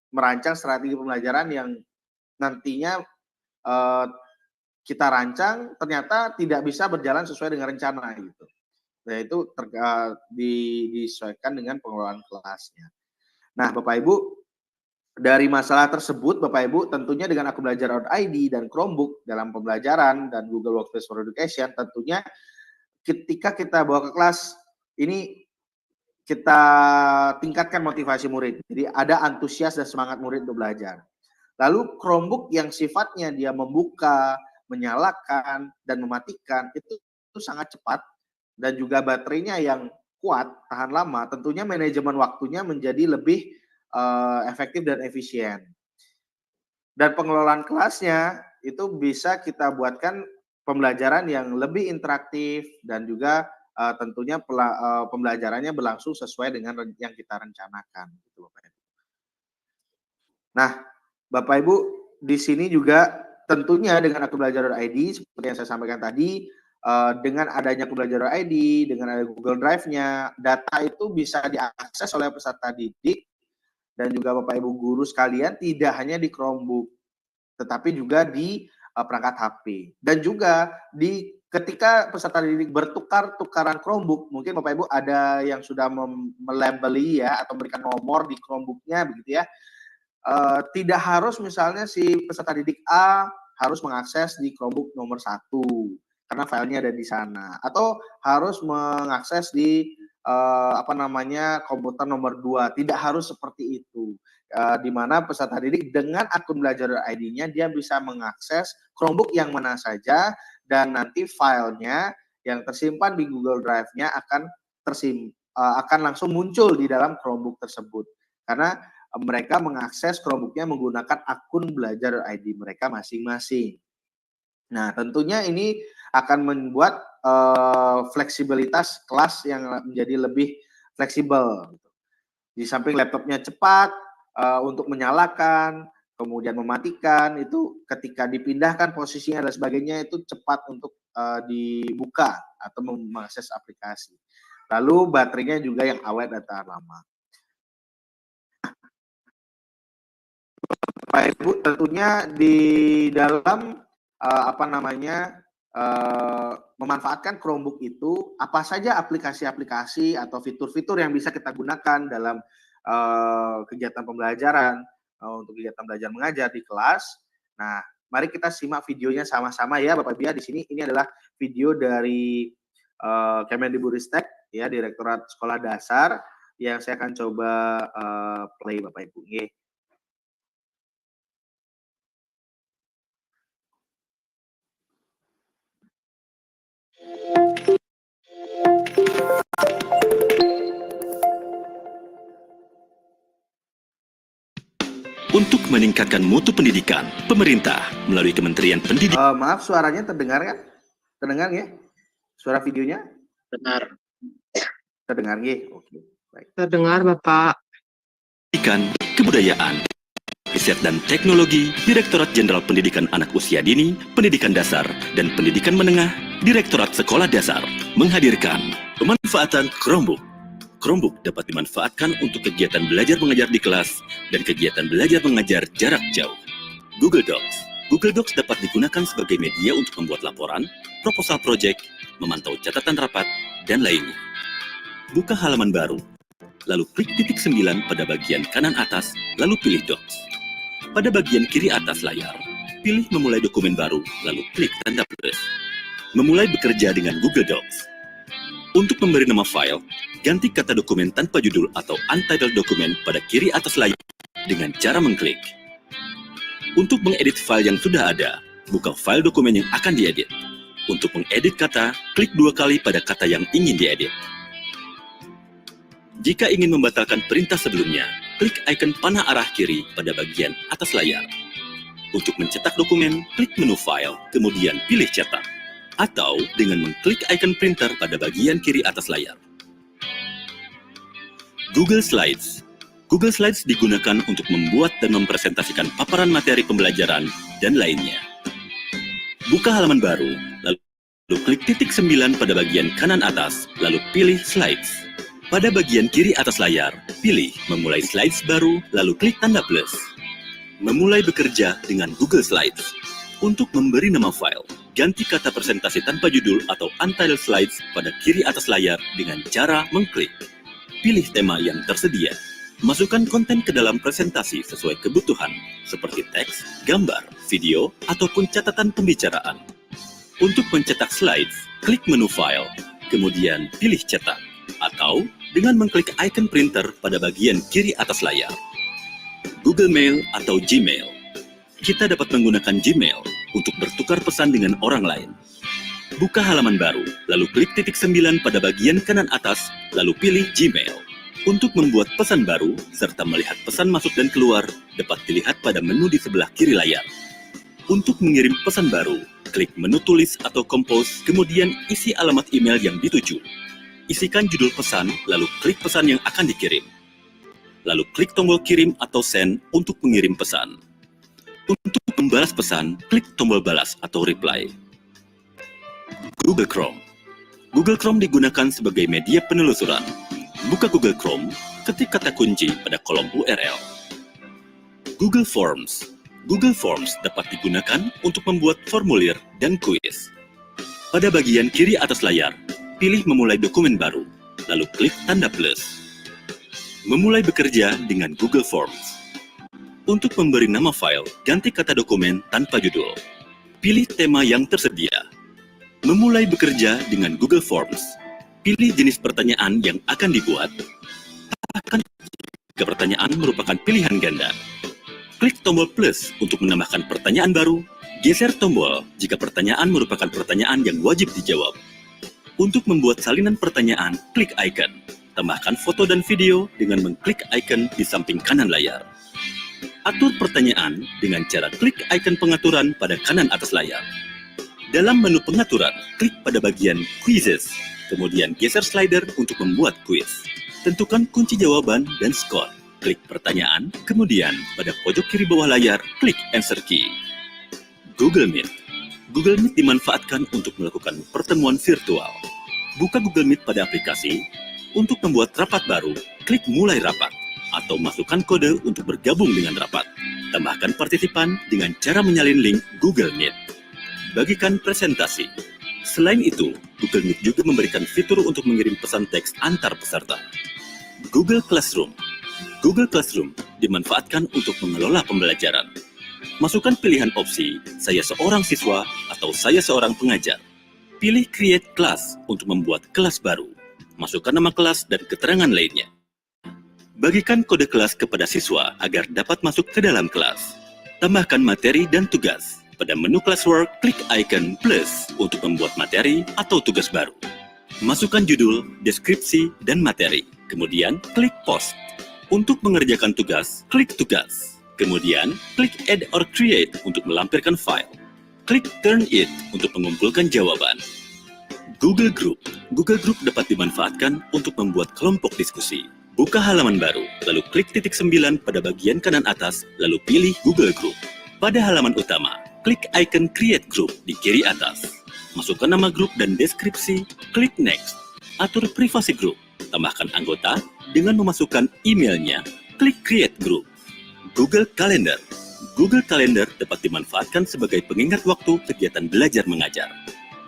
merancang strategi pembelajaran yang nantinya kita rancang ternyata tidak bisa berjalan sesuai dengan rencana gitu. Nah itu disesuaikan dengan pengelolaan kelasnya. Nah Bapak Ibu, dari masalah tersebut Bapak Ibu tentunya dengan akun belajar.id dan Chromebook dalam pembelajaran dan Google Workspace for Education, tentunya ketika kita bawa ke kelas ini kita tingkatkan motivasi murid. Jadi ada antusias dan semangat murid untuk belajar. Lalu Chromebook yang sifatnya dia membuka, menyalakan, dan mematikan itu sangat cepat dan juga baterainya yang kuat, tahan lama, tentunya manajemen waktunya menjadi lebih efektif dan efisien. Dan pengelolaan kelasnya itu bisa kita buatkan pembelajaran yang lebih interaktif dan juga tentunya pembelajarannya berlangsung sesuai dengan yang kita rencanakan, gitu Bapak Ibu. Nah, Bapak Ibu di sini juga tentunya dengan akun belajar.id seperti yang saya sampaikan tadi, dengan adanya akun belajar.id, dengan ada Google Drive-nya, data itu bisa diakses oleh peserta didik dan juga Bapak Ibu guru sekalian tidak hanya di Chromebook, tetapi juga di perangkat HP. Dan juga ketika peserta didik bertukar-tukaran Chromebook, mungkin Bapak Ibu ada yang sudah melabeli ya atau memberikan nomor di Chromebook-nya begitu ya. Tidak harus misalnya si peserta didik A harus mengakses di Chromebook nomor 1 karena filenya ada di sana, atau harus mengakses di komputer nomor 2. Tidak harus seperti itu. Di mana peserta didik dengan akun belajar.id-nya dia bisa mengakses Chromebook yang mana saja, dan nanti filenya yang tersimpan di Google Drive-nya akan langsung muncul di dalam Chromebook tersebut karena mereka mengakses Chromebook-nya menggunakan akun belajar.id mereka masing-masing. Nah, tentunya ini akan membuat fleksibilitas kelas yang menjadi lebih fleksibel. Di samping laptopnya cepat untuk menyalakan, kemudian mematikan, itu ketika dipindahkan posisinya dan sebagainya itu cepat untuk dibuka atau mengakses aplikasi. Lalu baterainya juga yang awet dan tahan lama. Bapak Ibu tentunya di dalam memanfaatkan Chromebook itu apa saja aplikasi-aplikasi atau fitur-fitur yang bisa kita gunakan dalam kegiatan pembelajaran untuk kegiatan belajar mengajar di kelas. Nah, mari kita simak videonya sama-sama ya Bapak Ibu. Di sini ini adalah video dari Kemendikbudristek ya, Direktorat Sekolah Dasar yang saya akan coba play Bapak Ibu. Untuk meningkatkan mutu pendidikan, pemerintah melalui Kementerian Pendidikan. Maaf, suaranya terdengar kan? Terdengar ya? Suara videonya? Benar. Terdengar ya? Oke, baik. Terdengar Bapak. Pendidikan, Kebudayaan, Riset dan Teknologi, Direktorat Jenderal Pendidikan Anak Usia Dini, Pendidikan Dasar, dan Pendidikan Menengah, Direktorat Sekolah Dasar, menghadirkan pemanfaatan Chromebook. Chromebook dapat dimanfaatkan untuk kegiatan belajar mengajar di kelas dan kegiatan belajar mengajar jarak jauh. Google Docs. Google Docs dapat digunakan sebagai media untuk membuat laporan, proposal proyek, memantau catatan rapat, dan lainnya. Buka halaman baru, lalu klik titik 9 pada bagian kanan atas, lalu pilih Docs. Pada bagian kiri atas layar, pilih memulai dokumen baru, lalu klik tanda plus. Memulai bekerja dengan Google Docs. Untuk memberi nama file, ganti kata dokumen tanpa judul atau untitled dokumen pada kiri atas layar dengan cara mengklik. Untuk mengedit file yang sudah ada, buka file dokumen yang akan diedit. Untuk mengedit kata, klik 2 kali pada kata yang ingin diedit. Jika ingin membatalkan perintah sebelumnya, klik ikon panah arah kiri pada bagian atas layar. Untuk mencetak dokumen, klik menu file, kemudian pilih cetak. Atau dengan mengklik ikon printer pada bagian kiri atas layar. Google Slides. Google Slides digunakan untuk membuat dan mempresentasikan paparan materi pembelajaran dan lainnya. Buka halaman baru, lalu klik titik 9 pada bagian kanan atas, lalu pilih Slides. Pada bagian kiri atas layar, pilih memulai slides baru, lalu klik tanda plus. Memulai bekerja dengan Google Slides. Untuk memberi nama file, ganti kata presentasi tanpa judul atau untitled slides pada kiri atas layar dengan cara mengklik. Pilih tema yang tersedia. Masukkan konten ke dalam presentasi sesuai kebutuhan, seperti teks, gambar, video, ataupun catatan pembicaraan. Untuk mencetak slides, klik menu file, kemudian pilih cetak, atau dengan mengklik ikon printer pada bagian kiri atas layar. Google Mail atau Gmail. Kita dapat menggunakan Gmail untuk bertukar pesan dengan orang lain. Buka halaman baru, lalu klik titik 9 pada bagian kanan atas, lalu pilih Gmail. Untuk membuat pesan baru, serta melihat pesan masuk dan keluar, dapat dilihat pada menu di sebelah kiri layar. Untuk mengirim pesan baru, klik menu tulis atau compose, kemudian isi alamat email yang dituju. Isikan judul pesan, lalu klik pesan yang akan dikirim. Lalu klik tombol kirim atau send untuk mengirim pesan. Untuk membalas pesan, klik tombol balas atau reply. Google Chrome. Google Chrome digunakan sebagai media penelusuran. Buka Google Chrome, ketik kata kunci pada kolom URL. Google Forms. Google Forms dapat digunakan untuk membuat formulir dan kuis. Pada bagian kiri atas layar, pilih memulai dokumen baru, lalu klik tanda plus. Memulai bekerja dengan Google Forms. Untuk memberi nama file, ganti kata dokumen tanpa judul. Pilih tema yang tersedia. Memulai bekerja dengan Google Forms. Pilih jenis pertanyaan yang akan dibuat. Tambahkan jika pertanyaan merupakan pilihan ganda. Klik tombol plus untuk menambahkan pertanyaan baru. Geser tombol jika pertanyaan merupakan pertanyaan yang wajib dijawab. Untuk membuat salinan pertanyaan, klik icon. Tambahkan foto dan video dengan mengklik icon di samping kanan layar. Atur pertanyaan dengan cara klik icon pengaturan pada kanan atas layar. Dalam menu pengaturan, klik pada bagian Quizzes, kemudian geser slider untuk membuat kuis. Tentukan kunci jawaban dan skor. Klik pertanyaan, kemudian pada pojok kiri bawah layar, klik Answer Key. Google Meet. Google Meet dimanfaatkan untuk melakukan pertemuan virtual. Buka Google Meet pada aplikasi. Untuk membuat rapat baru, klik Mulai Rapat, atau masukkan kode untuk bergabung dengan rapat. Tambahkan partisipan dengan cara menyalin link Google Meet. Bagikan presentasi. Selain itu, Google Meet juga memberikan fitur untuk mengirim pesan teks antar peserta. Google Classroom. Google Classroom dimanfaatkan untuk mengelola pembelajaran. Masukkan pilihan opsi, saya seorang siswa atau saya seorang pengajar. Pilih Create Class untuk membuat kelas baru. Masukkan nama kelas dan keterangan lainnya. Bagikan kode kelas kepada siswa agar dapat masuk ke dalam kelas. Tambahkan materi dan tugas. Pada menu Classwork, klik icon plus untuk membuat materi atau tugas baru. Masukkan judul, deskripsi, dan materi. Kemudian, klik Post. Untuk mengerjakan tugas, klik Tugas. Kemudian, klik Add or Create untuk melampirkan file. Klik Turn It untuk mengumpulkan jawaban. Google Group. Google Group dapat dimanfaatkan untuk membuat kelompok diskusi. Buka halaman baru, lalu klik titik 9 pada bagian kanan atas, lalu pilih Google Group. Pada halaman utama, klik icon Create Group di kiri atas. Masukkan nama grup dan deskripsi, klik Next. Atur privasi grup. Tambahkan anggota dengan memasukkan emailnya, klik Create Group. Google Calendar. Google Calendar dapat dimanfaatkan sebagai pengingat waktu kegiatan belajar mengajar.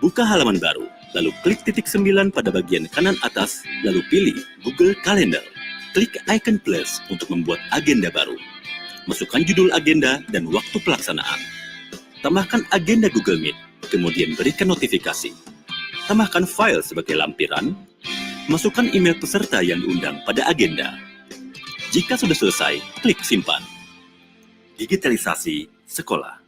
Buka halaman baru, lalu klik titik 9 pada bagian kanan atas, lalu pilih Google Calendar. Klik icon plus untuk membuat agenda baru. Masukkan judul agenda dan waktu pelaksanaan. Tambahkan agenda Google Meet, kemudian berikan notifikasi. Tambahkan file sebagai lampiran. Masukkan email peserta yang diundang pada agenda. Jika sudah selesai, klik simpan. Digitalisasi sekolah.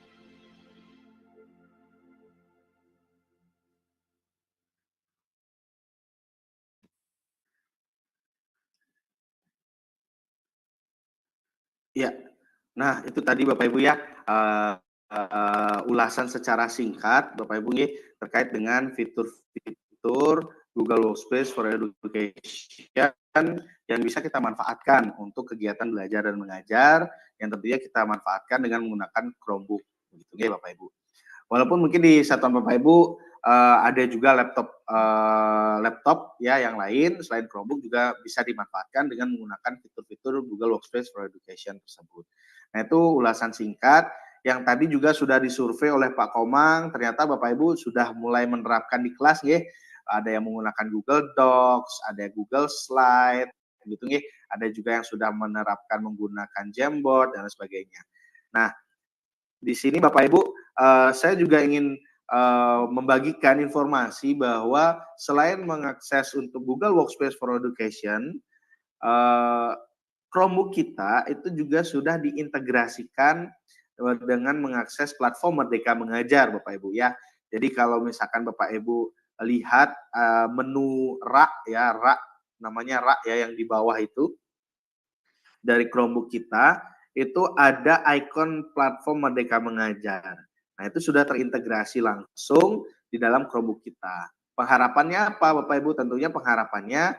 Ya, nah itu tadi Bapak Ibu ya, ulasan secara singkat Bapak Ibu ya, terkait dengan fitur-fitur Google Workspace for Education yang bisa kita manfaatkan untuk kegiatan belajar dan mengajar, yang tentunya kita manfaatkan dengan menggunakan Chromebook, begitu ya Bapak Ibu. Walaupun mungkin di satuan Bapak Ibu ada juga laptop ya yang lain selain Chromebook juga bisa dimanfaatkan dengan menggunakan fitur-fitur Google Workspace for Education tersebut. Nah itu ulasan singkat yang tadi juga sudah disurvei oleh Pak Komang, ternyata Bapak Ibu sudah mulai menerapkan di kelas ya. Ada yang menggunakan Google Docs, ada Google Slide, gitu ya. Ada juga yang sudah menerapkan menggunakan Jamboard dan sebagainya. Nah, di sini Bapak Ibu, saya juga ingin membagikan informasi bahwa selain mengakses untuk Google Workspace for Education, Chromebook kita itu juga sudah diintegrasikan dengan mengakses platform Merdeka Mengajar, Bapak Ibu ya. Jadi kalau misalkan Bapak Ibu lihat menu rak ya, namanya rak ya yang di bawah itu dari Chromebook kita itu ada ikon platform Merdeka Mengajar. Nah, itu sudah terintegrasi langsung di dalam Chromebook kita. Pengharapannya apa, Bapak Ibu? Tentunya pengharapannya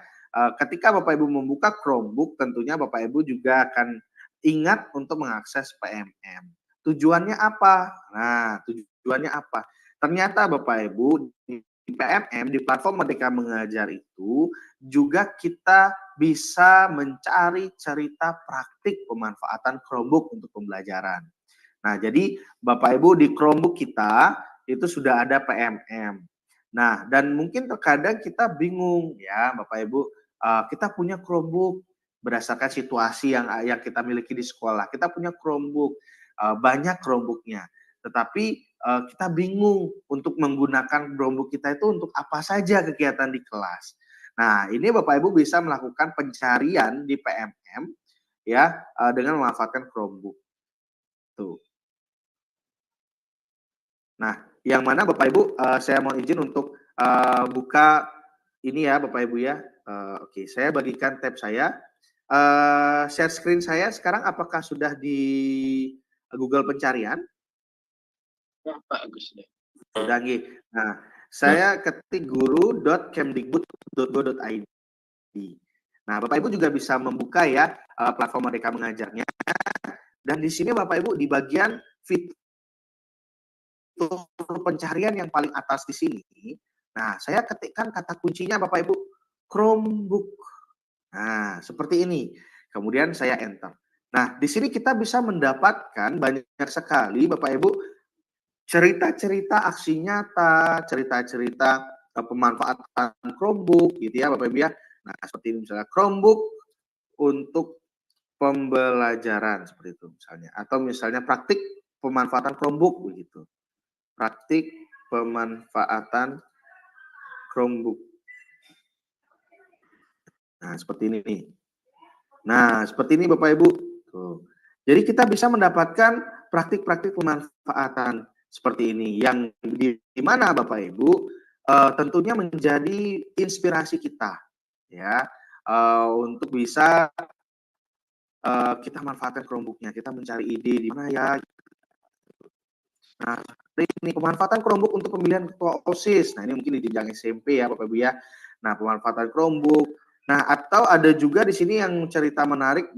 ketika Bapak Ibu membuka Chromebook, tentunya Bapak Ibu juga akan ingat untuk mengakses PMM. Tujuannya apa? Nah, tujuannya apa? Ternyata Bapak Ibu di PMM, di platform Merdeka Mengajar itu juga kita bisa mencari cerita praktik pemanfaatan Chromebook untuk pembelajaran. Nah, jadi Bapak Ibu di Chromebook kita itu sudah ada PMM. Nah, dan mungkin terkadang kita bingung ya Bapak Ibu, kita punya Chromebook berdasarkan situasi yang kita miliki di sekolah. Kita punya Chromebook, banyak Chromebooknya. Tetapi kita bingung untuk menggunakan Chromebook kita itu untuk apa saja kegiatan di kelas. Nah, ini Bapak Ibu bisa melakukan pencarian di PMM ya dengan memanfaatkan Chromebook. Tuh. Nah, yang mana Bapak Ibu, saya mohon izin untuk buka ini ya Bapak Ibu ya. Oke, saya bagikan tab saya. Share screen saya sekarang apakah sudah di Google pencarian? Ya, Pak Agus. Sudah nggih. Nah, saya ketik guru.kemdikbud.go.id. Nah, Bapak Ibu juga bisa membuka ya platform Merdeka Mengajarnya. Dan di sini Bapak Ibu di bagian fitur pencarian yang paling atas di sini. Nah, saya ketikkan kata kuncinya Bapak Ibu Chromebook. Nah, seperti ini. Kemudian saya enter. Nah, di sini kita bisa mendapatkan banyak sekali Bapak Ibu cerita-cerita aksi nyata, cerita-cerita pemanfaatan Chromebook gitu ya Bapak Ibu ya. Nah, seperti ini misalnya Chromebook untuk pembelajaran seperti itu misalnya, atau misalnya praktik pemanfaatan Chromebook begitu. Praktik pemanfaatan Chromebook. Nah, seperti ini nih. Nah, seperti ini Bapak Ibu. Tuh. Jadi kita bisa mendapatkan praktik-praktik pemanfaatan seperti ini yang di mana Bapak Ibu tentunya menjadi inspirasi kita ya untuk bisa kita manfaatkan Chromebook-nya, kita mencari ide di mana ya. Nah, ini pemanfaatan Chromebook untuk pemilihan ketua OSIS. Nah, ini mungkin di jenjang SMP ya Bapak Ibu ya. Nah, pemanfaatan Chromebook. Nah, atau ada juga di sini yang cerita menarik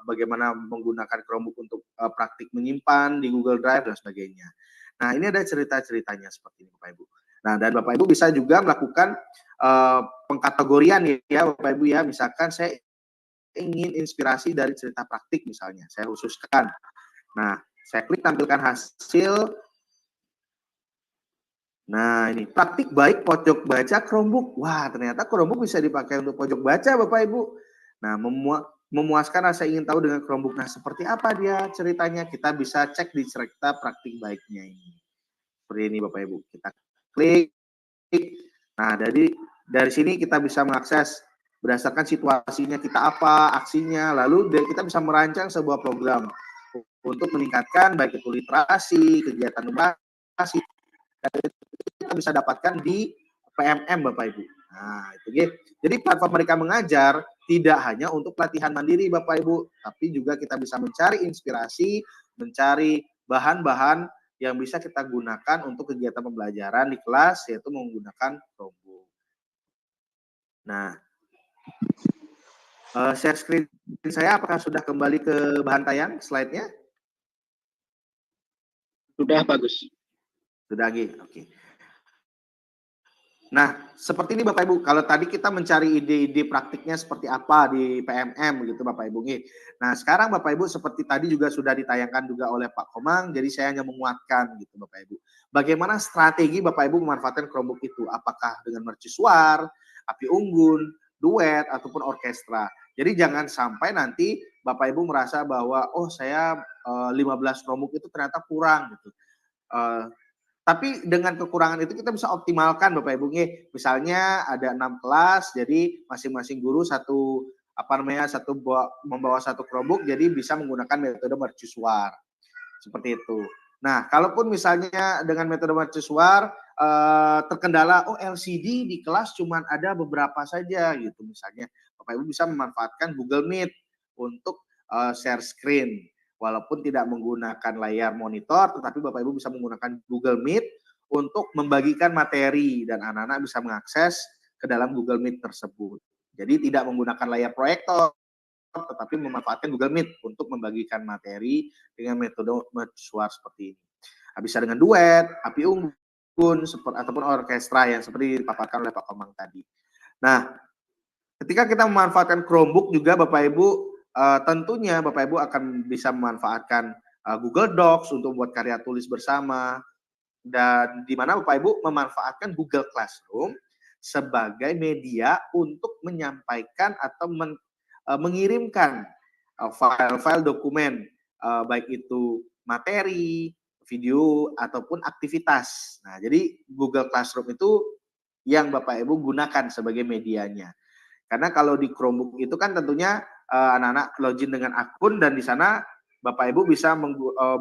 bagaimana menggunakan Chromebook untuk praktik menyimpan di Google Drive dan sebagainya. Nah, ini ada cerita-ceritanya seperti ini Bapak Ibu. Nah, dan Bapak Ibu bisa juga melakukan pengkategorian ya Bapak Ibu ya. Misalkan saya ingin inspirasi dari cerita praktik misalnya, saya khususkan. Nah, saya klik tampilkan hasil. Nah, ini praktik baik pojok baca Chromebook. Wah, ternyata Chromebook bisa dipakai untuk pojok baca Bapak Ibu. Nah, memuaskan rasa ingin tahu dengan Chromebook. Nah, seperti apa dia ceritanya? Kita bisa cek di cerita praktik baiknya ini. Seperti ini Bapak Ibu. Kita klik. Nah, dari sini kita bisa mengakses berdasarkan situasinya kita apa, aksinya, lalu kita bisa merancang sebuah program untuk meningkatkan baik itu literasi, kegiatan literasi, kita bisa dapatkan di PMM Bapak Ibu. Nah, itu gitu. Jadi platform Merdeka Mengajar tidak hanya untuk pelatihan mandiri Bapak Ibu, tapi juga kita bisa mencari inspirasi, mencari bahan-bahan yang bisa kita gunakan untuk kegiatan pembelajaran di kelas, yaitu menggunakan Chromebook. Nah, share screen saya apakah sudah kembali ke bahan tayang slide-nya? Sudah bagus. Sudah lagi, oke. Nah, seperti ini Bapak Ibu, kalau tadi kita mencari ide-ide praktiknya seperti apa di PMM gitu Bapak Ibu. Nah, sekarang Bapak Ibu seperti tadi juga sudah ditayangkan juga oleh Pak Komang, jadi saya hanya menguatkan gitu Bapak Ibu. Bagaimana strategi Bapak Ibu memanfaatkan Chromebook itu? Apakah dengan mercusuar, api unggun, duet, ataupun orkestra. Jadi jangan sampai nanti Bapak Ibu merasa bahwa, oh saya 15 Chromebook itu ternyata kurang gitu. Tapi dengan kekurangan itu kita bisa optimalkan Bapak Ibu. Misalnya ada 6 kelas, jadi masing-masing guru membawa satu Chromebook, jadi bisa menggunakan metode mercusuar. Seperti itu. Nah, kalaupun misalnya dengan metode mercusuar terkendala, oh LCD di kelas cuma ada beberapa saja gitu misalnya. Bapak Ibu bisa memanfaatkan Google Meet untuk share screen. walaupun tidak menggunakan layar monitor, tetapi Bapak Ibu bisa menggunakan Google Meet untuk membagikan materi dan anak-anak bisa mengakses ke dalam Google Meet tersebut. Jadi tidak menggunakan layar proyektor, tetapi memanfaatkan Google Meet untuk membagikan materi dengan metode mercusuar seperti ini. Bisa dengan duet, api unggun, ataupun orkestra yang seperti dipaparkan oleh Pak Komang tadi. Nah, ketika kita memanfaatkan Chromebook juga Bapak Ibu, tentunya Bapak Ibu akan bisa memanfaatkan Google Docs untuk membuat karya tulis bersama, dan di mana Bapak Ibu memanfaatkan Google Classroom sebagai media untuk menyampaikan atau mengirimkan file-file dokumen, baik itu materi, video, ataupun aktivitas. Nah, jadi Google Classroom itu yang Bapak Ibu gunakan sebagai medianya. Karena kalau di Chromebook itu kan tentunya anak-anak login dengan akun dan di sana Bapak Ibu bisa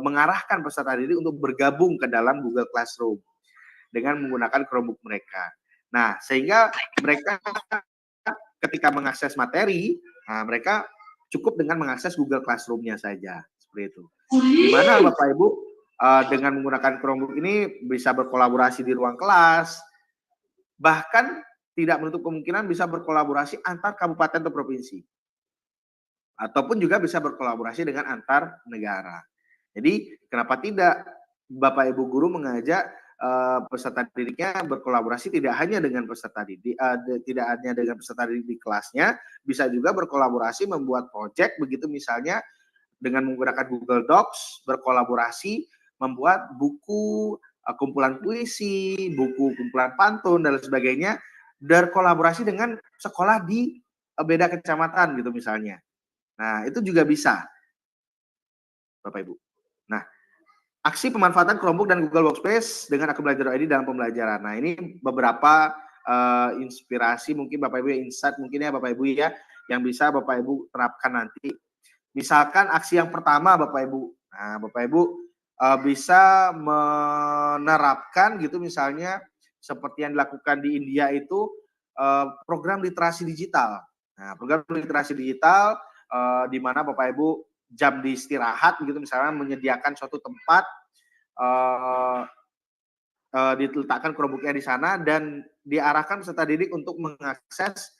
mengarahkan peserta didik untuk bergabung ke dalam Google Classroom dengan menggunakan Chromebook mereka. Nah, sehingga mereka ketika mengakses materi, mereka cukup dengan mengakses Google Classroom-nya saja, seperti itu. Di mana Bapak Ibu dengan menggunakan Chromebook ini bisa berkolaborasi di ruang kelas, bahkan tidak menutup kemungkinan bisa berkolaborasi antar kabupaten atau provinsi. Ataupun juga bisa berkolaborasi dengan antar negara. Jadi kenapa tidak Bapak Ibu guru mengajak peserta didiknya berkolaborasi tidak hanya dengan peserta didik, tidak hanya dengan peserta didik di kelasnya, bisa juga berkolaborasi membuat proyek begitu misalnya dengan menggunakan Google Docs, berkolaborasi membuat buku kumpulan puisi, buku kumpulan pantun dan sebagainya, berkolaborasi dengan sekolah di beda kecamatan gitu misalnya. Nah, itu juga bisa, Bapak Ibu. Nah, aksi pemanfaatan Chromebook dan Google Workspace dengan akun Belajar.id dalam pembelajaran. Nah, ini beberapa inspirasi mungkin Bapak Ibu, insight mungkin ya Bapak Ibu ya, yang bisa Bapak Ibu terapkan nanti. Misalkan aksi yang pertama Bapak Ibu. Nah, Bapak Ibu bisa menerapkan gitu misalnya seperti yang dilakukan di India itu program literasi digital. Nah, program literasi digital di mana Bapak Ibu jam di istirahat begitu misalnya menyediakan suatu tempat diletakkan Chromebook-nya di sana dan diarahkan peserta didik untuk mengakses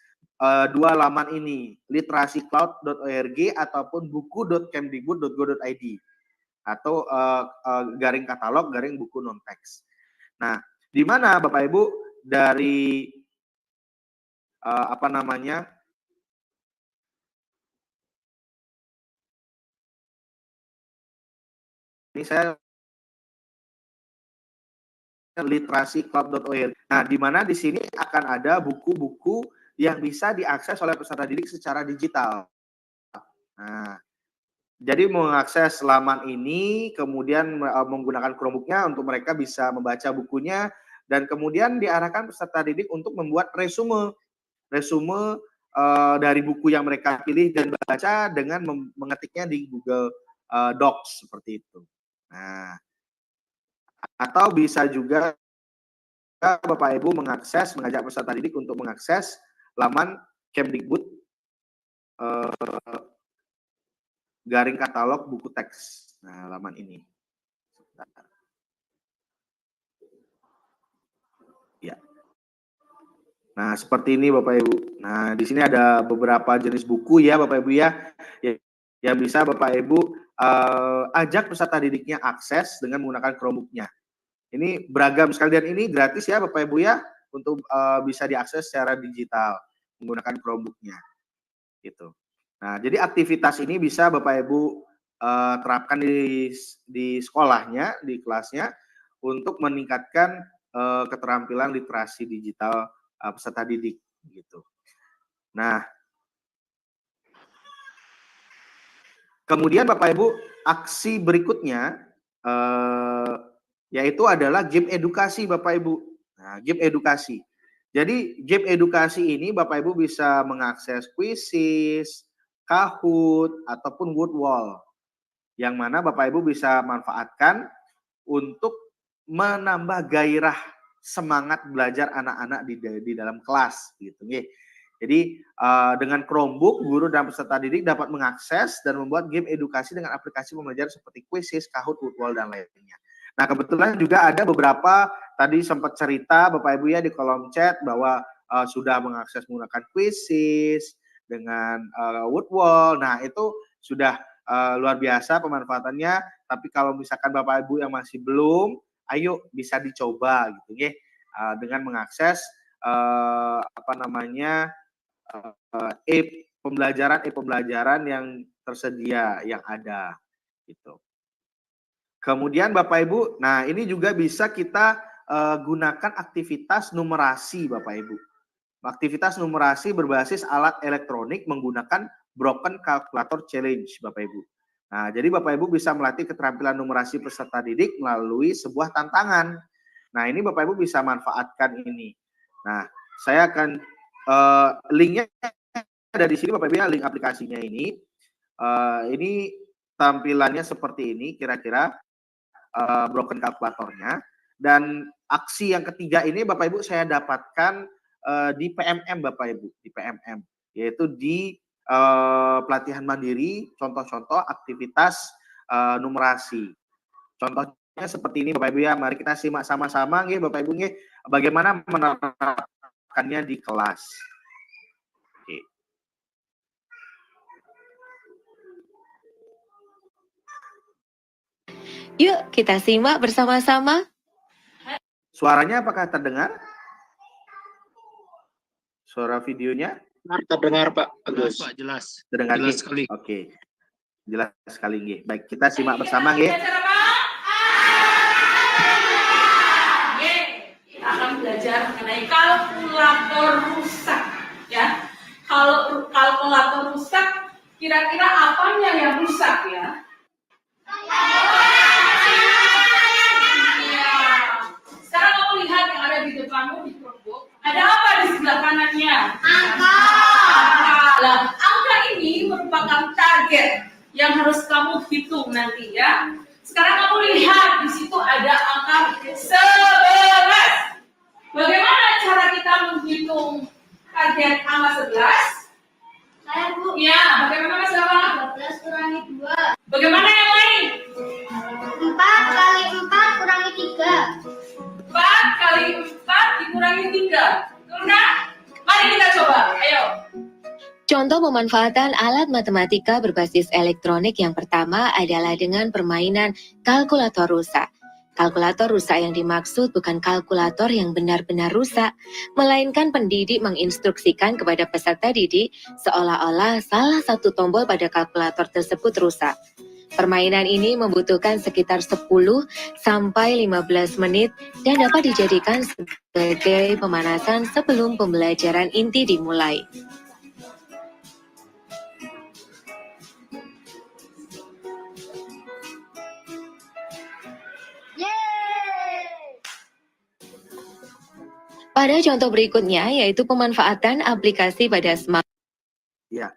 dua laman ini, literacicloud.org ataupun buku.kemdikbud.go.id atau garing katalog garing buku non teks. Nah, di mana Bapak Ibu dari ini saya literacicloud.org. Nah, di mana di sini akan ada buku-buku yang bisa diakses oleh peserta didik secara digital. Nah, jadi mengakses laman ini, kemudian menggunakan Chromebook-nya untuk mereka bisa membaca bukunya, dan kemudian diarahkan peserta didik untuk membuat resume dari buku yang mereka pilih dan baca dengan mengetiknya di Google Docs seperti itu. Nah, atau bisa juga Bapak Ibu mengajak peserta didik untuk mengakses laman Kemdikbud garing katalog buku teks. Nah, laman ini. Ya. Nah, seperti ini Bapak Ibu. Nah, di sini ada beberapa jenis buku ya Bapak Ibu ya, yang bisa Bapak Ibu ajak peserta didiknya akses dengan menggunakan Chromebook-nya. Ini beragam sekali dan ini gratis ya Bapak Ibu ya, untuk bisa diakses secara digital menggunakan Chromebook-nya. Gitu. Nah, jadi aktivitas ini bisa Bapak Ibu terapkan di sekolahnya, di kelasnya untuk meningkatkan keterampilan literasi digital peserta didik gitu. Nah, kemudian Bapak Ibu, aksi berikutnya yaitu adalah game edukasi Bapak Ibu. Nah, game edukasi. Jadi game edukasi ini Bapak Ibu bisa mengakses Quizizz, Kahoot, ataupun Woodwall. Yang mana Bapak Ibu bisa manfaatkan untuk menambah gairah semangat belajar anak-anak di dalam kelas gitu. Jadi dengan Chromebook, guru dan peserta didik dapat mengakses dan membuat game edukasi dengan aplikasi pembelajaran seperti Quizzes, Kahoot, Woodwall, dan lainnya. Nah, kebetulan juga ada beberapa tadi sempat cerita Bapak Ibu ya di kolom chat bahwa sudah mengakses menggunakan Quizzes dengan Woodwall. Nah, itu sudah luar biasa pemanfaatannya. Tapi kalau misalkan Bapak Ibu yang masih belum, ayo bisa dicoba gitu ya, dengan mengakses pembelajaran yang tersedia yang ada gitu. Kemudian Bapak Ibu, nah ini juga bisa kita gunakan aktivitas numerasi Bapak Ibu. Aktivitas numerasi berbasis alat elektronik menggunakan Broken Calculator Challenge Bapak Ibu. Nah, jadi Bapak Ibu bisa melatih keterampilan numerasi peserta didik melalui sebuah tantangan. Nah, ini Bapak Ibu bisa manfaatkan ini. Nah, saya akan linknya ada di sini Bapak Ibu ya, link aplikasinya ini. Ini tampilannya seperti ini kira-kira. Broken kalkulatornya, dan aksi yang ketiga ini Bapak Ibu saya dapatkan di PMM Bapak Ibu, di PMM, yaitu di pelatihan mandiri contoh-contoh aktivitas numerasi. Contohnya seperti ini Bapak Ibu ya, mari kita simak sama-sama nggih Bapak Ibu nggih bagaimana menerapkannya di kelas. Oke. Yuk kita simak bersama-sama. Suaranya apakah terdengar? Suara videonya? Terdengar Pak Agus. Pak, jelas. Terdengar Jelas sekali. sekali. Oke. Jelas sekali nggih. Baik, kita simak bersama nggih. Kita akan belajar mengenai kalkulator rusak ya. Kalau kalkulator rusak, kira-kira apanya yang rusak ya? Sekarang kamu lihat yang ada di depanmu di Chromebook. Ada apa di sebelah kanannya? Angka. Nah, angka ini merupakan target yang harus kamu hitung nanti ya. Sekarang kamu lihat di situ ada angka 11. Bagaimana cara kita menghitung target angka 11? Saya Bu. Ya, bagaimana Mas Lama? 12 kurangi 2. Bagaimana yang lain? 4 kali 4 kurangi 3. 4 kali 4 dikurangi 3. Tuna? Mari kita coba. Ayo. Contoh pemanfaatan alat matematika berbasis elektronik yang pertama adalah dengan permainan kalkulator rusak. Kalkulator rusak yang dimaksud bukan kalkulator yang benar-benar rusak, melainkan pendidik menginstruksikan kepada peserta didik seolah-olah salah satu tombol pada kalkulator tersebut rusak. Permainan ini membutuhkan sekitar 10 sampai 15 menit dan dapat dijadikan sebagai pemanasan sebelum pembelajaran inti dimulai. Pada contoh berikutnya yaitu pemanfaatan aplikasi pada smartphone. Ya.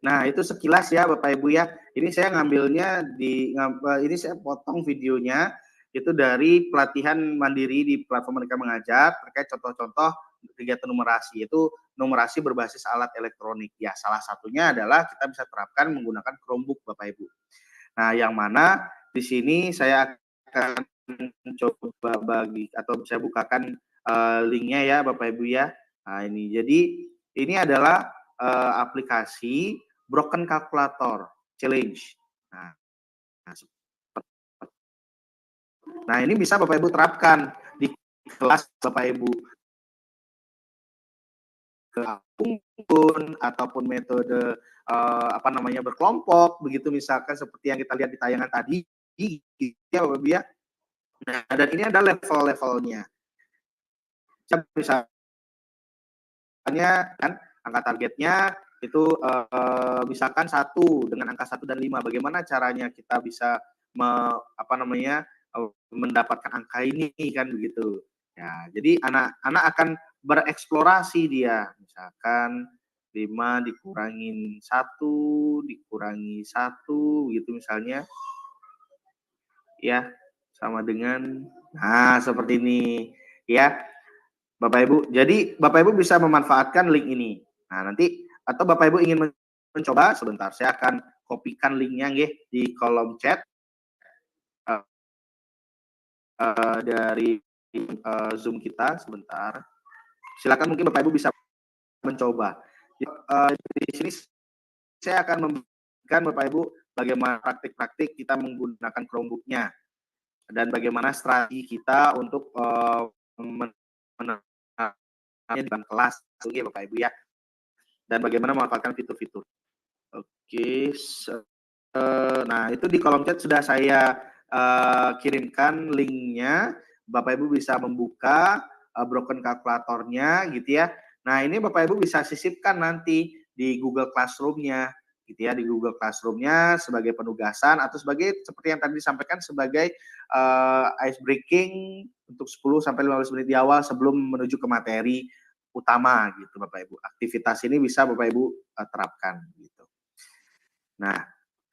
Nah, itu sekilas ya Bapak Ibu ya. Ini saya ngambilnya ini saya potong videonya itu dari pelatihan mandiri di platform Merdeka Mengajar terkait contoh-contoh kegiatan numerasi, yaitu numerasi berbasis alat elektronik. Ya, salah satunya adalah kita bisa terapkan menggunakan Chromebook Bapak Ibu. Nah, yang mana di sini saya akan coba bagi atau saya bukakan linknya ya Bapak Ibu ya. Nah, ini jadi ini adalah aplikasi Broken Calculator Challenge. Nah, ini bisa Bapak Ibu terapkan di kelas Bapak Ibu kumpul ataupun metode berkelompok begitu misalkan seperti yang kita lihat di tayangan tadi ya Bapak Ibu ya. Nah, dan ini ada level-levelnya. Misalnya kan angka targetnya itu misalkan 1 dengan angka 1 dan 5. Bagaimana caranya kita bisa mendapatkan angka ini kan begitu. Ya, jadi anak-anak akan bereksplorasi dia. Misalkan 5 dikurangin 1 dikurangi 1 gitu misalnya. Ya, sama dengan seperti ini ya. Bapak Ibu, jadi Bapak Ibu bisa memanfaatkan link ini. Nah, nanti atau Bapak Ibu ingin mencoba, sebentar saya akan kopikan linknya nggih di kolom chat dari Zoom kita sebentar. Silakan mungkin Bapak Ibu bisa mencoba. Di sini saya akan memberikan Bapak Ibu bagaimana praktik-praktik kita menggunakan Chromebook-nya dan bagaimana strategi kita untuk menerapkannya di kelas, Bapak Ibu ya. Dan bagaimana memanfaatkan fitur-fitur. Oke, nah itu di kolom chat sudah saya kirimkan linknya. Bapak Ibu bisa membuka broken kalkulatornya gitu ya. Nah ini Bapak Ibu bisa sisipkan nanti di Google Classroom-nya gitu ya, di Google Classroom-nya sebagai penugasan atau sebagai seperti yang tadi disampaikan sebagai ice breaking untuk 10 sampai 15 menit di awal sebelum menuju ke materi utama gitu Bapak Ibu. Aktivitas ini bisa Bapak Ibu terapkan gitu. Nah,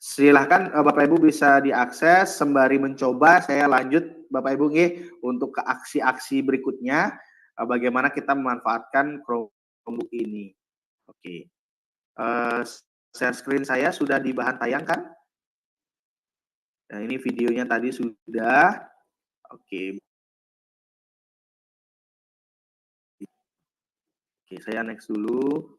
silahkan Bapak Ibu bisa diakses sembari mencoba. Saya lanjut Bapak Ibu nih untuk ke aksi-aksi berikutnya bagaimana kita memanfaatkan Chromebook ini. Oke. Share screen saya sudah di bahan tayang kan? Nah, ini videonya tadi sudah. Oke. Oke, saya next dulu.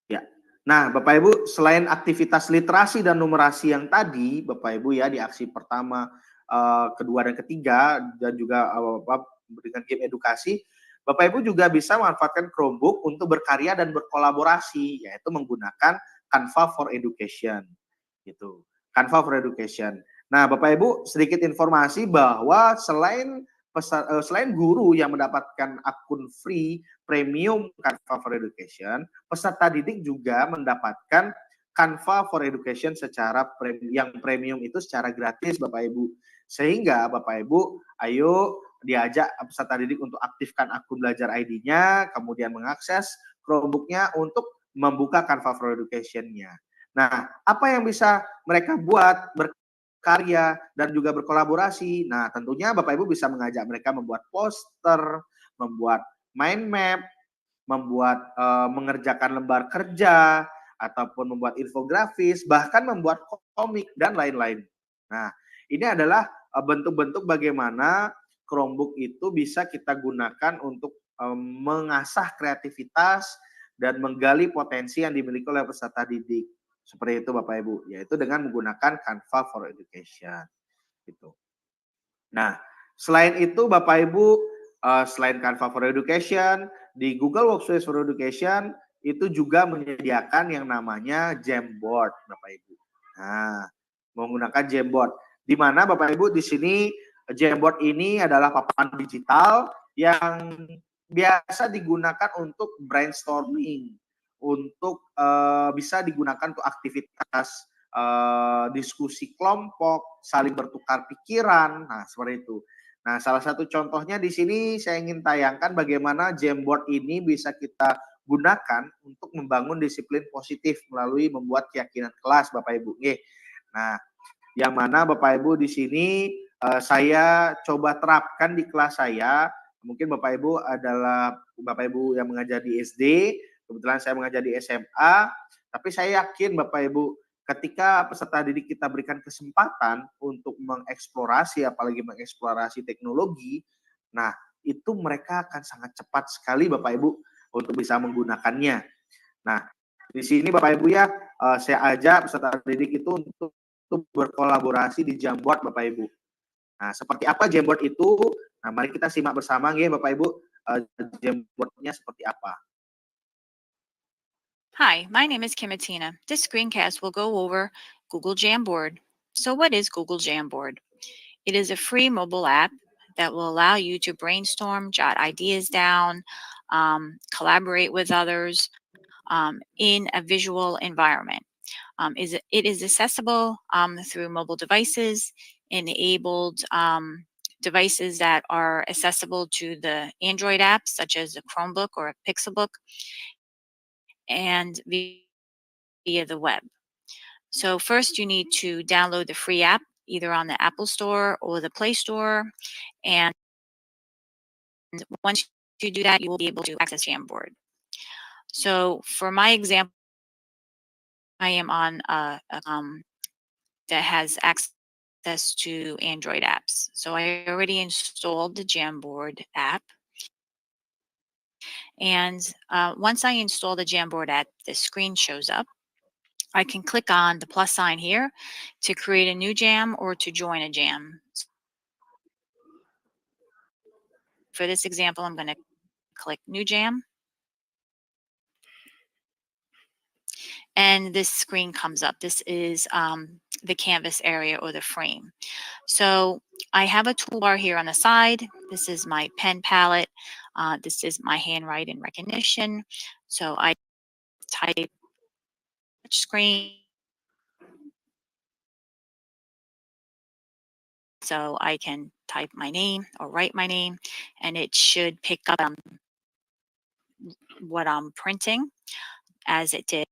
Ya. Nah, Bapak Ibu, selain aktivitas literasi dan numerasi yang tadi, Bapak Ibu ya di aksi pertama, kedua dan ketiga dan juga memberikan game edukasi, Bapak Ibu juga bisa memanfaatkan Chromebook untuk berkarya dan berkolaborasi, yaitu menggunakan Canva for Education. Gitu. Canva for Education. Nah, Bapak Ibu, sedikit informasi bahwa selain guru yang mendapatkan akun free premium Canva for Education, peserta didik juga mendapatkan Canva for Education secara premium itu secara gratis Bapak Ibu. Sehingga Bapak Ibu, ayo diajak peserta didik untuk aktifkan akun belajar ID-nya, kemudian mengakses Chromebook-nya untuk membuka Canva for Education-nya. Nah, apa yang bisa mereka buat karya dan juga berkolaborasi. Nah, tentunya Bapak Ibu bisa mengajak mereka membuat poster, membuat mind map, membuat mengerjakan lembar kerja, ataupun membuat infografis, bahkan membuat komik dan lain-lain. Nah, ini adalah bentuk-bentuk bagaimana Chromebook itu bisa kita gunakan untuk mengasah kreativitas dan menggali potensi yang dimiliki oleh peserta didik. Seperti itu Bapak Ibu, yaitu dengan menggunakan Canva for Education. Gitu. Nah, selain itu Bapak Ibu, selain Canva for Education, di Google Workspace for Education itu juga menyediakan yang namanya Jamboard, Bapak Ibu. Nah, menggunakan Jamboard, di mana Bapak Ibu di sini Jamboard ini adalah papan digital yang biasa digunakan untuk brainstorming, untuk bisa digunakan untuk aktivitas diskusi kelompok, saling bertukar pikiran, nah seperti itu. Nah, salah satu contohnya di sini saya ingin tayangkan bagaimana Jamboard ini bisa kita gunakan untuk membangun disiplin positif melalui membuat keyakinan kelas, Bapak Ibu. Nah, yang mana Bapak Ibu di sini saya coba terapkan di kelas saya. Mungkin Bapak Ibu adalah Bapak Ibu yang mengajar di SD, kebetulan saya mengajar di SMA, tapi saya yakin Bapak Ibu ketika peserta didik kita berikan kesempatan untuk mengeksplorasi, apalagi mengeksplorasi teknologi, nah itu mereka akan sangat cepat sekali Bapak Ibu untuk bisa menggunakannya. Nah, di sini Bapak Ibu ya, saya ajak peserta didik itu untuk berkolaborasi di Jamboard Bapak Ibu. Nah, seperti apa Jamboard itu? Nah, mari kita simak bersama ya Bapak Ibu, Jamboard-nya seperti apa. Hi, my name is Kimatina. This screencast will go over Google Jamboard. So what is Google Jamboard? It is a free mobile app that will allow you to brainstorm, jot ideas down, collaborate with others in a visual environment. It is accessible through mobile devices, enabled devices that are accessible to the Android apps, such as a Chromebook or a Pixelbook, and via the web. So first you need to download the free app, either on the Apple Store or the Play Store. And once you do that, you will be able to access Jamboard. So for my example, I am on that has access to Android apps. So I already installed the Jamboard app. And once I install the Jamboard app, the screen shows up. I can click on the plus sign here to create a new jam or to join a jam. For this example, I'm going to click New Jam. And this screen comes up. This is the canvas area or the frame. So I have a toolbar here on the side. This is my pen palette. This is my handwriting recognition. So I type touch screen. So I can type my name or write my name, and it should pick up what I'm printing as it did.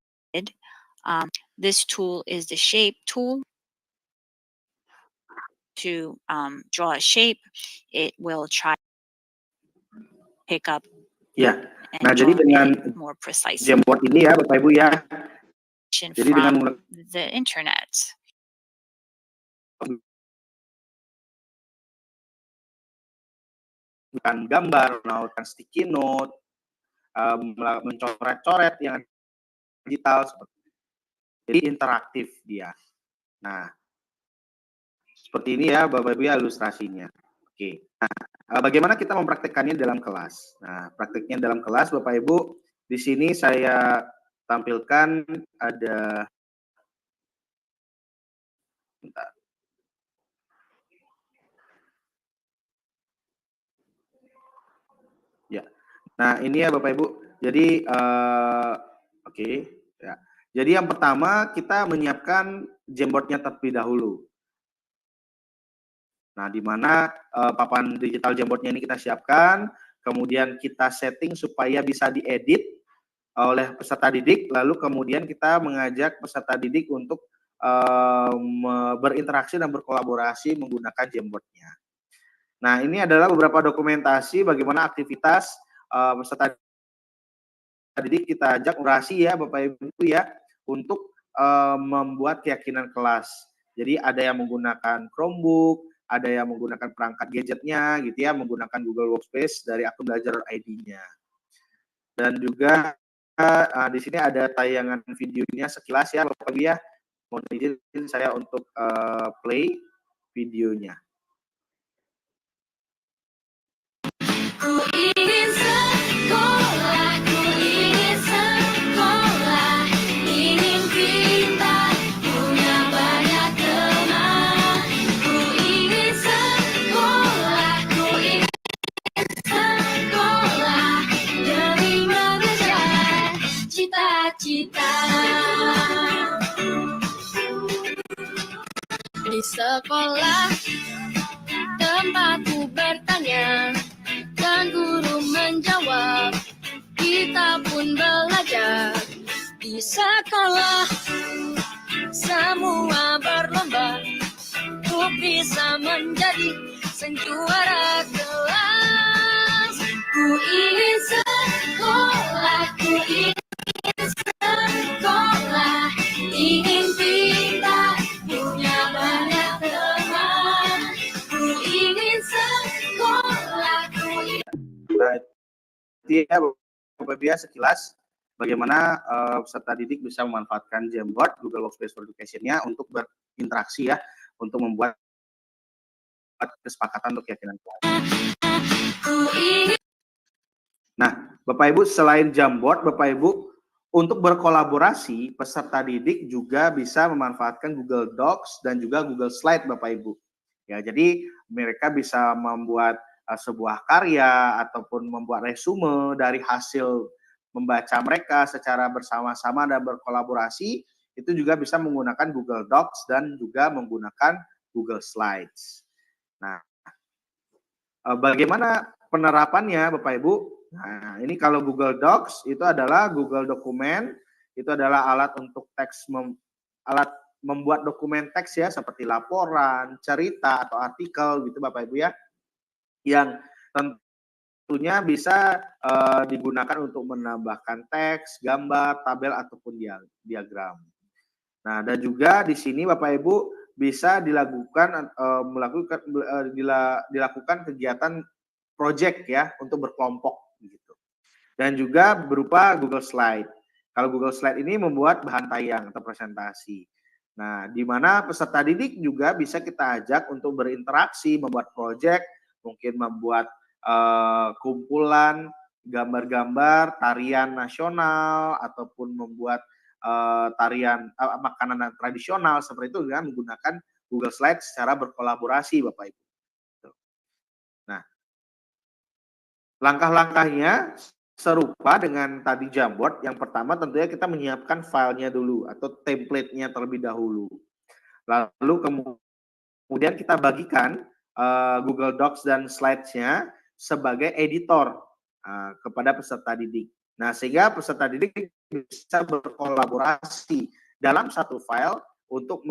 This tool is the shape tool. To draw a shape, it will try to pick up. Ya, nah jadi dengan more precise Jamboard ini ya Bapak Ibu ya. Jadi dengan from the internet. Menggunakan gambar, melakukan sticky note, mencoret-coret yang digital, jadi interaktif dia. Nah, seperti ini ya Bapak Ibu ya ilustrasinya. Oke, nah bagaimana kita mempraktekkannya dalam kelas? Nah, prakteknya dalam kelas Bapak Ibu, di sini saya tampilkan ada, bentar. Ya, nah ini ya Bapak Ibu. Jadi oke, ya. Jadi yang pertama kita menyiapkan Jamboard-nya terlebih dahulu. Nah, di mana papan digital Jamboard-nya ini kita siapkan, kemudian kita setting supaya bisa diedit oleh peserta didik, lalu kemudian kita mengajak peserta didik untuk berinteraksi dan berkolaborasi menggunakan Jamboard-nya. Nah, ini adalah beberapa dokumentasi bagaimana aktivitas peserta didik kita ajak orasi ya Bapak Ibu ya untuk membuat keyakinan kelas. Jadi ada yang menggunakan Chromebook, ada yang menggunakan perangkat gadgetnya gitu ya, menggunakan Google Workspace dari akun belajar ID-nya. Dan juga di sini ada tayangan videonya sekilas ya Bapak Ibu ya. Mohon izin saya untuk play videonya. Ku ingin sekolah, ku ingin sekolah, ingin pintar, punya banyak teman. Ku ingin sekolah, ku ingin sekolah, demi mengejar cita-cita. Di sekolah tempatku bertanya dan guru menjawab, kita pun belajar. Di sekolah semua berlomba untuk bisa menjadi sang juara kelas. Ku ingin sekolah, ku ingin sekolah, ingin pintar, punya banyak teman. Ku ingin sekolah, ku ingin. Nah, itu ya Bapak Ibu ya sekilas bagaimana peserta didik bisa memanfaatkan Jamboard Google Workspace for Education-nya untuk berinteraksi ya, untuk membuat kesepakatan untuk keyakinan kelas. Nah, Bapak Ibu selain Jamboard, Bapak Ibu untuk berkolaborasi peserta didik juga bisa memanfaatkan Google Docs dan juga Google Slide Bapak Ibu. Ya, jadi mereka bisa membuat sebuah karya ataupun membuat resume dari hasil membaca mereka secara bersama-sama dan berkolaborasi, itu juga bisa menggunakan Google Docs dan juga menggunakan Google Slides. Nah, bagaimana penerapannya Bapak Ibu? Nah, ini kalau Google Docs itu adalah Google Dokumen, itu adalah alat untuk teks, alat membuat dokumen teks ya, seperti laporan, cerita, atau artikel gitu Bapak Ibu ya, yang tentunya bisa digunakan untuk menambahkan teks, gambar, tabel ataupun diagram. Nah, dan juga di sini Bapak Ibu bisa dilakukan dilakukan kegiatan project ya untuk berkelompok gitu. Dan juga berupa Google Slide. Kalau Google Slide ini membuat bahan tayang atau presentasi. Nah, di mana peserta didik juga bisa kita ajak untuk berinteraksi, membuat project, mungkin membuat kumpulan gambar-gambar tarian nasional ataupun membuat tarian makanan tradisional seperti itu dengan menggunakan Google Slide secara berkolaborasi Bapak Ibu. Nah, langkah-langkahnya serupa dengan tadi Jamboard. Yang pertama tentunya kita menyiapkan filenya dulu atau template-nya terlebih dahulu. Lalu kemudian kita bagikan Google Docs dan slides-nya sebagai editor kepada peserta didik. Nah, sehingga peserta didik bisa berkolaborasi dalam satu file untuk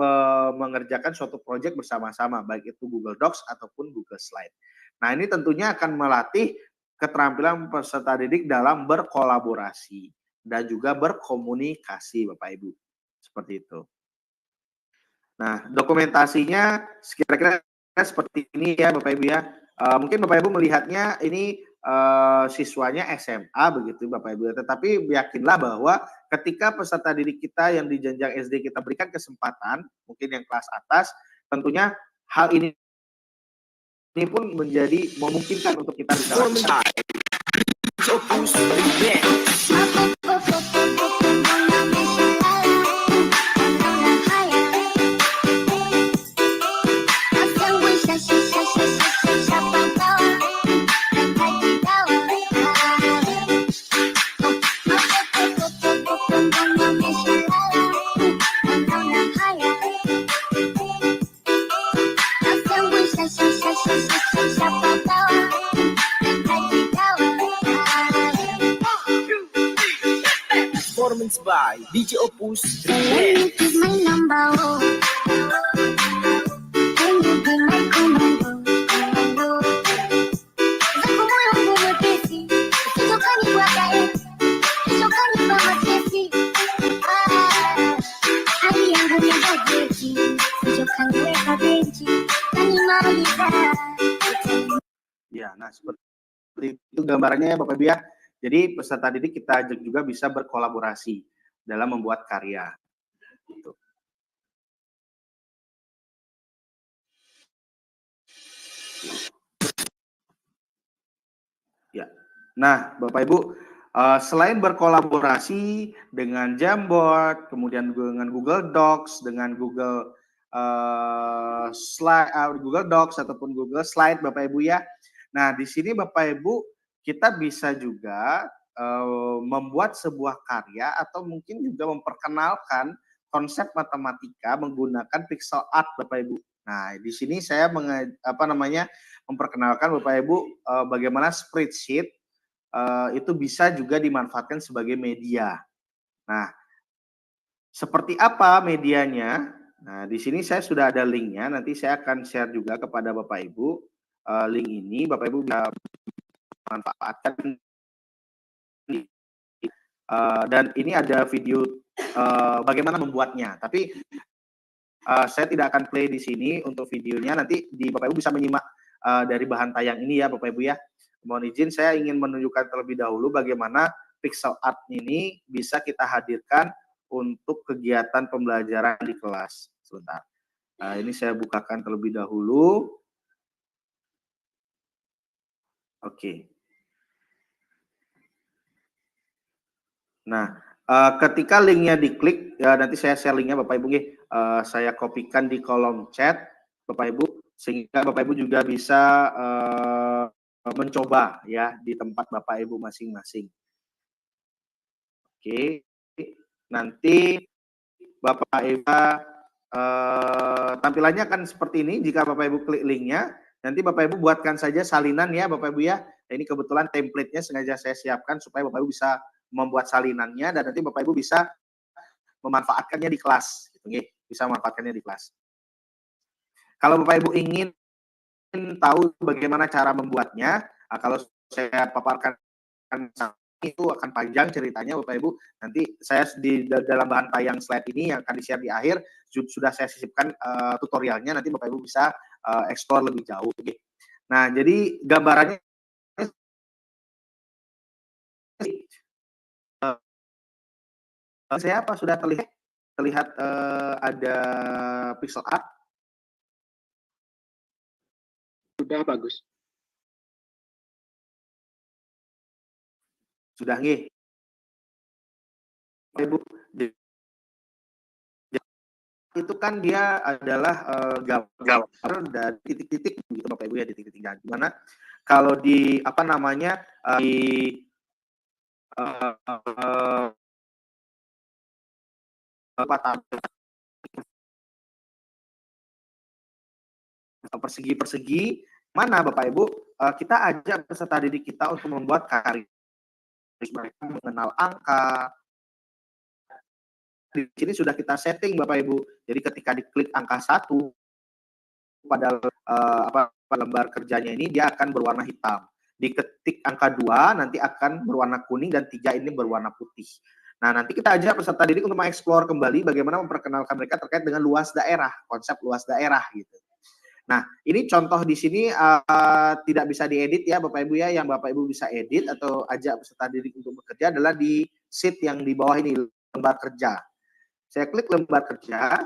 mengerjakan suatu proyek bersama-sama, baik itu Google Docs ataupun Google Slide. Nah, ini tentunya akan melatih keterampilan peserta didik dalam berkolaborasi dan juga berkomunikasi, Bapak Ibu. Seperti itu. Nah, dokumentasinya kira-kira seperti ini ya, Bapak Ibu ya. Mungkin Bapak Ibu melihatnya ini siswanya SMA begitu, Bapak Ibu. Tetapi yakinlah bahwa ketika peserta didik kita yang di jenjang SD kita berikan kesempatan, mungkin yang kelas atas, tentunya hal ini pun menjadi memungkinkan untuk kita bisa lakukan. Performance by DJ Opus. Ya, nah seperti itu gambarannya ya Bapak Ibu ya. Jadi peserta didik kita ajak juga bisa berkolaborasi dalam membuat karya. Gitu. Ya, nah Bapak Ibu, selain berkolaborasi dengan Jamboard, kemudian dengan Google Docs, dengan Google Google Docs ataupun Google Slide, Bapak Ibu ya. Nah, di sini Bapak Ibu kita bisa juga membuat sebuah karya atau mungkin juga memperkenalkan konsep matematika menggunakan pixel art, Bapak Ibu. Nah, di sini saya memperkenalkan Bapak Ibu bagaimana spreadsheet itu bisa juga dimanfaatkan sebagai media. Nah, seperti apa medianya? Nah, di sini saya sudah ada linknya. Nanti saya akan share juga kepada Bapak Ibu link ini. Bapak Ibu bisa manfaatkan. Dan ini ada video bagaimana membuatnya. Tapi saya tidak akan play di sini untuk videonya. Nanti Bapak Ibu bisa menyimak dari bahan tayang ini ya, Bapak Ibu ya. Mohon izin, saya ingin menunjukkan terlebih dahulu bagaimana pixel art ini bisa kita hadirkan untuk kegiatan pembelajaran di kelas. Sebentar. Ini saya bukakan terlebih dahulu. Oke. Nah, ketika linknya diklik, ya nanti saya share linknya Bapak Ibu. Saya kopikan di kolom chat Bapak Ibu, sehingga Bapak Ibu juga bisa mencoba ya di tempat Bapak Ibu masing-masing. Oke, nanti Bapak Ibu tampilannya akan seperti ini. Jika Bapak Ibu klik linknya, nanti Bapak Ibu buatkan saja salinan ya Bapak Ibu ya. Ini kebetulan template-nya sengaja saya siapkan supaya Bapak Ibu bisa membuat salinannya dan nanti Bapak Ibu bisa memanfaatkannya di kelas. Bisa memanfaatkannya di kelas. Kalau Bapak Ibu ingin tahu bagaimana cara membuatnya, kalau saya paparkan itu akan panjang ceritanya Bapak Ibu. Nanti saya di dalam bahan tayang slide ini yang akan di-share di akhir sudah saya sisipkan tutorialnya, nanti Bapak Ibu bisa explore lebih jauh. Nah, jadi gambarannya saya apa sudah terlihat ada pixel art? Sudah bagus. Sudah nggih. Ibu, itu kan dia adalah gambar dari titik-titik gitu Bapak Ibu ya, di titik-titik. Gimana kalau di apa namanya di persegi-persegi, mana Bapak Ibu kita ajak peserta didik kita untuk membuat karya mereka mengenal angka. Di sini sudah kita setting Bapak Ibu. Jadi ketika diklik angka 1 pada lembar kerjanya ini dia akan berwarna hitam. Diketik angka 2 nanti akan berwarna kuning dan 3 ini berwarna putih. Nah, nanti kita ajak peserta didik untuk mengeksplor kembali bagaimana memperkenalkan mereka terkait dengan luas daerah, konsep luas daerah gitu. Nah, ini contoh di sini tidak bisa diedit ya Bapak Ibu ya, yang Bapak Ibu bisa edit atau ajak peserta didik untuk bekerja adalah di sheet yang di bawah ini, lembar kerja. Saya klik lembar kerja.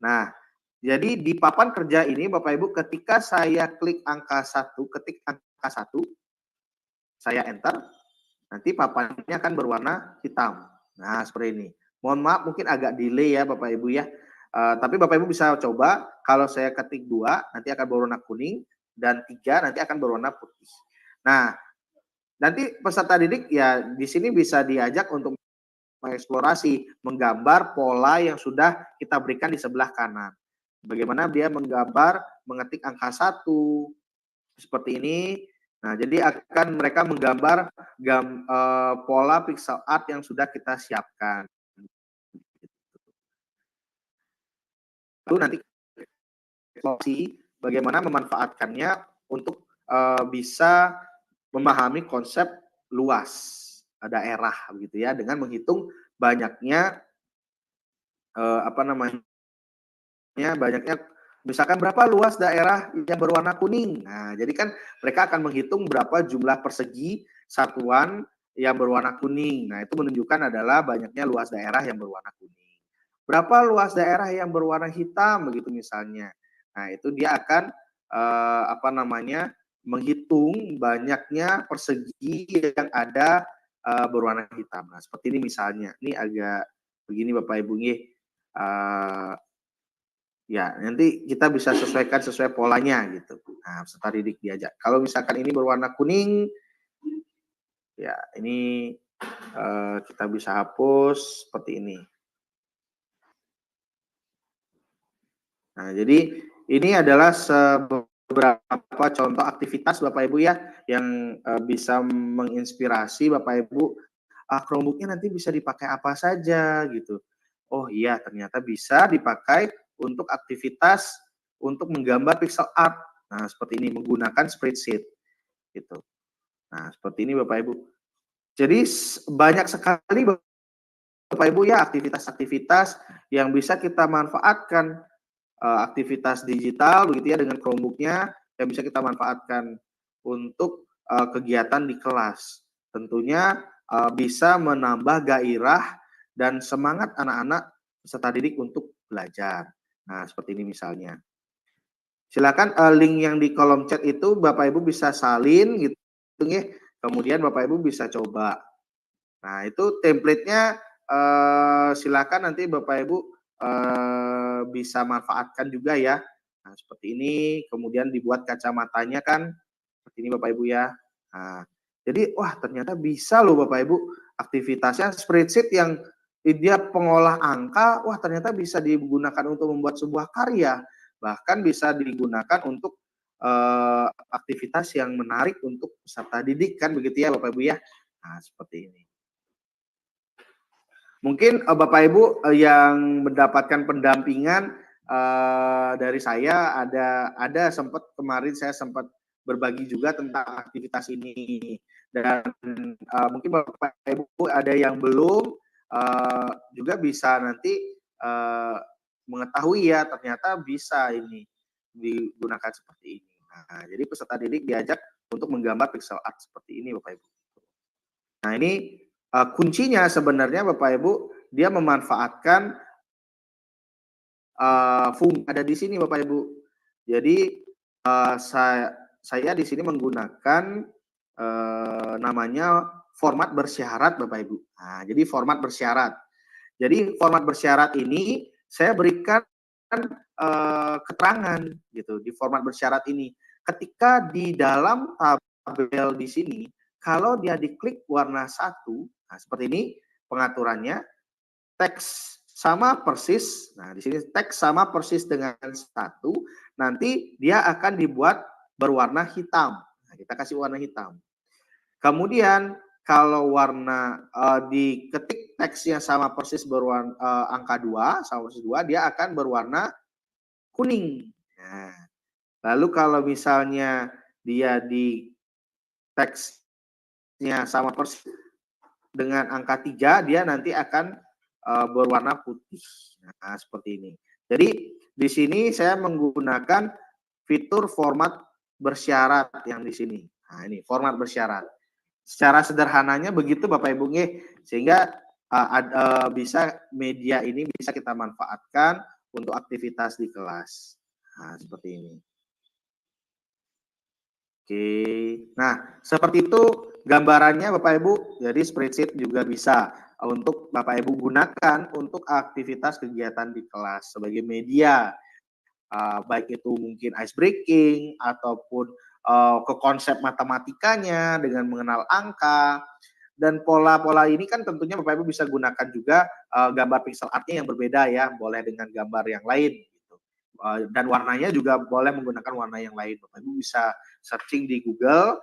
Nah, jadi di papan kerja ini Bapak Ibu ketika saya klik angka 1, ketik angka 1, saya enter, nanti papannya akan berwarna hitam. Nah, seperti ini. Mohon maaf mungkin agak delay ya Bapak Ibu ya. Tapi Bapak Ibu bisa coba, kalau saya ketik 2 nanti akan berwarna kuning dan 3 nanti akan berwarna putih. Nah, nanti peserta didik ya di sini bisa diajak untuk mengeksplorasi, menggambar pola yang sudah kita berikan di sebelah kanan. Bagaimana dia menggambar, mengetik angka 1 seperti ini. Nah, jadi akan mereka menggambar pola pixel art yang sudah kita siapkan. Lalu nanti bagaimana memanfaatkannya untuk bisa memahami konsep luas daerah begitu ya, dengan menghitung banyaknya banyaknya misalkan berapa luas daerah yang berwarna kuning. Nah, jadi kan mereka akan menghitung berapa jumlah persegi satuan yang berwarna kuning. Nah, itu menunjukkan adalah banyaknya luas daerah yang berwarna kuning. Berapa luas daerah yang berwarna hitam begitu misalnya. Nah, itu dia akan menghitung banyaknya persegi yang ada berwarna hitam. Nah, seperti ini misalnya. Ini agak begini Bapak Ibu nggih. Ya, nanti kita bisa sesuaikan sesuai polanya gitu. Nah, peserta didik diajak. Kalau misalkan ini berwarna kuning, ya ini kita bisa hapus seperti ini. Nah, jadi ini adalah beberapa contoh aktivitas Bapak Ibu ya yang bisa menginspirasi Bapak Ibu. Chromebook-nya nanti bisa dipakai apa saja gitu. Oh iya, ternyata bisa dipakai untuk aktivitas untuk menggambar pixel art. Nah, seperti ini menggunakan spreadsheet gitu. Nah, seperti ini Bapak Ibu. Jadi banyak sekali Bapak Ibu ya aktivitas-aktivitas yang bisa kita manfaatkan, aktivitas digital begitu ya dengan Chromebook-nya yang bisa kita manfaatkan untuk kegiatan di kelas. Tentunya bisa menambah gairah dan semangat anak-anak peserta didik untuk belajar. Nah, seperti ini misalnya. Silakan link yang di kolom chat itu Bapak Ibu bisa salin gitu ya. Kemudian Bapak Ibu bisa coba. Nah, itu template-nya silakan nanti Bapak Ibu bisa manfaatkan juga ya. Nah, seperti ini. Kemudian dibuat kacamatanya kan. Seperti ini Bapak Ibu ya. Nah, jadi wah ternyata bisa loh Bapak Ibu aktivitasnya spreadsheet yang dia pengolah angka, wah ternyata bisa digunakan untuk membuat sebuah karya, bahkan bisa digunakan untuk aktivitas yang menarik untuk peserta didik kan begitu ya Bapak Ibu ya. Nah, seperti ini. Mungkin Bapak Ibu yang mendapatkan pendampingan dari saya ada sempat kemarin saya sempat berbagi juga tentang aktivitas ini. Dan mungkin Bapak Ibu ada yang belum juga bisa nanti mengetahui ya, ternyata bisa ini digunakan seperti ini. Nah, jadi peserta didik diajak untuk menggambar pixel art seperti ini Bapak Ibu. Nah, ini kuncinya sebenarnya Bapak Ibu, dia memanfaatkan fungsi ada di sini Bapak Ibu. Jadi saya di sini menggunakan namanya format bersyarat Bapak Ibu. Nah, jadi format bersyarat. Jadi format bersyarat ini saya berikan keterangan gitu di format bersyarat ini. Ketika di dalam tabel di sini, kalau dia diklik warna 1, nah seperti ini pengaturannya, teks sama persis. Nah, di sini teks sama persis dengan 1, nanti dia akan dibuat berwarna hitam. Nah, kita kasih warna hitam. Kemudian kalau warna diketik teksnya sama persis berwarna angka 2 sama persis 2, dia akan berwarna kuning. Nah, lalu kalau misalnya dia di teksnya sama persis dengan angka 3, dia nanti akan berwarna putih. Nah, seperti ini. Jadi di sini saya menggunakan fitur format bersyarat yang di sini. Nah, ini format bersyarat. Secara sederhananya begitu Bapak Ibu nggih, sehingga bisa media ini bisa kita manfaatkan untuk aktivitas di kelas. Nah, seperti ini. Oke. Nah, seperti itu gambarannya Bapak Ibu. Jadi spreadsheet juga bisa untuk Bapak Ibu gunakan untuk aktivitas kegiatan di kelas sebagai media. Baik itu mungkin ice breaking ataupun ke konsep matematikanya dengan mengenal angka, dan pola-pola ini kan tentunya Bapak Ibu bisa gunakan juga gambar pixel artnya yang berbeda ya, boleh dengan gambar yang lain gitu. Dan warnanya juga boleh menggunakan warna yang lain. Bapak Ibu bisa searching di Google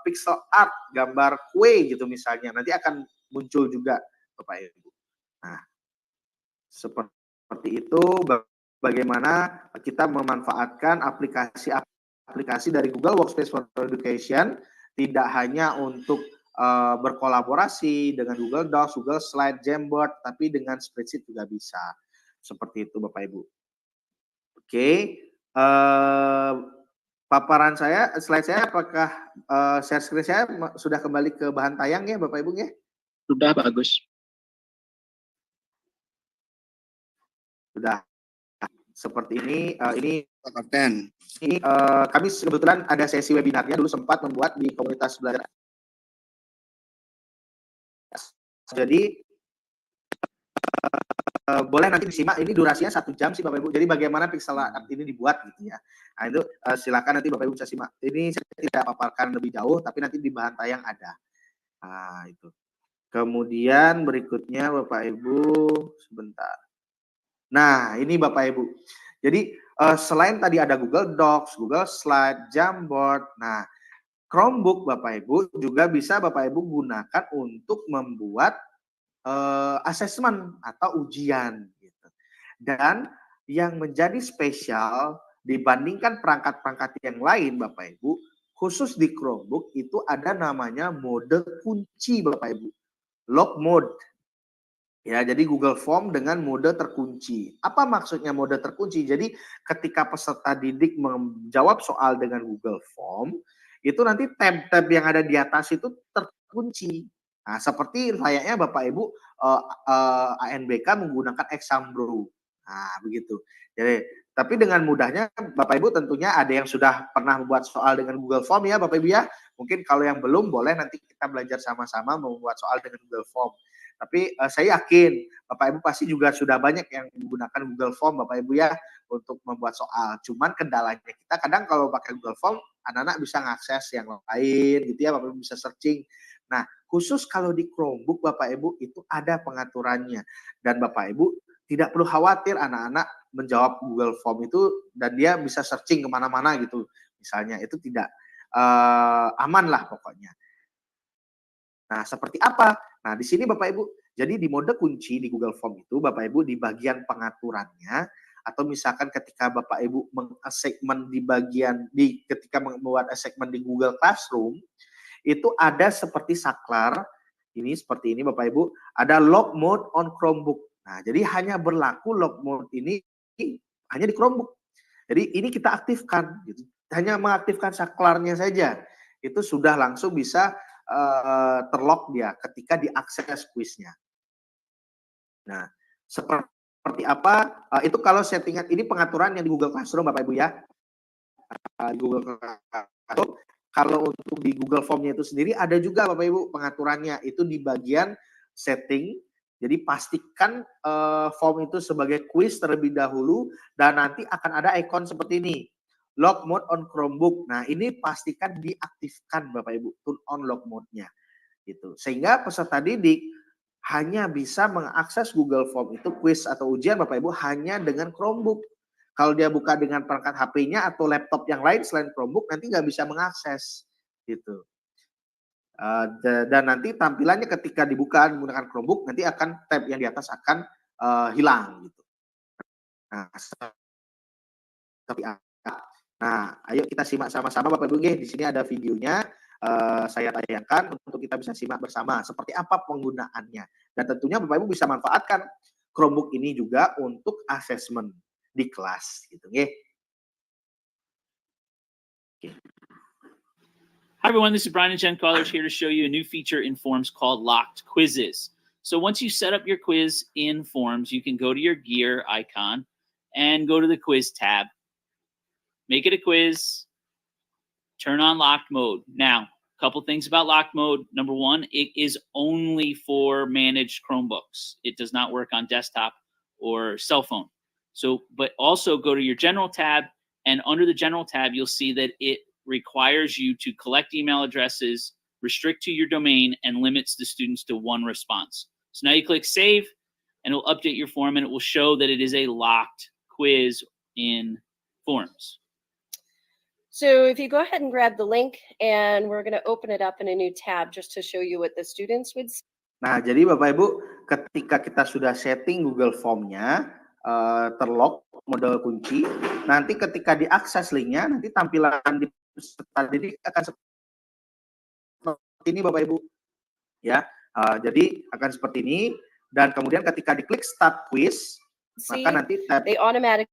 pixel art gambar kue gitu misalnya, nanti akan muncul juga Bapak Ibu. Nah, seperti itu bagaimana kita memanfaatkan aplikasi dari Google Workspace for Education, tidak hanya untuk berkolaborasi dengan Google Docs, Google Slide, Jamboard, tapi dengan spreadsheet juga bisa. Seperti itu Bapak Ibu. Oke, paparan saya, slide saya, apakah share screen saya sudah kembali ke bahan tayang ya Bapak Ibu ya? Sudah bagus. Sudah. Seperti ini, ini kami kebetulan ada sesi webinarnya dulu sempat membuat di komunitas belajar. Jadi boleh nanti disimak, ini durasinya 1 jam sih Bapak Ibu. Jadi bagaimana pixel art ini dibuat gitu ya. Nah itu silakan nanti Bapak Ibu bisa simak. Ini saya tidak paparkan lebih jauh, tapi nanti di bahan tayang ada. Nah itu. Kemudian berikutnya Bapak Ibu, sebentar. Nah ini Bapak Ibu. Jadi selain tadi ada Google Docs, Google Slide, Jamboard, nah Chromebook Bapak Ibu juga bisa Bapak Ibu gunakan untuk membuat asesmen atau ujian gitu. Dan yang menjadi spesial dibandingkan perangkat-perangkat yang lain Bapak Ibu, khusus di Chromebook itu ada namanya mode kunci Bapak Ibu, lock mode. Ya, jadi Google Form dengan mode terkunci. Apa maksudnya mode terkunci? Jadi ketika peserta didik menjawab soal dengan Google Form, itu nanti tab-tab yang ada di atas itu terkunci. Nah, seperti layaknya Bapak Ibu ANBK menggunakan Exambro. Nah, begitu. Jadi, tapi dengan mudahnya Bapak Ibu tentunya ada yang sudah pernah membuat soal dengan Google Form ya Bapak Ibu ya. Mungkin kalau yang belum boleh nanti kita belajar sama-sama membuat soal dengan Google Form. Tapi saya yakin Bapak Ibu pasti juga sudah banyak yang menggunakan Google Form Bapak Ibu ya untuk membuat soal. Cuman kendalanya kita kadang kalau pakai Google Form anak-anak bisa mengakses yang lain gitu ya, Bapak Ibu bisa searching. Nah, khusus kalau di Chromebook Bapak Ibu itu ada pengaturannya, dan Bapak Ibu tidak perlu khawatir anak-anak menjawab Google Form itu dan dia bisa searching kemana-mana gitu. Misalnya itu tidak aman lah pokoknya. Nah, seperti apa? Nah, di sini Bapak Ibu, jadi di mode kunci di Google Form itu Bapak Ibu di bagian pengaturannya atau misalkan ketika Bapak Ibu mengassignment ketika membuat assignment di Google Classroom, itu ada seperti saklar, ini seperti ini Bapak Ibu, ada lock mode on Chromebook. Nah, jadi hanya berlaku lock mode ini hanya di Chromebook. Jadi ini kita aktifkan, gitu. Hanya mengaktifkan saklarnya saja, itu sudah langsung bisa terlock dia ketika diakses kuisnya. Nah, seperti apa? Itu kalau settingan, ini pengaturan yang di Google Classroom Bapak Ibu ya. Google Classroom. Kalau untuk di Google Form-nya itu sendiri ada juga Bapak Ibu pengaturannya, itu di bagian setting. Jadi pastikan form itu sebagai quiz terlebih dahulu, dan nanti akan ada icon seperti ini, lock mode on Chromebook. Nah, ini pastikan diaktifkan Bapak Ibu, turn on lock mode-nya. Gitu. Sehingga peserta didik hanya bisa mengakses Google Form itu quiz atau ujian Bapak Ibu hanya dengan Chromebook. Kalau dia buka dengan perangkat HP-nya atau laptop yang lain selain Chromebook, nanti nggak bisa mengakses. Gitu. Dan nanti tampilannya ketika dibuka menggunakan Chromebook, nanti akan tab yang di atas akan hilang. Gitu. Nah, ayo kita simak sama-sama Bapak Ibu. Di sini ada videonya. Saya tayangkan untuk kita bisa simak bersama seperti apa penggunaannya, dan tentunya Bapak Ibu bisa manfaatkan Chromebook ini juga untuk assessment di kelas gitu nggih. Hi everyone, this is Brian and Jen College here to show you a new feature in Forms called Locked Quizzes. So once you set up your quiz in Forms, you can go to your gear icon and go to the quiz tab. Make it a quiz, turn on locked mode. Now, a couple things about locked mode. Number one, it is only for managed Chromebooks. It does not work on desktop or cell phone. So, but also go to your general tab, and under the general tab, you'll see that it requires you to collect email addresses, restrict to your domain, and limits the students to one response. So now you click save, and it will update your form, and it will show that it is a locked quiz in Forms. So if you go ahead and grab the link, and we're going to open it up in a new tab just to show you what the students would see. Nah, jadi Bapak Ibu, ketika kita sudah setting Google Form-nya, terlock mode kunci, nanti ketika diakses linknya, nanti tampilan di peserta didik akan seperti ini Bapak Ibu. Ya, jadi akan seperti ini, dan kemudian ketika diklik Start Quiz, maka nanti tab they automatically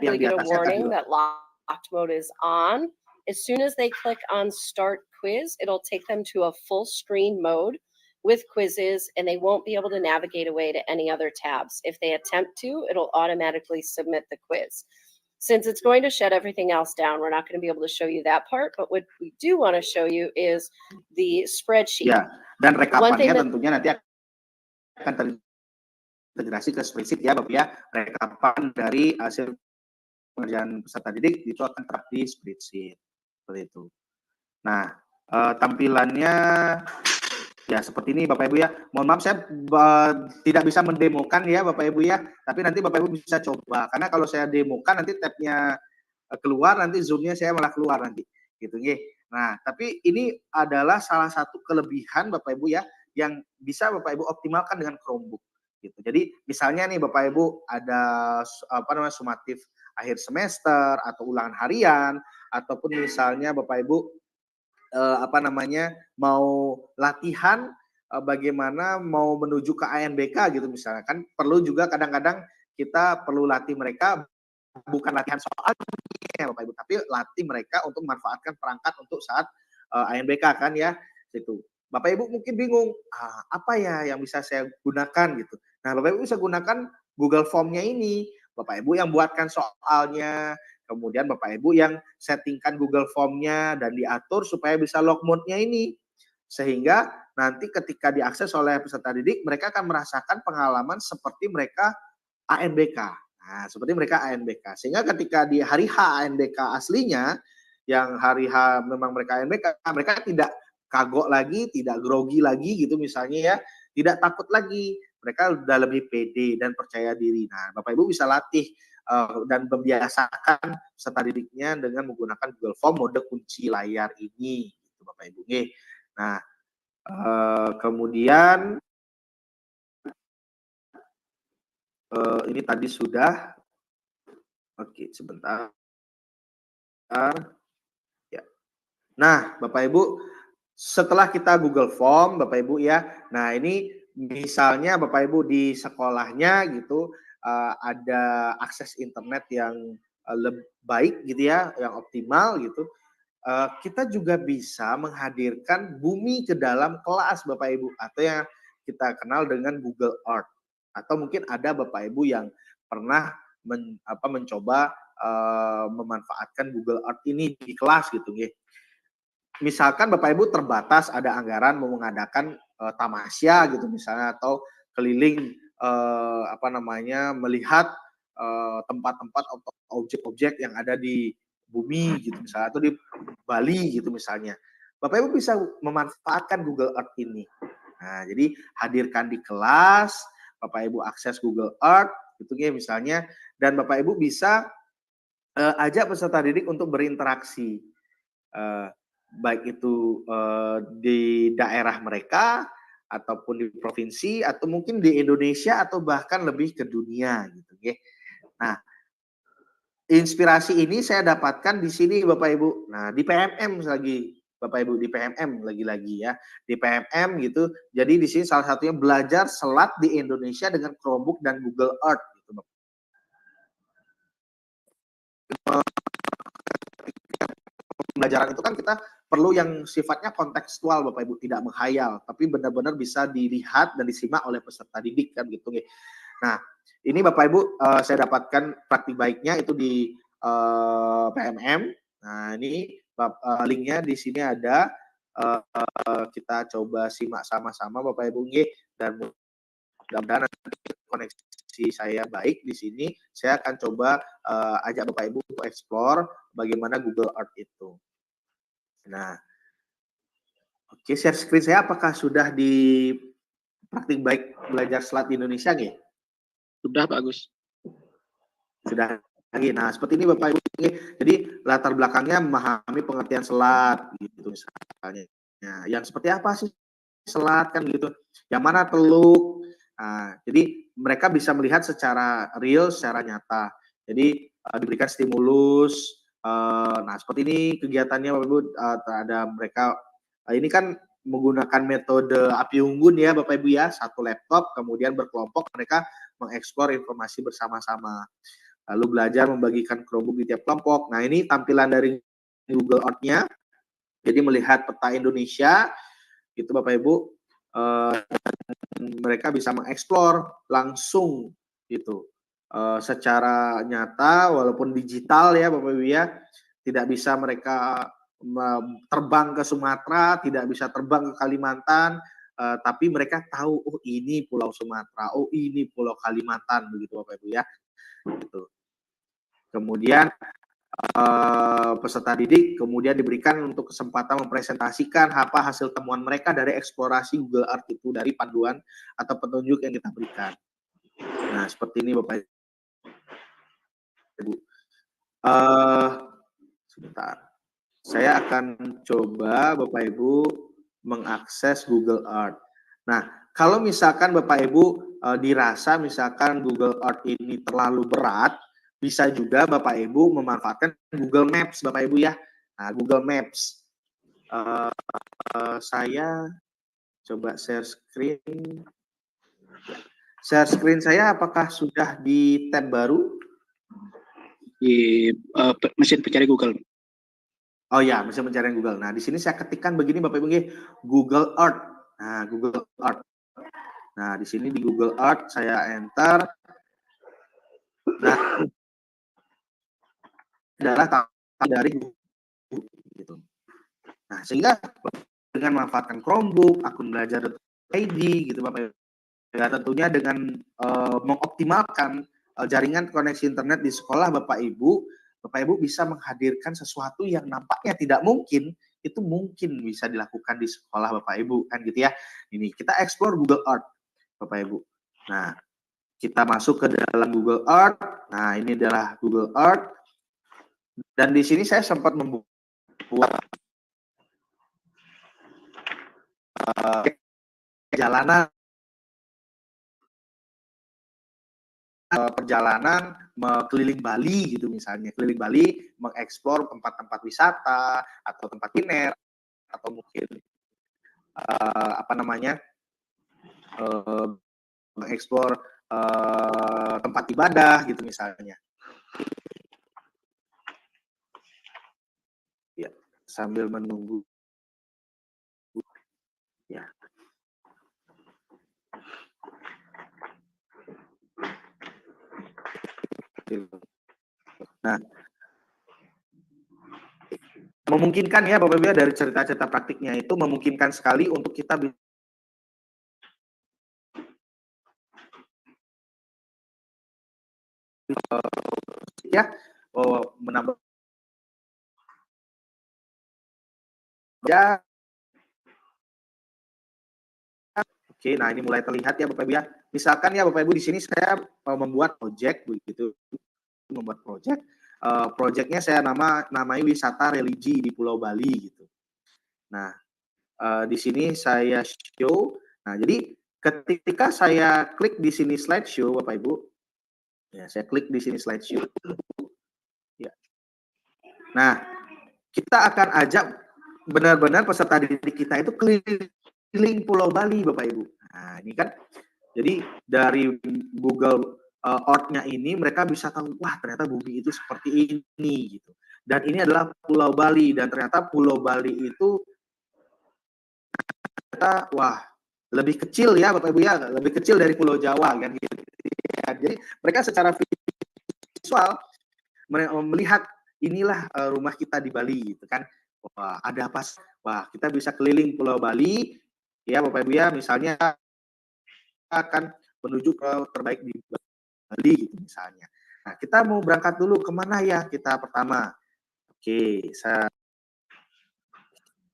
yang di get a atasnya warning akan that locked mode is on. As soon as they click on Start Quiz, it'll take them to a full screen mode with quizzes, and they won't be able to navigate away to any other tabs. If they attempt to, it'll automatically submit the quiz. Since it's going to shut everything else down, we're not going to be able to show you that part, but what we do want to show you is the spreadsheet. Ya, dan rekapannya tentunya nanti akan terintegrasi ke spreadsheet ya Bapak ya. Rekapan dari hasil pengerjaan peserta didik itu akan terap di spreadsheet. Seperti itu. Nah, tampilannya ya seperti ini Bapak Ibu ya. Mohon maaf saya tidak bisa mendemokan ya Bapak Ibu ya. Tapi nanti Bapak Ibu bisa coba. Karena kalau saya demokan nanti tabnya keluar, nanti zoomnya saya malah keluar nanti. Gitu nggih. Nah, tapi ini adalah salah satu kelebihan Bapak Ibu ya yang bisa Bapak Ibu optimalkan dengan Chromebook. Gitu. Jadi misalnya nih Bapak Ibu ada sumatif akhir semester atau ulangan harian, ataupun misalnya Bapak Ibu mau latihan bagaimana mau menuju ke ANBK gitu misalnya, kan perlu juga kadang-kadang kita perlu latih mereka, bukan latihan soalnya Bapak Ibu, tapi latih mereka untuk memanfaatkan perangkat untuk saat ANBK kan ya, gitu. Bapak Ibu mungkin bingung, apa ya yang bisa saya gunakan gitu. Nah, Bapak Ibu bisa gunakan Google Form-nya ini. Bapak Ibu yang buatkan soalnya, kemudian Bapak Ibu yang settingkan Google Form-nya dan diatur supaya bisa lock mode-nya ini. Sehingga nanti ketika diakses oleh peserta didik, mereka akan merasakan pengalaman seperti mereka ANBK. Nah, seperti mereka ANBK. Sehingga ketika di hari H ANBK aslinya, yang hari H memang mereka ANBK, mereka tidak kagok lagi, tidak grogi lagi gitu misalnya ya, tidak takut lagi. Mereka udah lebih pede dan percaya diri. Nah, Bapak Ibu bisa latih dan membiasakan peserta didiknya dengan menggunakan Google Form mode kunci layar ini, gitu Bapak Ibu. Nah, kemudian ini tadi sudah Oke, sebentar. Ya. Nah, Bapak Ibu, setelah kita Google Form, Bapak Ibu ya. Nah, ini misalnya Bapak Ibu di sekolahnya gitu ada akses internet yang lebih baik gitu ya, yang optimal gitu. Kita juga bisa menghadirkan bumi ke dalam kelas Bapak Ibu, atau yang kita kenal dengan Google Earth. Atau mungkin ada Bapak Ibu yang pernah mencoba memanfaatkan Google Earth ini di kelas gitu ya. Misalkan Bapak Ibu terbatas ada anggaran mau mengadakan tamasya gitu misalnya, atau keliling melihat tempat-tempat atau objek-objek yang ada di bumi gitu misalnya, atau di Bali gitu misalnya. Bapak Ibu bisa memanfaatkan Google Earth ini. Nah, jadi hadirkan di kelas, Bapak Ibu akses Google Earth gitu ya misalnya, dan Bapak Ibu bisa ajak peserta didik untuk berinteraksi. Baik itu di daerah mereka ataupun di provinsi atau mungkin di Indonesia atau bahkan lebih ke dunia gitu ya. Nah, inspirasi ini saya dapatkan di sini Bapak Ibu. Nah, di PMM lagi Bapak Ibu, di PMM lagi-lagi ya. Di PMM gitu. Jadi di sini salah satunya belajar selat di Indonesia dengan Chromebook dan Google Earth gitu, Bapak. Pembelajaran itu kan kita perlu yang sifatnya kontekstual Bapak Ibu, tidak menghayal, tapi benar-benar bisa dilihat dan disimak oleh peserta didik kan gitu. Nah, ini Bapak Ibu saya dapatkan praktik baiknya itu di PMM. Nah, ini linknya di sini ada. Kita coba simak sama-sama Bapak Ibu dan mudah-mudahan koneksi saya baik di sini. Saya akan coba ajak Bapak Ibu untuk explore bagaimana Google Earth itu. Nah, oke, share screen saya apakah sudah di praktik baik belajar selat di Indonesia nih? Sudah Pak Agus. Sudah lagi. Nah, seperti ini Bapak Ibu. Jadi latar belakangnya memahami pengertian selat gitu misalnya. Nah, yang seperti apa sih selat kan gitu? Yang mana teluk? Nah, jadi mereka bisa melihat secara real, secara nyata. Jadi diberikan stimulus. Nah, seperti ini kegiatannya Bapak Ibu, ada mereka ini kan menggunakan metode api unggun ya Bapak Ibu ya, satu laptop kemudian berkelompok mereka mengeksplor informasi bersama-sama. Lalu belajar membagikan Chromebook di tiap kelompok. Nah, ini tampilan dari Google Earth-nya. Jadi melihat peta Indonesia itu Bapak Ibu, mereka bisa mengeksplor langsung gitu. Secara nyata walaupun digital ya Bapak Ibu ya, tidak bisa mereka terbang ke Sumatera, tidak bisa terbang ke Kalimantan, tapi mereka tahu oh ini Pulau Sumatera, oh ini Pulau Kalimantan begitu Bapak Ibu ya. Gitu. Kemudian peserta didik kemudian diberikan untuk kesempatan mempresentasikan apa hasil temuan mereka dari eksplorasi Google Earth itu, dari panduan atau petunjuk yang kita berikan. Nah, seperti ini Bapak Ibu. Sebentar. Saya akan coba Bapak Ibu mengakses Google Earth. Nah, kalau misalkan Bapak Ibu dirasa misalkan Google Earth ini terlalu berat, bisa juga Bapak Ibu memanfaatkan Google Maps Bapak Ibu ya. Nah, Google Maps. Saya coba share screen. Share screen saya apakah sudah di tab baru? Di mesin pencari Google. Oh ya, mesin pencarian Google. Nah, di sini saya ketikkan begini Bapak Ibu, Google Earth. Nah, Google Earth. Nah, di sini di Google Earth saya enter. Nah, adalah dari Google gitu. Nah, sehingga dengan memanfaatkan Chromebook, akun belajar.id gitu Bapak Ibu. Ya, tentunya dengan mengoptimalkan jaringan koneksi internet di sekolah Bapak Ibu bisa menghadirkan sesuatu yang nampaknya tidak mungkin, itu mungkin bisa dilakukan di sekolah Bapak Ibu kan gitu ya. Ini kita explore Google Earth Bapak Ibu. Nah, kita masuk ke dalam Google Earth. Nah, ini adalah Google Earth. Dan di sini saya sempat membuat perjalanan keliling Bali gitu misalnya, keliling Bali mengeksplor tempat-tempat wisata atau tempat kuliner atau mungkin mengeksplor tempat ibadah gitu misalnya. Ya, sambil menunggu. Ya. Nah, memungkinkan ya Bapak Ibu ya, dari cerita-cerita praktiknya itu memungkinkan sekali untuk kita menambah ya. Oke, nah ini mulai terlihat ya Bapak Ibu ya. Misalkan ya Bapak Ibu di sini saya membuat project begitu, membuat project. Projectnya saya namai wisata religi di Pulau Bali gitu. Nah, di sini saya show. Nah, jadi ketika saya klik di sini slideshow Bapak Ibu, ya saya klik di sini slideshow. Ya. Nah, kita akan ajak benar-benar peserta didik kita itu keliling Pulau Bali Bapak Ibu. Nah, ini kan jadi dari Google Earth-nya ini mereka bisa tahu, wah ternyata bumi itu seperti ini gitu. Dan ini adalah Pulau Bali dan ternyata Pulau Bali itu ternyata wah lebih kecil ya Bapak Ibu ya, lebih kecil dari Pulau Jawa kan gitu. Ya, jadi mereka secara visual melihat inilah rumah kita di Bali gitu kan. Wah, ada apa? Wah, kita bisa keliling Pulau Bali ya Bapak Ibu ya, misalnya akan menuju ke terbaik di Bali gitu misalnya. Nah, kita mau berangkat dulu kemana ya kita pertama? Oke,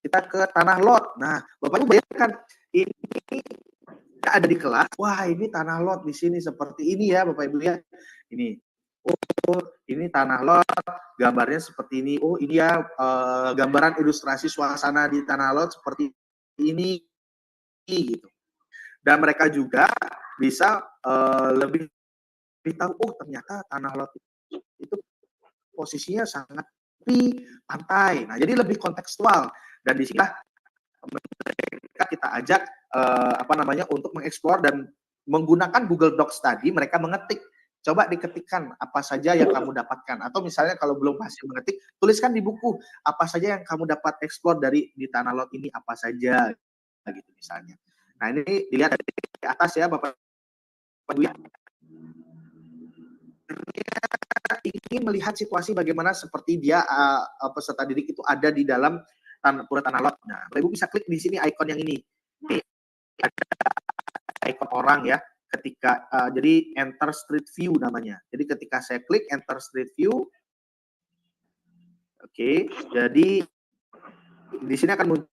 kita ke Tanah Lot. Nah, Bapak Ibu bayangkan ini ada di kelas. Wah, ini Tanah Lot di sini seperti ini ya Bapak Ibu ya. Ini. Oh, ini Tanah Lot, gambarnya seperti ini. Oh, ini ya gambaran ilustrasi suasana di Tanah Lot seperti ini gitu. Dan mereka juga bisa lebih tahu, oh ternyata Tanah Lot itu posisinya sangat di pantai. Nah, jadi lebih kontekstual dan di sini mereka kita ajak untuk mengeksplor dan menggunakan Google Docs tadi. Mereka mengetik, coba diketikkan apa saja yang kamu dapatkan, atau misalnya kalau belum masih mengetik, tuliskan di buku apa saja yang kamu dapat eksplor dari di Tanah Lot ini apa saja gitu misalnya. Nah, ini dilihat dari atas ya Bapak Ibu ya. Ingin melihat situasi bagaimana seperti dia peserta didik itu ada di dalam Pura Tanah Lot. Nah, Bapak Ibu bisa klik di sini ikon yang ini. Ini ada ikon orang ya. Ketika jadi enter street view namanya. Jadi ketika saya klik enter street view, oke, jadi di sini akan muncul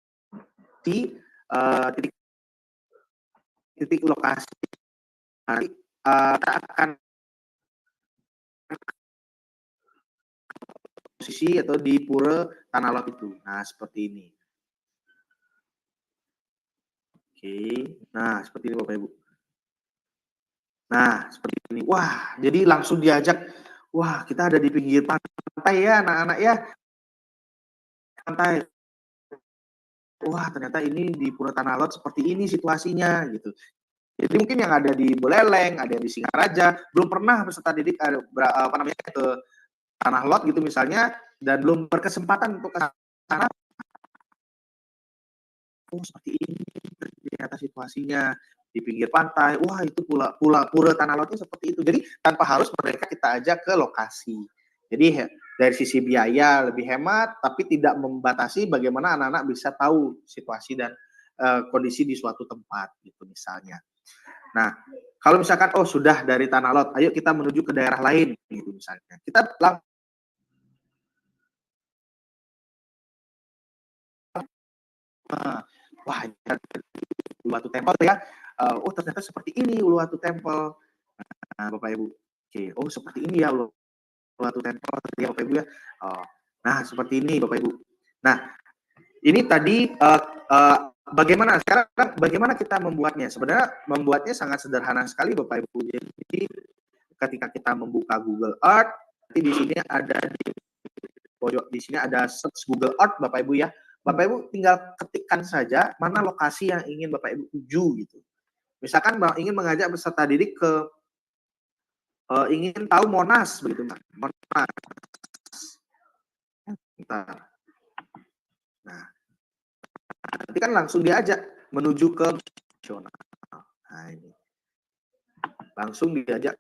titik lokasi. Nanti kita akan posisi atau di Pura Tanah Lot itu. Nah, seperti ini. Oke, nah seperti ini Bapak Ibu. Nah, seperti ini. Wah, jadi langsung diajak. Wah, kita ada di pinggir pantai ya, anak-anak ya. Pantai. Wah, ternyata ini di Pura Tanah Lot seperti ini situasinya gitu. Jadi mungkin yang ada di Buleleng, ada di Singaraja, belum pernah peserta didik ke Tanah Lot gitu misalnya, dan belum berkesempatan untuk ke sana. Oh, seperti ini ternyata situasinya di pinggir pantai. Wah, itu Pura Tanah Lotnya seperti itu. Jadi tanpa harus mereka kita ajak ke lokasi. Jadi dari sisi biaya lebih hemat, tapi tidak membatasi bagaimana anak-anak bisa tahu situasi dan kondisi di suatu tempat gitu misalnya. Nah, kalau misalkan oh sudah dari Tanah Lot, ayo kita menuju ke daerah lain gitu misalnya. Kita wah, Uluwatu Temple ya. Oh ternyata seperti ini Uluwatu Temple. Nah, Bapak Ibu. Oke, oh seperti ini ya Uluwatu Temple ya Bapak Ibu ya. Nah, seperti ini Bapak Ibu. Nah, ini tadi bagaimana sekarang bagaimana kita membuatnya? Sebenarnya membuatnya sangat sederhana sekali Bapak Ibu. Jadi ketika kita membuka Google Earth, nanti di sini ada di pojok di sini ada search Google Earth Bapak Ibu ya. Bapak Ibu tinggal ketikkan saja mana lokasi yang ingin Bapak Ibu tuju gitu. Misalkan ingin mengajak peserta didik ke ingin tahu Monas begitu Mbak. Monas. Bentar. Nah, nanti kan langsung diajak menuju ke nasional. Nah, ini. Langsung diajak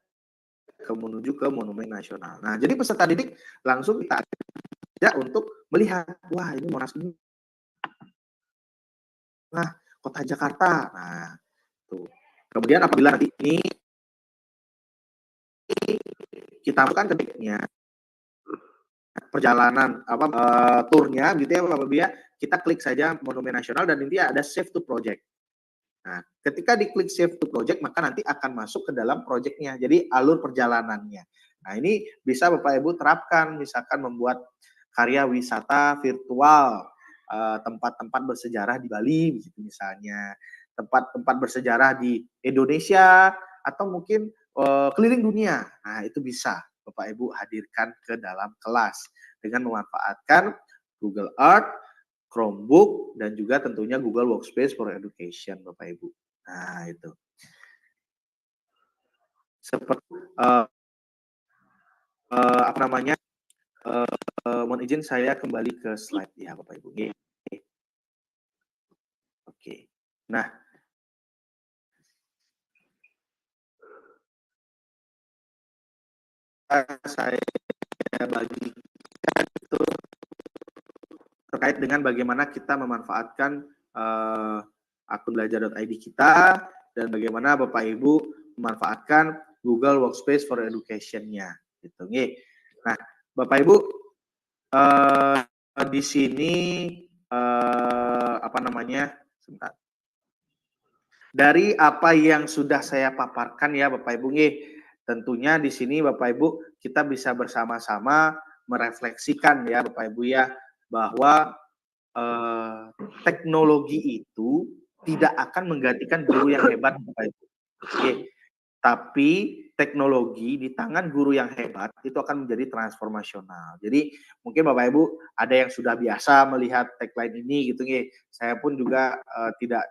menuju ke Monumen Nasional. Nah, jadi peserta didik langsung kita ajak untuk melihat, wah ini Monas ini. Nah, Kota Jakarta. Nah, tuh. Kemudian apabila nanti ini kita bukan ketiknya perjalanan turnya gitu ya Bapak Ibu ya, kita klik saja Monumen Nasional dan nanti ada Save to Project. Nah, ketika diklik Save to Project maka nanti akan masuk ke dalam projectnya. Jadi alur perjalanannya. Nah, ini bisa Bapak Ibu terapkan misalkan membuat karya wisata virtual tempat-tempat bersejarah di Bali gitu misalnya, tempat-tempat bersejarah di Indonesia atau mungkin keliling dunia. Nah, itu bisa Bapak Ibu hadirkan ke dalam kelas dengan memanfaatkan Google Earth, Chromebook, dan juga tentunya Google Workspace for Education Bapak Ibu. Nah, itu. Seperti apa namanya? Mohon izin saya kembali ke slide ya Bapak Ibu. Oke. Nah, saya bagikan itu terkait dengan bagaimana kita memanfaatkan akun belajar.id kita dan bagaimana Bapak Ibu memanfaatkan Google Workspace for Education-nya gitu. Nah, Bapak Ibu di sini apa namanya? Sebentar. Dari apa yang sudah saya paparkan ya Bapak Ibu tentunya di sini Bapak Ibu kita bisa bersama-sama merefleksikan ya Bapak Ibu ya bahwa teknologi itu tidak akan menggantikan guru yang hebat Bapak Ibu. Tapi teknologi di tangan guru yang hebat itu akan menjadi transformasional. Jadi mungkin Bapak Ibu ada yang sudah biasa melihat tagline ini gitu Saya pun juga tidak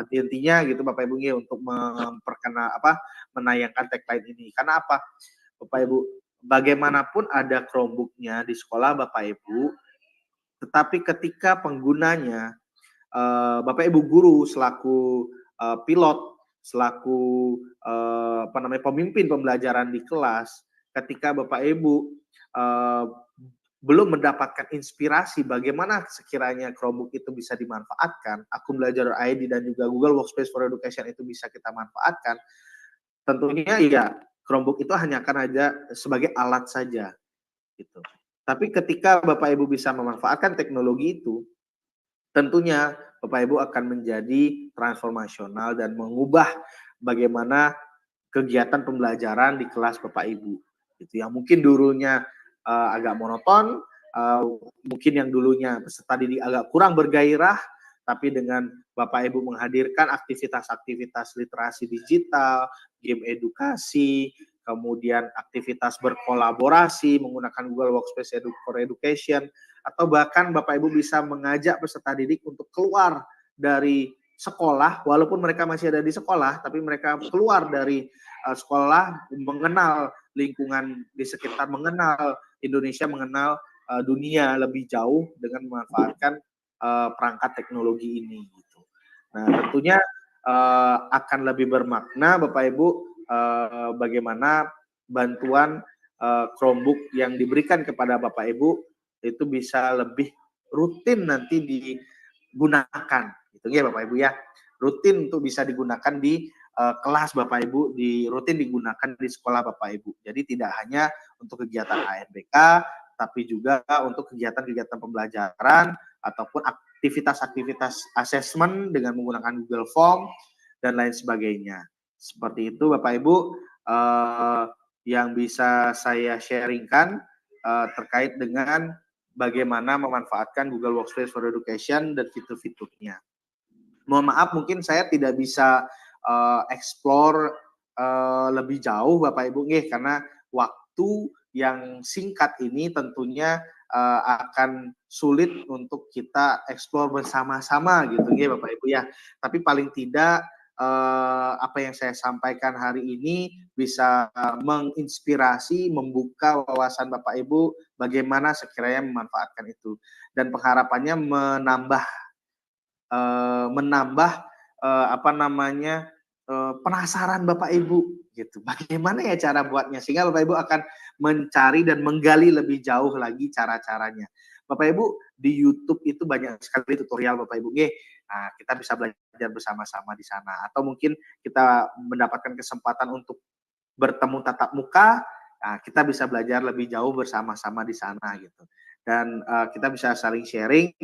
henti-hentinya gitu Bapak Ibu untuk menayangkan tagline ini. Karena apa? Bapak Ibu, bagaimanapun ada Chromebook-nya di sekolah Bapak Ibu, tetapi ketika penggunanya Bapak Ibu guru selaku pilot, selaku pemimpin pembelajaran di kelas, ketika Bapak Ibu belum mendapatkan inspirasi bagaimana sekiranya Chromebook itu bisa dimanfaatkan, akun belajar.id dan juga Google Workspace for Education itu bisa kita manfaatkan, tentunya ya Chromebook itu hanya akan ada sebagai alat saja gitu. Tapi ketika Bapak Ibu bisa memanfaatkan teknologi itu, tentunya Bapak Ibu akan menjadi transformasional dan mengubah bagaimana kegiatan pembelajaran di kelas Bapak Ibu. Itu yang mungkin dulunya agak monoton, mungkin yang dulunya peserta didik agak kurang bergairah, tapi dengan Bapak Ibu menghadirkan aktivitas-aktivitas literasi digital, game edukasi, kemudian aktivitas berkolaborasi menggunakan Google Workspace for Education, atau bahkan Bapak Ibu bisa mengajak peserta didik untuk keluar dari sekolah, walaupun mereka masih ada di sekolah, tapi mereka keluar dari sekolah, mengenal lingkungan di sekitar, mengenal Indonesia, mengenal dunia lebih jauh dengan memanfaatkan perangkat teknologi ini. Gitu. Nah, tentunya akan lebih bermakna Bapak Ibu bagaimana bantuan Chromebook yang diberikan kepada Bapak Ibu itu bisa lebih rutin nanti digunakan, gitu ya Bapak Ibu ya, rutin untuk bisa digunakan di kelas Bapak Ibu, rutin digunakan di sekolah Bapak Ibu. Jadi tidak hanya untuk kegiatan ANBK, tapi juga untuk kegiatan-kegiatan pembelajaran ataupun aktivitas-aktivitas asesmen dengan menggunakan Google Form dan lain sebagainya. Seperti itu Bapak Ibu yang bisa saya sharingkan terkait dengan bagaimana memanfaatkan Google Workspace for Education dan fitur-fiturnya. Mohon maaf mungkin saya tidak bisa explore lebih jauh Bapak Ibu nggih, karena waktu yang singkat ini tentunya akan sulit untuk kita eksplor bersama-sama gitu nggih Bapak Ibu ya. Tapi paling tidak apa yang saya sampaikan hari ini bisa menginspirasi, membuka wawasan Bapak Ibu bagaimana sekiranya memanfaatkan itu, dan pengharapannya menambah penasaran Bapak Ibu gitu. Bagaimana ya cara buatnya, sehingga Bapak Ibu akan mencari dan menggali lebih jauh lagi cara-caranya. Bapak Ibu di YouTube itu banyak sekali tutorial Bapak Ibu nggih. Nah, kita bisa belajar bersama-sama di sana, atau mungkin kita mendapatkan kesempatan untuk bertemu tatap muka, nah, kita bisa belajar lebih jauh bersama-sama di sana gitu. Dan kita bisa saling sharing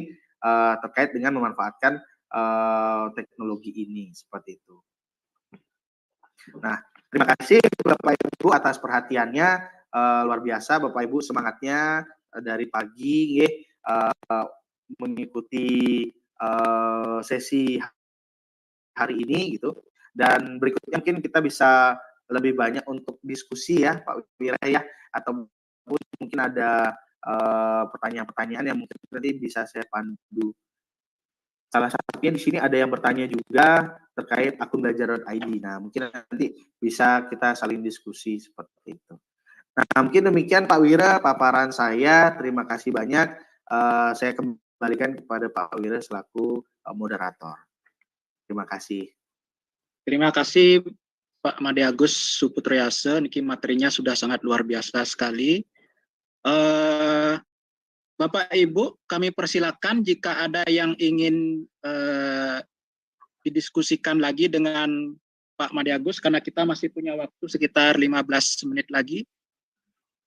terkait dengan memanfaatkan teknologi ini seperti itu. Nah, terima kasih Bapak Ibu atas perhatiannya, luar biasa Bapak Ibu semangatnya dari pagi mengikuti sesi hari ini gitu. Dan berikutnya mungkin kita bisa lebih banyak untuk diskusi ya Pak Wira ya, atau mungkin ada pertanyaan-pertanyaan yang mungkin nanti bisa saya pandu. Salah satunya di sini ada yang bertanya juga terkait akun belajar.id. Nah, mungkin nanti bisa kita saling diskusi seperti itu. Nah, mungkin demikian Pak Wira paparan saya. Terima kasih banyak. Saya kembalikan kepada Pak Wira selaku moderator. Terima kasih. Terima kasih Pak Made Agus Suputriase. Niki materinya sudah sangat luar biasa sekali. Bapak Ibu, kami persilakan jika ada yang ingin didiskusikan lagi dengan Pak Made Agus, karena kita masih punya waktu sekitar 15 menit lagi.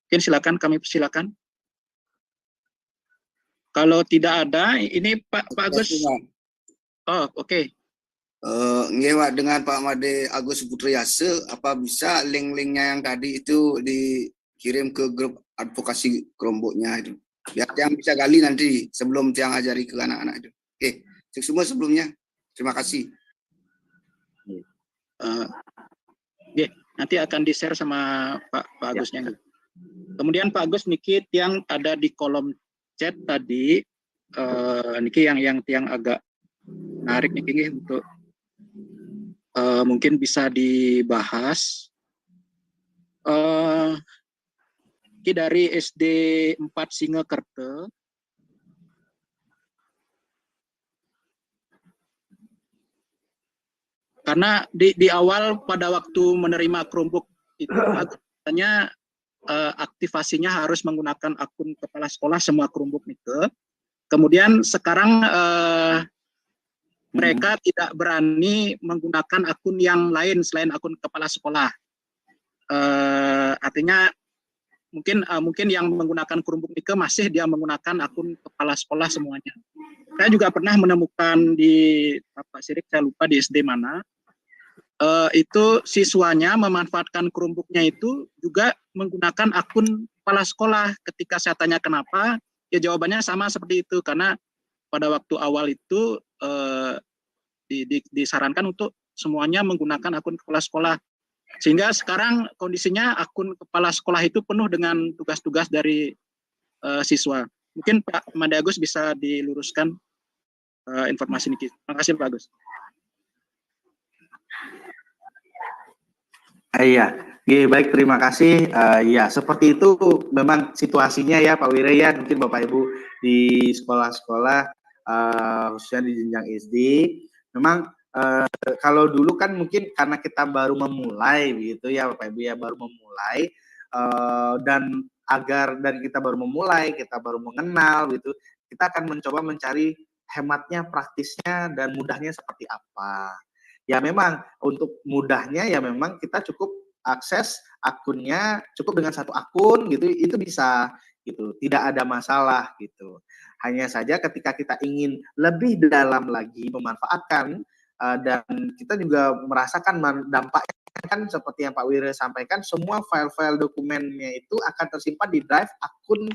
Mungkin silakan, kami persilakan. Kalau tidak ada, ini Pak Agus. Oh, oke. Ngewa dengan Pak Made Agus Suputriase, apa bisa link-linknya yang tadi itu dikirim ke grup advokasi Chromebook-nya itu, biar yang bisa gali nanti sebelum yang ajari ke anak-anak itu. Oke, semua sebelumnya terima kasih. Nanti akan di-share sama Pak Agusnya. Kemudian Pak Agus niki yang ada di kolom chat tadi, niki yang agak menarik niki untuk mungkin bisa dibahas. Dari SD 4 Singekerte. Karena di awal pada waktu menerima Chromebook itu katanya aktivasinya harus menggunakan akun kepala sekolah semua Chromebook itu. Kemudian sekarang mereka tidak berani menggunakan akun yang lain selain akun kepala sekolah. Artinya mungkin yang menggunakan Chromebook Nike masih dia menggunakan akun kepala sekolah semuanya. Saya juga pernah menemukan di Pak Sirik, saya lupa di SD mana, itu siswanya memanfaatkan Chromebook-nya itu juga menggunakan akun kepala sekolah. Ketika saya tanya kenapa, ya jawabannya sama seperti itu, karena pada waktu awal itu disarankan untuk semuanya menggunakan akun kepala sekolah. Sehingga sekarang kondisinya akun kepala sekolah itu penuh dengan tugas-tugas dari siswa. Mungkin Pak Made Agus bisa diluruskan informasi ini. Terima kasih Pak Agus. Iya, baik, terima kasih. Ya, seperti itu memang situasinya ya Pak Wira ya, mungkin Bapak Ibu di sekolah-sekolah khususnya di jenjang SD, memang kalau dulu kan mungkin karena kita baru memulai gitu ya Bapak Ibu ya, baru memulai dan kita baru memulai, kita baru mengenal gitu, kita akan mencoba mencari hematnya, praktisnya dan mudahnya seperti apa. Ya memang untuk mudahnya ya memang kita cukup akses akunnya cukup dengan satu akun gitu, itu bisa gitu, tidak ada masalah gitu. Hanya saja ketika kita ingin lebih dalam lagi memanfaatkan dan kita juga merasakan dampaknya kan seperti yang Pak Wira sampaikan, semua file-file dokumennya itu akan tersimpan di drive akun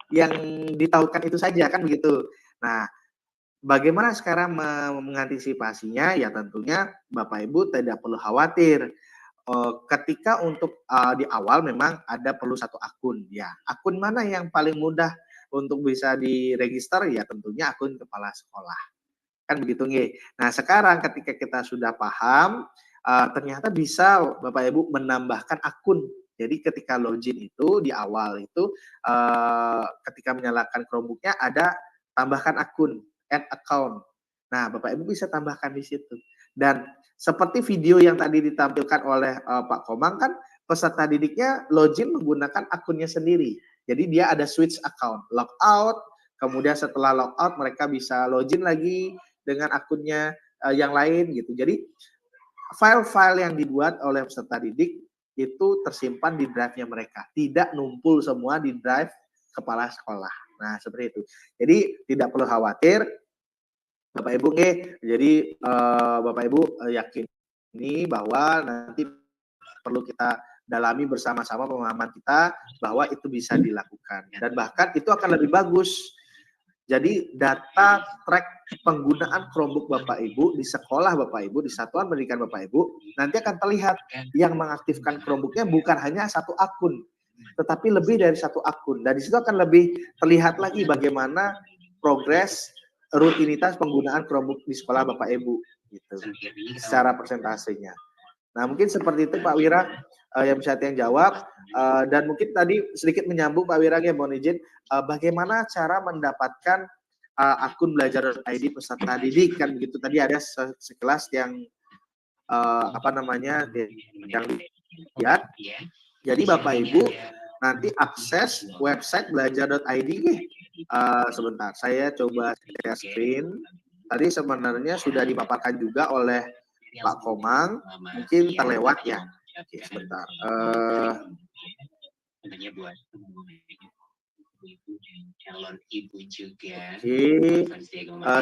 yang ditautkan itu saja kan begitu. Nah, bagaimana sekarang mengantisipasinya? Ya tentunya Bapak Ibu tidak perlu khawatir. ketika untuk di awal memang ada perlu satu akun ya. Akun mana yang paling mudah untuk bisa diregister ya tentunya akun kepala sekolah. Kan begitu nggih. Nah, sekarang ketika kita sudah paham ternyata bisa Bapak Ibu menambahkan akun. Jadi ketika login itu di awal itu ketika menyalakan Chromebook-nya ada tambahkan akun, add account. Nah, Bapak Ibu bisa tambahkan di situ. Dan seperti video yang tadi ditampilkan oleh Pak Komang kan peserta didiknya login menggunakan akunnya sendiri. Jadi dia ada switch account, logout, kemudian setelah logout mereka bisa login lagi dengan akunnya yang lain gitu. Jadi file-file yang dibuat oleh peserta didik itu tersimpan di drive-nya mereka, tidak numpul semua di drive kepala sekolah. Nah, seperti itu. Jadi tidak perlu khawatir Bapak Ibu jadi Bapak Ibu yakini bahwa nanti perlu kita dalami bersama-sama pemahaman kita bahwa itu bisa dilakukan dan bahkan itu akan lebih bagus. Jadi data track penggunaan Chromebook Bapak Ibu di sekolah Bapak Ibu, di satuan pendidikan Bapak Ibu, nanti akan terlihat yang mengaktifkan Chromebook-nya bukan hanya satu akun, tetapi lebih dari satu akun. Dan di situ akan lebih terlihat lagi bagaimana progres rutinitas penggunaan Chromebook di sekolah Bapak Ibu gitu secara persentasenya. Nah, mungkin seperti itu Pak Wira yang bisa yang jawab dan mungkin tadi sedikit menyambung Pak Wira ya, mohon izin bagaimana cara mendapatkan akun belajar.id peserta didik kan begitu tadi ada sekelas yang yang lihat. Jadi Bapak Ibu nanti akses website belajar.id sebentar, saya coba share screen. Tadi sebenarnya sudah dipaparkan juga oleh Pak Komang, mungkin terlewat ya. Oke, sebentar. Oke,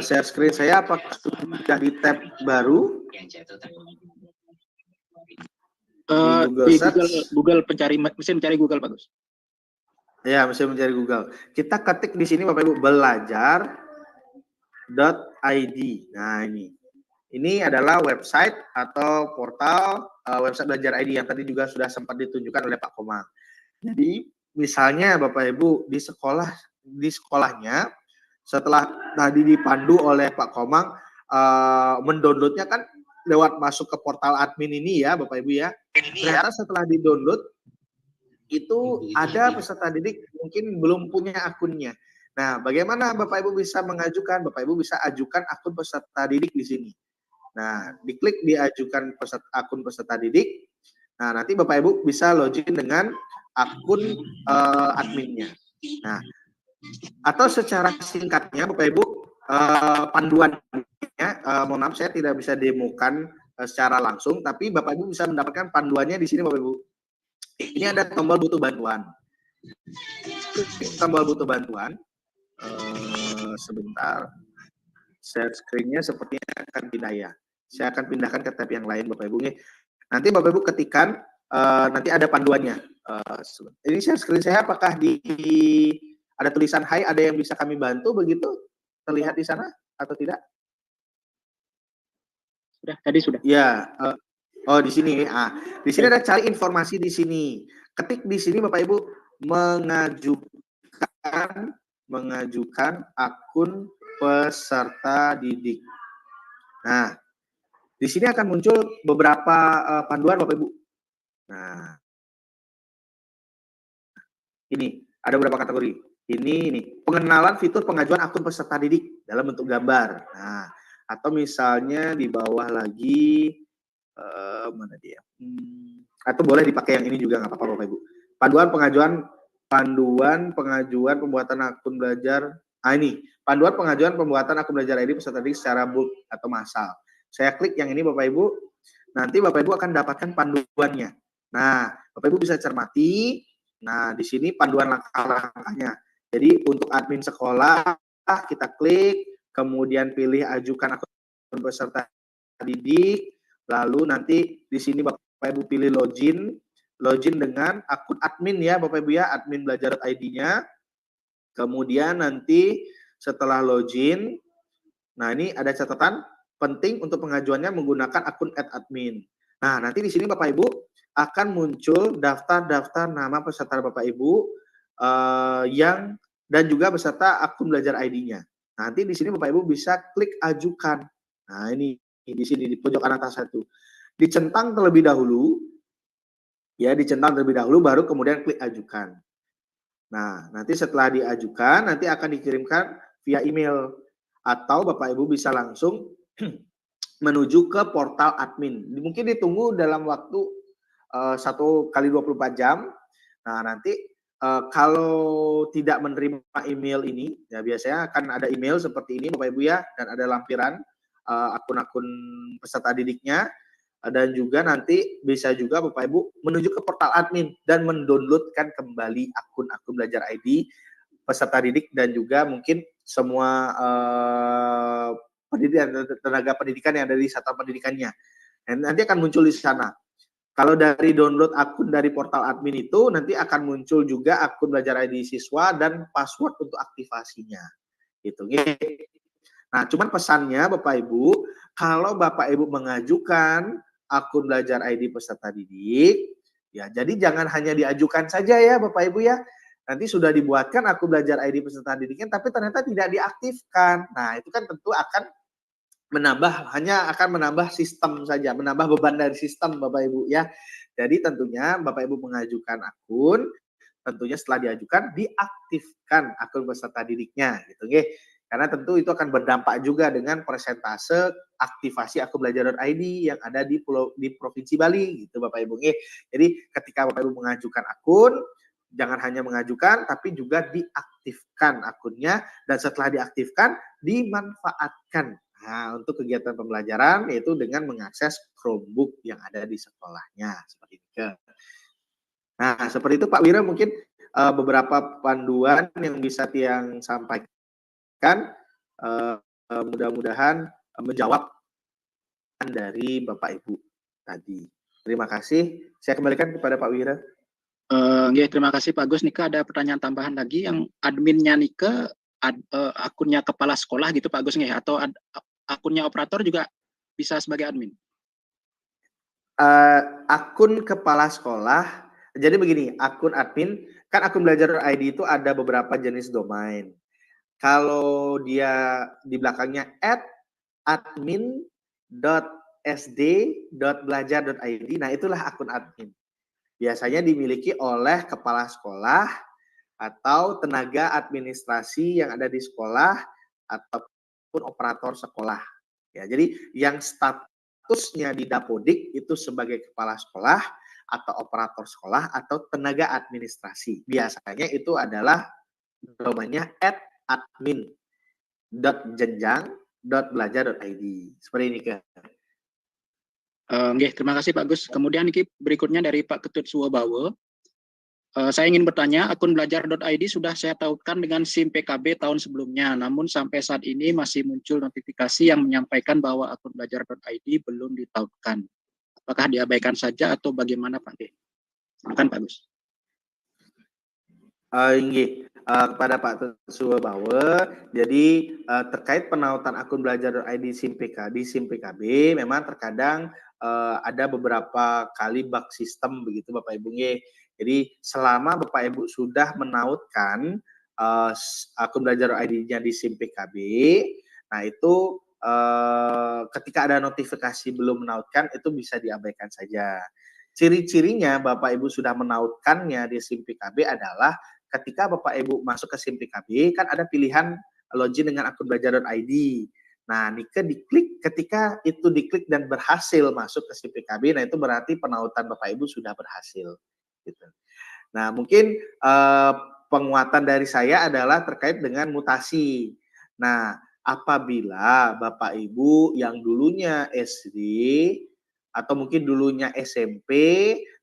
share screen saya apakah sudah di tab baru? Di Google pencari mesin mencari Google Pak Gus. Ya, mesin mencari Google. Kita ketik di sini Bapak Ibu belajar.id. Nah, ini adalah website atau portal website belajar ID yang tadi juga sudah sempat ditunjukkan oleh Pak Komang. Jadi, misalnya Bapak Ibu di sekolahnya setelah tadi dipandu oleh Pak Komang mendownloadnya kan lewat masuk ke portal admin ini ya Bapak Ibu ya. Ternyata setelah di-download itu ada peserta didik mungkin belum punya akunnya. Nah, bagaimana Bapak Ibu bisa mengajukan? Bapak Ibu bisa ajukan akun peserta didik di sini. Nah, diklik diajukan akun peserta didik. Nah, nanti Bapak Ibu bisa login dengan akun adminnya. Nah, atau secara singkatnya Bapak Ibu panduannya, mohon maaf saya tidak bisa demokan secara langsung, tapi Bapak Ibu bisa mendapatkan panduannya di sini Bapak Ibu. Ini ada tombol butuh bantuan. Tombol butuh bantuan. Sebentar. Share screen-nya sepertinya akan pindah ya. Saya akan pindahkan ke tab yang lain Bapak Ibu. Nanti Bapak Ibu ketikkan nanti ada panduannya. Ini share screen saya apakah ada tulisan hai, ada yang bisa kami bantu begitu? Terlihat di sana atau tidak? Sudah, tadi sudah. Ya, oh di sini. Di sini ada cari informasi di sini. Ketik di sini Bapak Ibu mengajukan akun peserta didik. Nah, di sini akan muncul beberapa panduan Bapak Ibu. Nah, ini ada beberapa kategori. Ini pengenalan fitur pengajuan akun peserta didik dalam bentuk gambar. Nah, atau misalnya di bawah lagi mana dia? Atau boleh dipakai yang ini juga nggak apa-apa Bapak Ibu. Panduan pengajuan pembuatan akun belajar. Ini panduan pengajuan pembuatan akun belajar ID peserta didik secara bulk atau massal. Saya klik yang ini Bapak Ibu. Nanti Bapak Ibu akan dapatkan panduannya. Nah, Bapak Ibu bisa cermati. Nah, di sini panduan langkah-langkahnya. Jadi untuk admin sekolah kita klik, kemudian pilih ajukan akun peserta didik, lalu nanti di sini Bapak Ibu pilih login dengan akun admin ya Bapak Ibu ya, admin belajar.id-nya. Kemudian nanti setelah login, nah ini ada catatan penting untuk pengajuannya menggunakan akun @admin. Nah, nanti di sini Bapak Ibu akan muncul daftar-daftar nama peserta Bapak Ibu yang dan juga beserta akun belajar ID-nya. Nanti di sini Bapak Ibu bisa klik ajukan. Nah, ini di sini di pojok kanan atas satu. Dicentang terlebih dahulu, ya dicentang terlebih dahulu, baru kemudian klik ajukan. Nah, nanti setelah diajukan, nanti akan dikirimkan via email atau Bapak Ibu bisa langsung menuju ke portal admin. Mungkin ditunggu dalam waktu 1 kali 24 jam. Nah, nanti kalau tidak menerima email ini, ya biasanya akan ada email seperti ini Bapak Ibu ya, dan ada lampiran akun-akun peserta didiknya, dan juga nanti bisa juga Bapak Ibu menuju ke portal admin dan mendownloadkan kembali akun-akun belajar ID peserta didik dan juga mungkin semua tenaga pendidikan yang ada di satuan pendidikannya. Dan nanti akan muncul di sana. Kalau dari download akun dari portal admin itu, nanti akan muncul juga akun belajar ID siswa dan password untuk aktivasinya. Gitu. Nah, cuman pesannya Bapak Ibu, kalau Bapak Ibu mengajukan akun belajar ID peserta didik, ya jadi jangan hanya diajukan saja ya Bapak Ibu ya. Nanti sudah dibuatkan akun belajar ID peserta didiknya, tapi ternyata tidak diaktifkan. Nah, itu kan tentu akan hanya akan menambah sistem saja, menambah beban dari sistem Bapak Ibu ya. Jadi tentunya Bapak Ibu mengajukan akun, tentunya setelah diajukan diaktifkan akun peserta didiknya gitu nggih. Karena tentu itu akan berdampak juga dengan persentase aktivasi akun belajar.id yang ada di Provinsi Bali gitu Bapak Ibu nggih. Jadi ketika Bapak Ibu mengajukan akun, jangan hanya mengajukan tapi juga diaktifkan akunnya, dan setelah diaktifkan dimanfaatkan. Nah, untuk kegiatan pembelajaran yaitu dengan mengakses Chromebook yang ada di sekolahnya seperti itu. Nah, seperti itu Pak Wira, mungkin beberapa panduan yang bisa Tiang sampaikan, mudah-mudahan menjawab dari Bapak Ibu tadi. Terima kasih. Saya kembalikan kepada Pak Wira. Terima kasih Pak Gus. Nika ada pertanyaan tambahan lagi, yang adminnya Nika akunnya kepala sekolah gitu Pak Gus nggih, atau akunnya operator juga bisa sebagai admin? Akun kepala sekolah, jadi begini, akun admin, kan akun belajar ID itu ada beberapa jenis domain. Kalau dia di belakangnya @admin.sd.belajar.id, nah itulah akun admin. Biasanya dimiliki oleh kepala sekolah atau tenaga administrasi yang ada di sekolah ataupun operator sekolah. Ya, jadi yang statusnya di Dapodik itu sebagai kepala sekolah atau operator sekolah atau tenaga administrasi. Biasanya itu adalah domainnya @admin.jenjang.belajar.id. Seperti ini kan. Terima kasih Pak Gus. Kemudian berikutnya dari Pak Ketut Suwobawe. Saya ingin bertanya, akun belajar.id sudah saya tautkan dengan SIM PKB tahun sebelumnya, namun sampai saat ini masih muncul notifikasi yang menyampaikan bahwa akun belajar.id belum ditautkan. Apakah diabaikan saja atau bagaimana Pak? Silakan Pak Gus. Kepada Pak Suwobawe, jadi terkait penautan akun belajar.id di SIM PKB, memang terkadang ada beberapa kali bug sistem begitu Bapak Ibu nggih. Jadi selama Bapak Ibu sudah menautkan akun belajar ID-nya di SIM PKB, nah itu ketika ada notifikasi belum menautkan itu bisa diabaikan saja. Ciri-cirinya Bapak Ibu sudah menautkannya di SIM PKB adalah ketika Bapak Ibu masuk ke SIM PKB kan ada pilihan login dengan akun belajar.id. Nah, Nika diklik, ketika itu diklik dan berhasil masuk ke SIM PKB, nah itu berarti penautan Bapak Ibu sudah berhasil. Gitu. Nah, mungkin penguatan dari saya adalah terkait dengan mutasi. Nah, apabila Bapak Ibu yang dulunya SD atau mungkin dulunya SMP,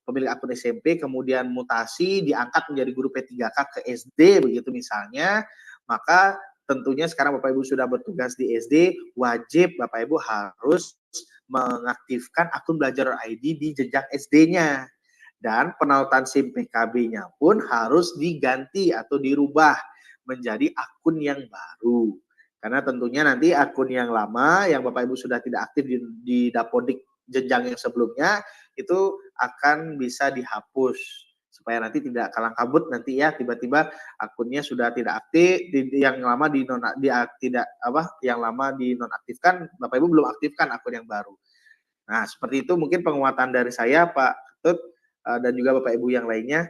pemilik akun SMP, kemudian mutasi diangkat menjadi guru P3K ke SD begitu misalnya, maka tentunya sekarang Bapak Ibu sudah bertugas di SD, wajib Bapak Ibu harus mengaktifkan akun belajar ID di jenjang SD-nya. Dan penautan SIM PKB-nya pun harus diganti atau dirubah menjadi akun yang baru. Karena tentunya nanti akun yang lama yang Bapak Ibu sudah tidak aktif di Dapodik jenjang yang sebelumnya, itu akan bisa dihapus supaya nanti tidak kalang kabut nanti ya tiba-tiba akunnya sudah tidak aktif, yang lama yang lama dinonaktifkan, Bapak Ibu belum aktifkan akun yang baru. Nah, seperti itu mungkin penguatan dari saya, Pak Ketut, dan juga Bapak Ibu yang lainnya.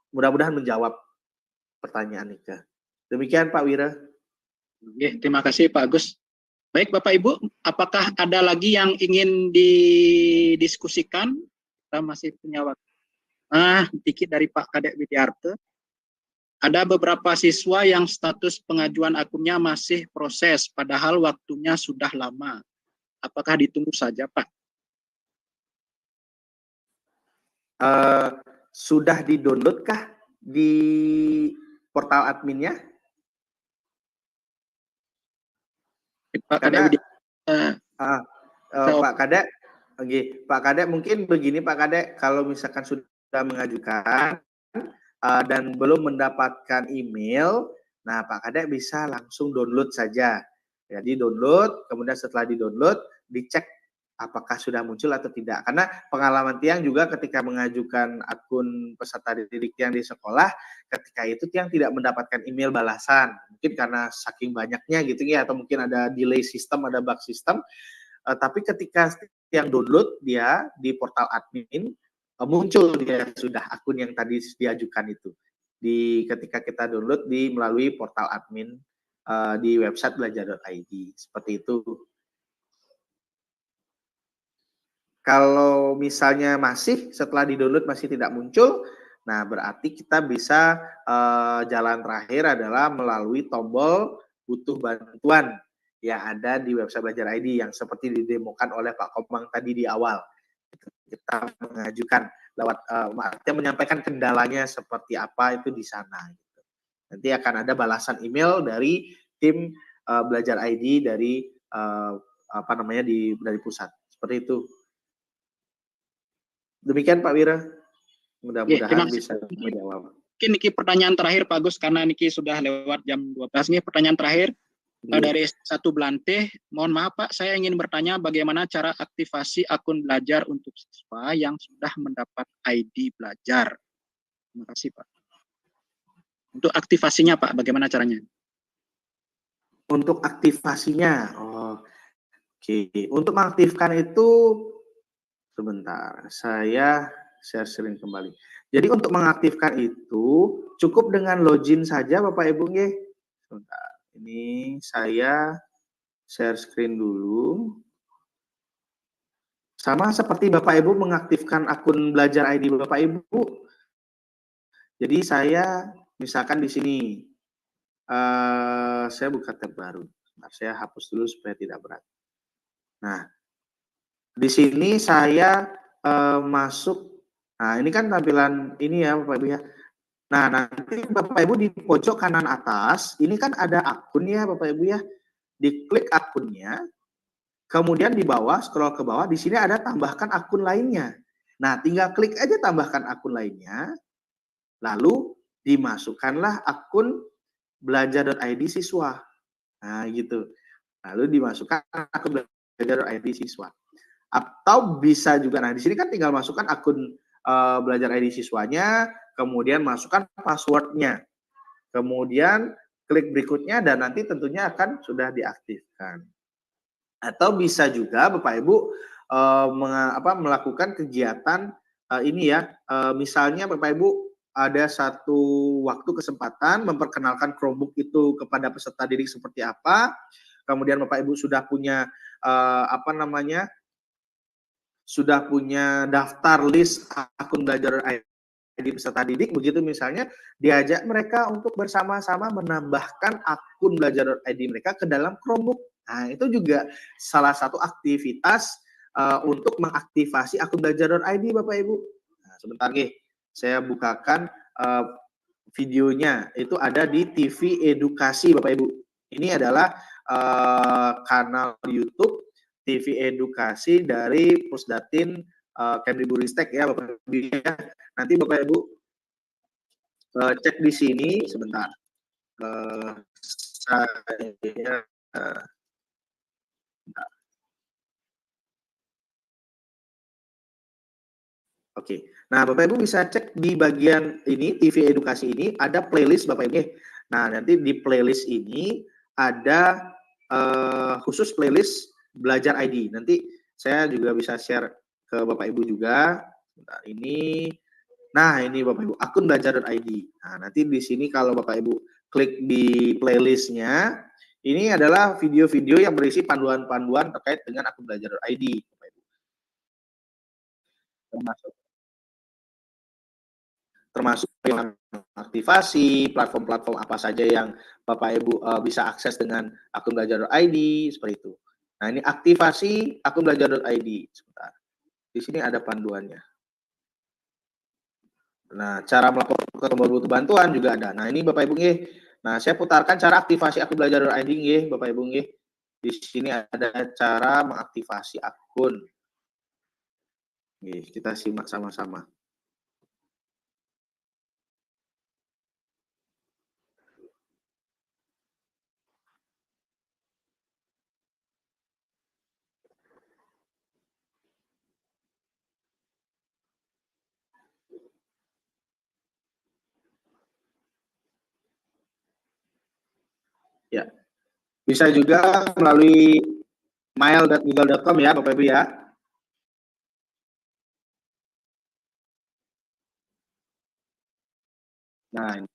Mudah-mudahan menjawab pertanyaan Nika. Demikian Pak Wira. Oke, terima kasih Pak Agus. Baik Bapak Ibu, apakah ada lagi yang ingin didiskusikan? Kita masih punya waktu. Dikit dari Pak Kadek Widiarte. Ada beberapa siswa yang status pengajuan akunnya masih proses, padahal waktunya sudah lama. Apakah ditunggu saja, Pak? Sudah di-download kah di portal adminnya? Pak Kadek, Pak Kadek, Pak Kadek mungkin begini Pak Kadek, kalau misalkan sudah mengajukan dan belum mendapatkan email, nah Pak Kadek bisa langsung download saja. Jadi download, kemudian setelah di-download, dicek apakah sudah muncul atau tidak. Karena pengalaman Tiang juga ketika mengajukan akun peserta didik Tiang di sekolah, ketika itu Tiang tidak mendapatkan email balasan. Mungkin karena saking banyaknya gitu ya, atau mungkin ada delay sistem, ada bug sistem. Tapi ketika Tiang download dia di portal admin, muncul dia sudah akun yang tadi diajukan itu. Ketika kita download melalui portal admin di website belajar.id, seperti itu. Kalau misalnya masih setelah di-download masih tidak muncul, nah berarti kita bisa jalan terakhir adalah melalui tombol butuh bantuan yang ada di website Belajar ID yang seperti didemokan oleh Pak Komang tadi di awal. Kita mengajukan lewat menyampaikan kendalanya seperti apa itu di sana. Nanti akan ada balasan email dari tim Belajar ID dari dari pusat. Seperti itu. Demikian Pak Wira. Mudah-mudahan bisa menjawab. Mungkin Niki pertanyaan terakhir Pak Agus, karena Niki sudah lewat jam 12 nih. Pertanyaan terakhir dari S1 Belante. Mohon maaf Pak, saya ingin bertanya bagaimana cara aktivasi akun belajar untuk siswa yang sudah mendapat ID belajar. Terima kasih Pak. Untuk aktivasinya Pak, bagaimana caranya? Untuk aktivasinya, oke. Untuk mengaktifkan itu, sebentar, saya share screen kembali. Jadi untuk mengaktifkan itu cukup dengan login saja Bapak Ibu nggih. Sebentar. Ini saya share screen dulu. Sama seperti Bapak Ibu mengaktifkan akun Belajar ID Bapak Ibu. Jadi saya misalkan di sini saya buka tab baru. Sebentar, saya hapus dulu supaya tidak berat. Nah, di sini saya masuk. Nah, ini kan tampilan ini ya Bapak Ibu ya. Nah, nanti Bapak Ibu di pojok kanan atas, ini kan ada akun ya Bapak Ibu ya. Diklik akunnya, kemudian di bawah, scroll ke bawah, di sini ada tambahkan akun lainnya. Nah, tinggal klik aja tambahkan akun lainnya, lalu dimasukkanlah akun belajar.id siswa. Nah, gitu. Lalu dimasukkan akun belajar.id siswa. Atau bisa juga, nah di sini kan tinggal masukkan akun Belajar ID siswanya, kemudian masukkan passwordnya, kemudian klik berikutnya dan nanti tentunya akan sudah diaktifkan. Atau bisa juga Bapak Ibu melakukan kegiatan ini ya, misalnya Bapak Ibu ada satu waktu kesempatan memperkenalkan Chromebook itu kepada peserta didik seperti apa, kemudian Bapak Ibu sudah punya sudah punya daftar list akun Belajar ID peserta didik, begitu misalnya diajak mereka untuk bersama-sama menambahkan akun Belajar ID mereka ke dalam Chromebook. Nah, itu juga salah satu aktivitas untuk mengaktifasi akun Belajar ID Bapak Ibu. Nah, sebentar nih, saya bukakan videonya. Itu ada di TV Edukasi Bapak Ibu. Ini adalah kanal YouTube TV Edukasi dari Pusdatin Kemdikbudristek ya Bapak Ibu ya. Nanti Bapak Ibu cek di sini sebentar. Saya Oke. Nah, Bapak Ibu bisa cek di bagian ini TV edukasi ini ada playlist Bapak Ibu. Nah, nanti di playlist ini ada khusus playlist belajar ID. Nanti saya juga bisa share ke Bapak Ibu juga. Bentar, ini. Nah, ini Bapak Ibu akun belajar.id. Nah, nanti di sini kalau Bapak Ibu klik di playlistnya, ini adalah video-video yang berisi panduan-panduan terkait dengan akun belajar.id. Bapak Ibu. Termasuk aktivasi, platform-platform apa saja yang Bapak Ibu bisa akses dengan akun belajar.id, seperti itu. Nah, ini aktivasi akun belajar.id. Sebentar. Di sini ada panduannya. Nah, cara melapor ke tombol butuh bantuan juga ada. Nah, ini Bapak Ibu nggih. Nah, saya putarkan cara aktivasi akun belajar.id nggih, Bapak Ibu nggih. Di sini ada cara mengaktifasi akun. Nggih, kita simak sama-sama. Ya. Bisa juga melalui mail.google.com ya, Bapak Ibu ya. Nah, ini.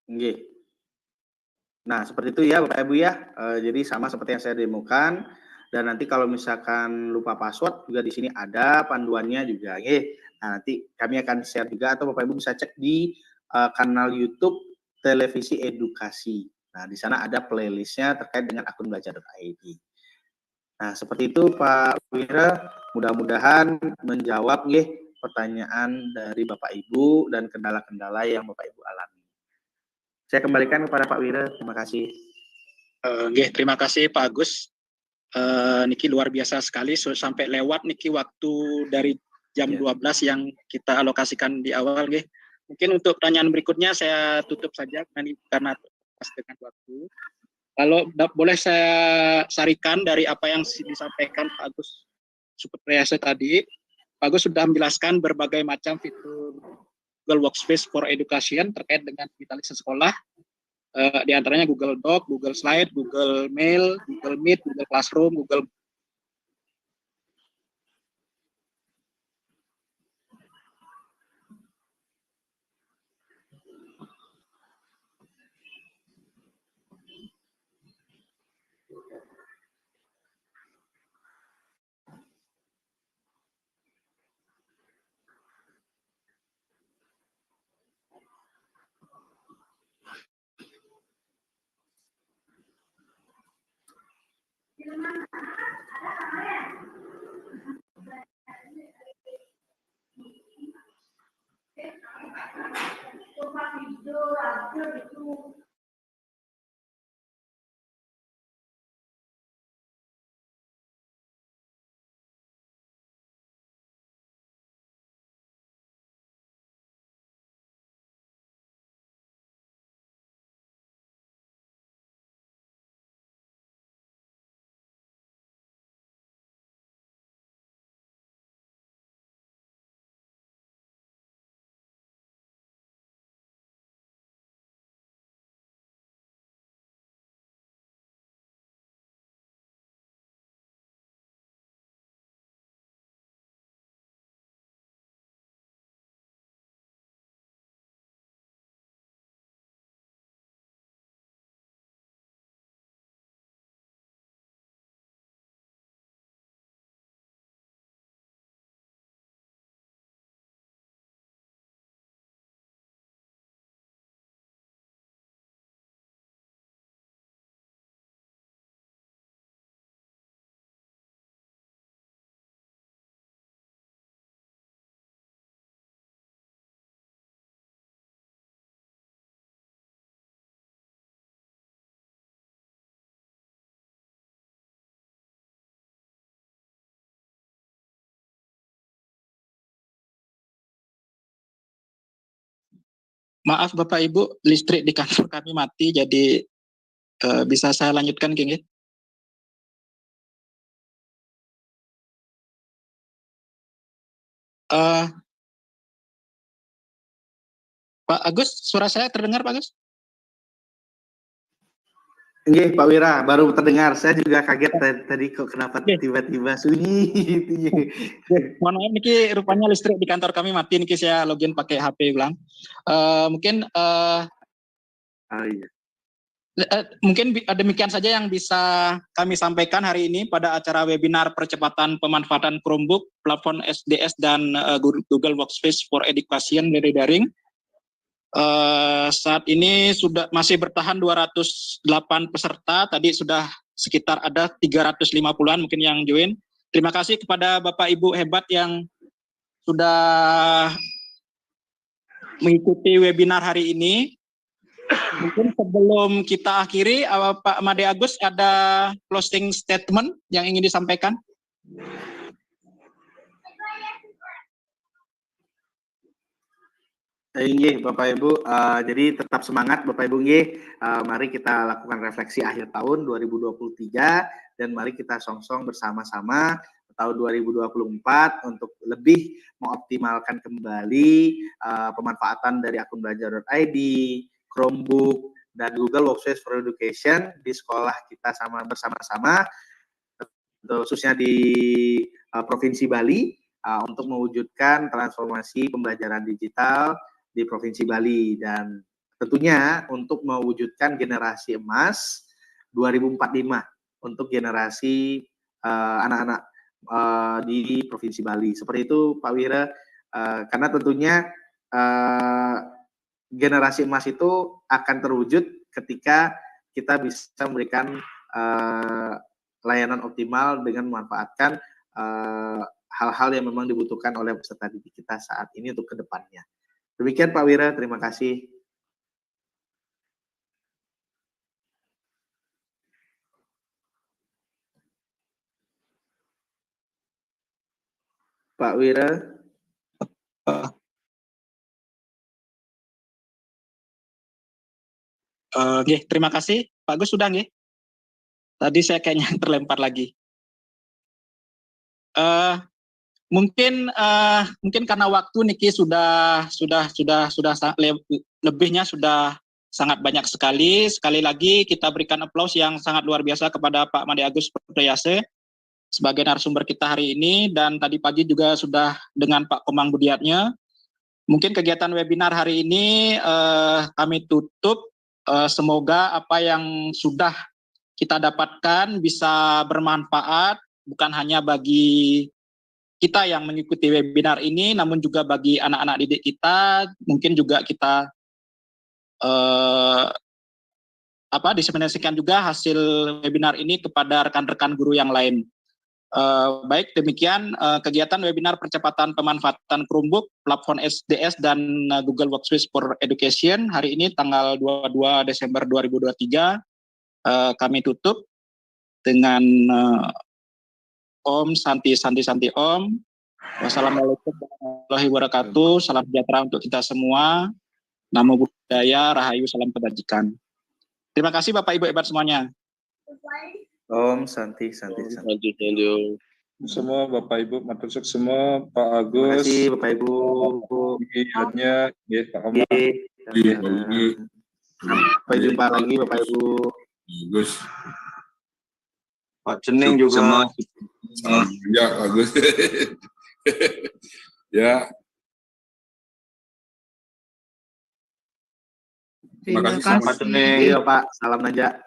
Nggih. Nah, seperti itu ya Bapak Ibu ya. Jadi sama seperti yang saya demokan dan nanti kalau misalkan lupa password juga di sini ada panduannya juga nggih. Nah, nanti kami akan share juga atau Bapak Ibu bisa cek di kanal YouTube Televisi Edukasi. Nah, di sana ada playlistnya terkait dengan akun belajar.id. Nah, seperti itu Pak Wira, mudah-mudahan menjawab nggih pertanyaan dari Bapak Ibu dan kendala-kendala yang Bapak Ibu alami. Saya kembalikan kepada Pak Wira, terima kasih. Nggih, terima kasih Pak Agus. Niki luar biasa sekali, sampai lewat Niki waktu dari jam 12 yang kita alokasikan di awal nggih. Mungkin untuk pertanyaan berikutnya saya tutup saja karena pas dengan waktu. Kalau boleh saya sarikan dari apa yang disampaikan Pak Agus Supriyaso tadi, Pak Agus sudah menjelaskan berbagai macam fitur Google Workspace for Education terkait dengan digitalisasi sekolah, di antaranya Google Doc, Google Slide, Google Mail, Google Meet, Google Classroom, Google Maaf Bapak Ibu, listrik di kantor kami mati, jadi bisa saya lanjutkan, King? Pak Agus, suara saya terdengar Pak Agus? Nggih, Pak Wira, baru terdengar. Saya juga kaget tadi kok kenapa tiba-tiba sunyi. Mohon maaf, niki rupanya listrik di kantor kami mati, niki saya login pakai HP ulang. Mungkin mungkin demikian saja yang bisa kami sampaikan hari ini pada acara webinar percepatan pemanfaatan Chromebook, platform SDS dan Google Workspace for Education dari daring. Saat ini sudah masih bertahan 208 peserta, tadi sudah sekitar ada 350-an mungkin yang join. Terima kasih kepada Bapak Ibu hebat yang sudah mengikuti webinar hari ini. Mungkin sebelum kita akhiri, Pak Made Agus ada closing statement yang ingin disampaikan? Nggih, Bapak Ibu, jadi tetap semangat Bapak Ibu nggih. Mari kita lakukan refleksi akhir tahun 2023 dan mari kita song-song bersama-sama tahun 2024 untuk lebih mengoptimalkan kembali pemanfaatan dari akun belajar.id, Chromebook, dan Google Workspace for Education di sekolah kita bersama-sama, khususnya di Provinsi Bali, untuk mewujudkan transformasi pembelajaran digital di Provinsi Bali dan tentunya untuk mewujudkan generasi emas 2045 untuk generasi anak-anak di Provinsi Bali. Seperti itu Pak Wira, karena tentunya generasi emas itu akan terwujud ketika kita bisa memberikan layanan optimal dengan memanfaatkan hal-hal yang memang dibutuhkan oleh peserta didik kita saat ini untuk kedepannya. Demikian Pak Wira, terima kasih. Pak Wira. Terima kasih. Pak Gus sudah nggih? Tadi saya kayaknya terlempar lagi. Mungkin karena waktu niki sudah lebihnya sudah sangat banyak sekali. Sekali lagi kita berikan aplaus yang sangat luar biasa kepada Pak Made Agus Supriyase sebagai narasumber kita hari ini, dan tadi pagi juga sudah dengan Pak Komang Budiatnya. Mungkin kegiatan webinar hari ini kami tutup. Semoga apa yang sudah kita dapatkan bisa bermanfaat bukan hanya bagi kita yang mengikuti webinar ini, namun juga bagi anak-anak didik kita. Mungkin juga kita diseminasikan juga hasil webinar ini kepada rekan-rekan guru yang lain. Baik, demikian kegiatan webinar percepatan pemanfaatan Chromebook, platform SDS dan Google Workspace for Education hari ini tanggal 22 Desember 2023 kami tutup dengan Om Santi Om. Wassalamualaikum warahmatullahi wabarakatuh. Salam sejahtera untuk kita semua. Namo Buddhaya, Rahayu, salam kebajikan. Terima kasih Bapak Ibu hebat semuanya. Om Santi. Semua Bapak Ibu, matur suwun semua, Pak Agus. Terima kasih Bapak Ibu. Ingatnya, Pak Komang. Sampai jumpa lagi Bapak Ibu. Bagus. Pak Cening juga. Ya, bagus. Ya. Terima kasih Pak Cening. Iya Pak, salam aja.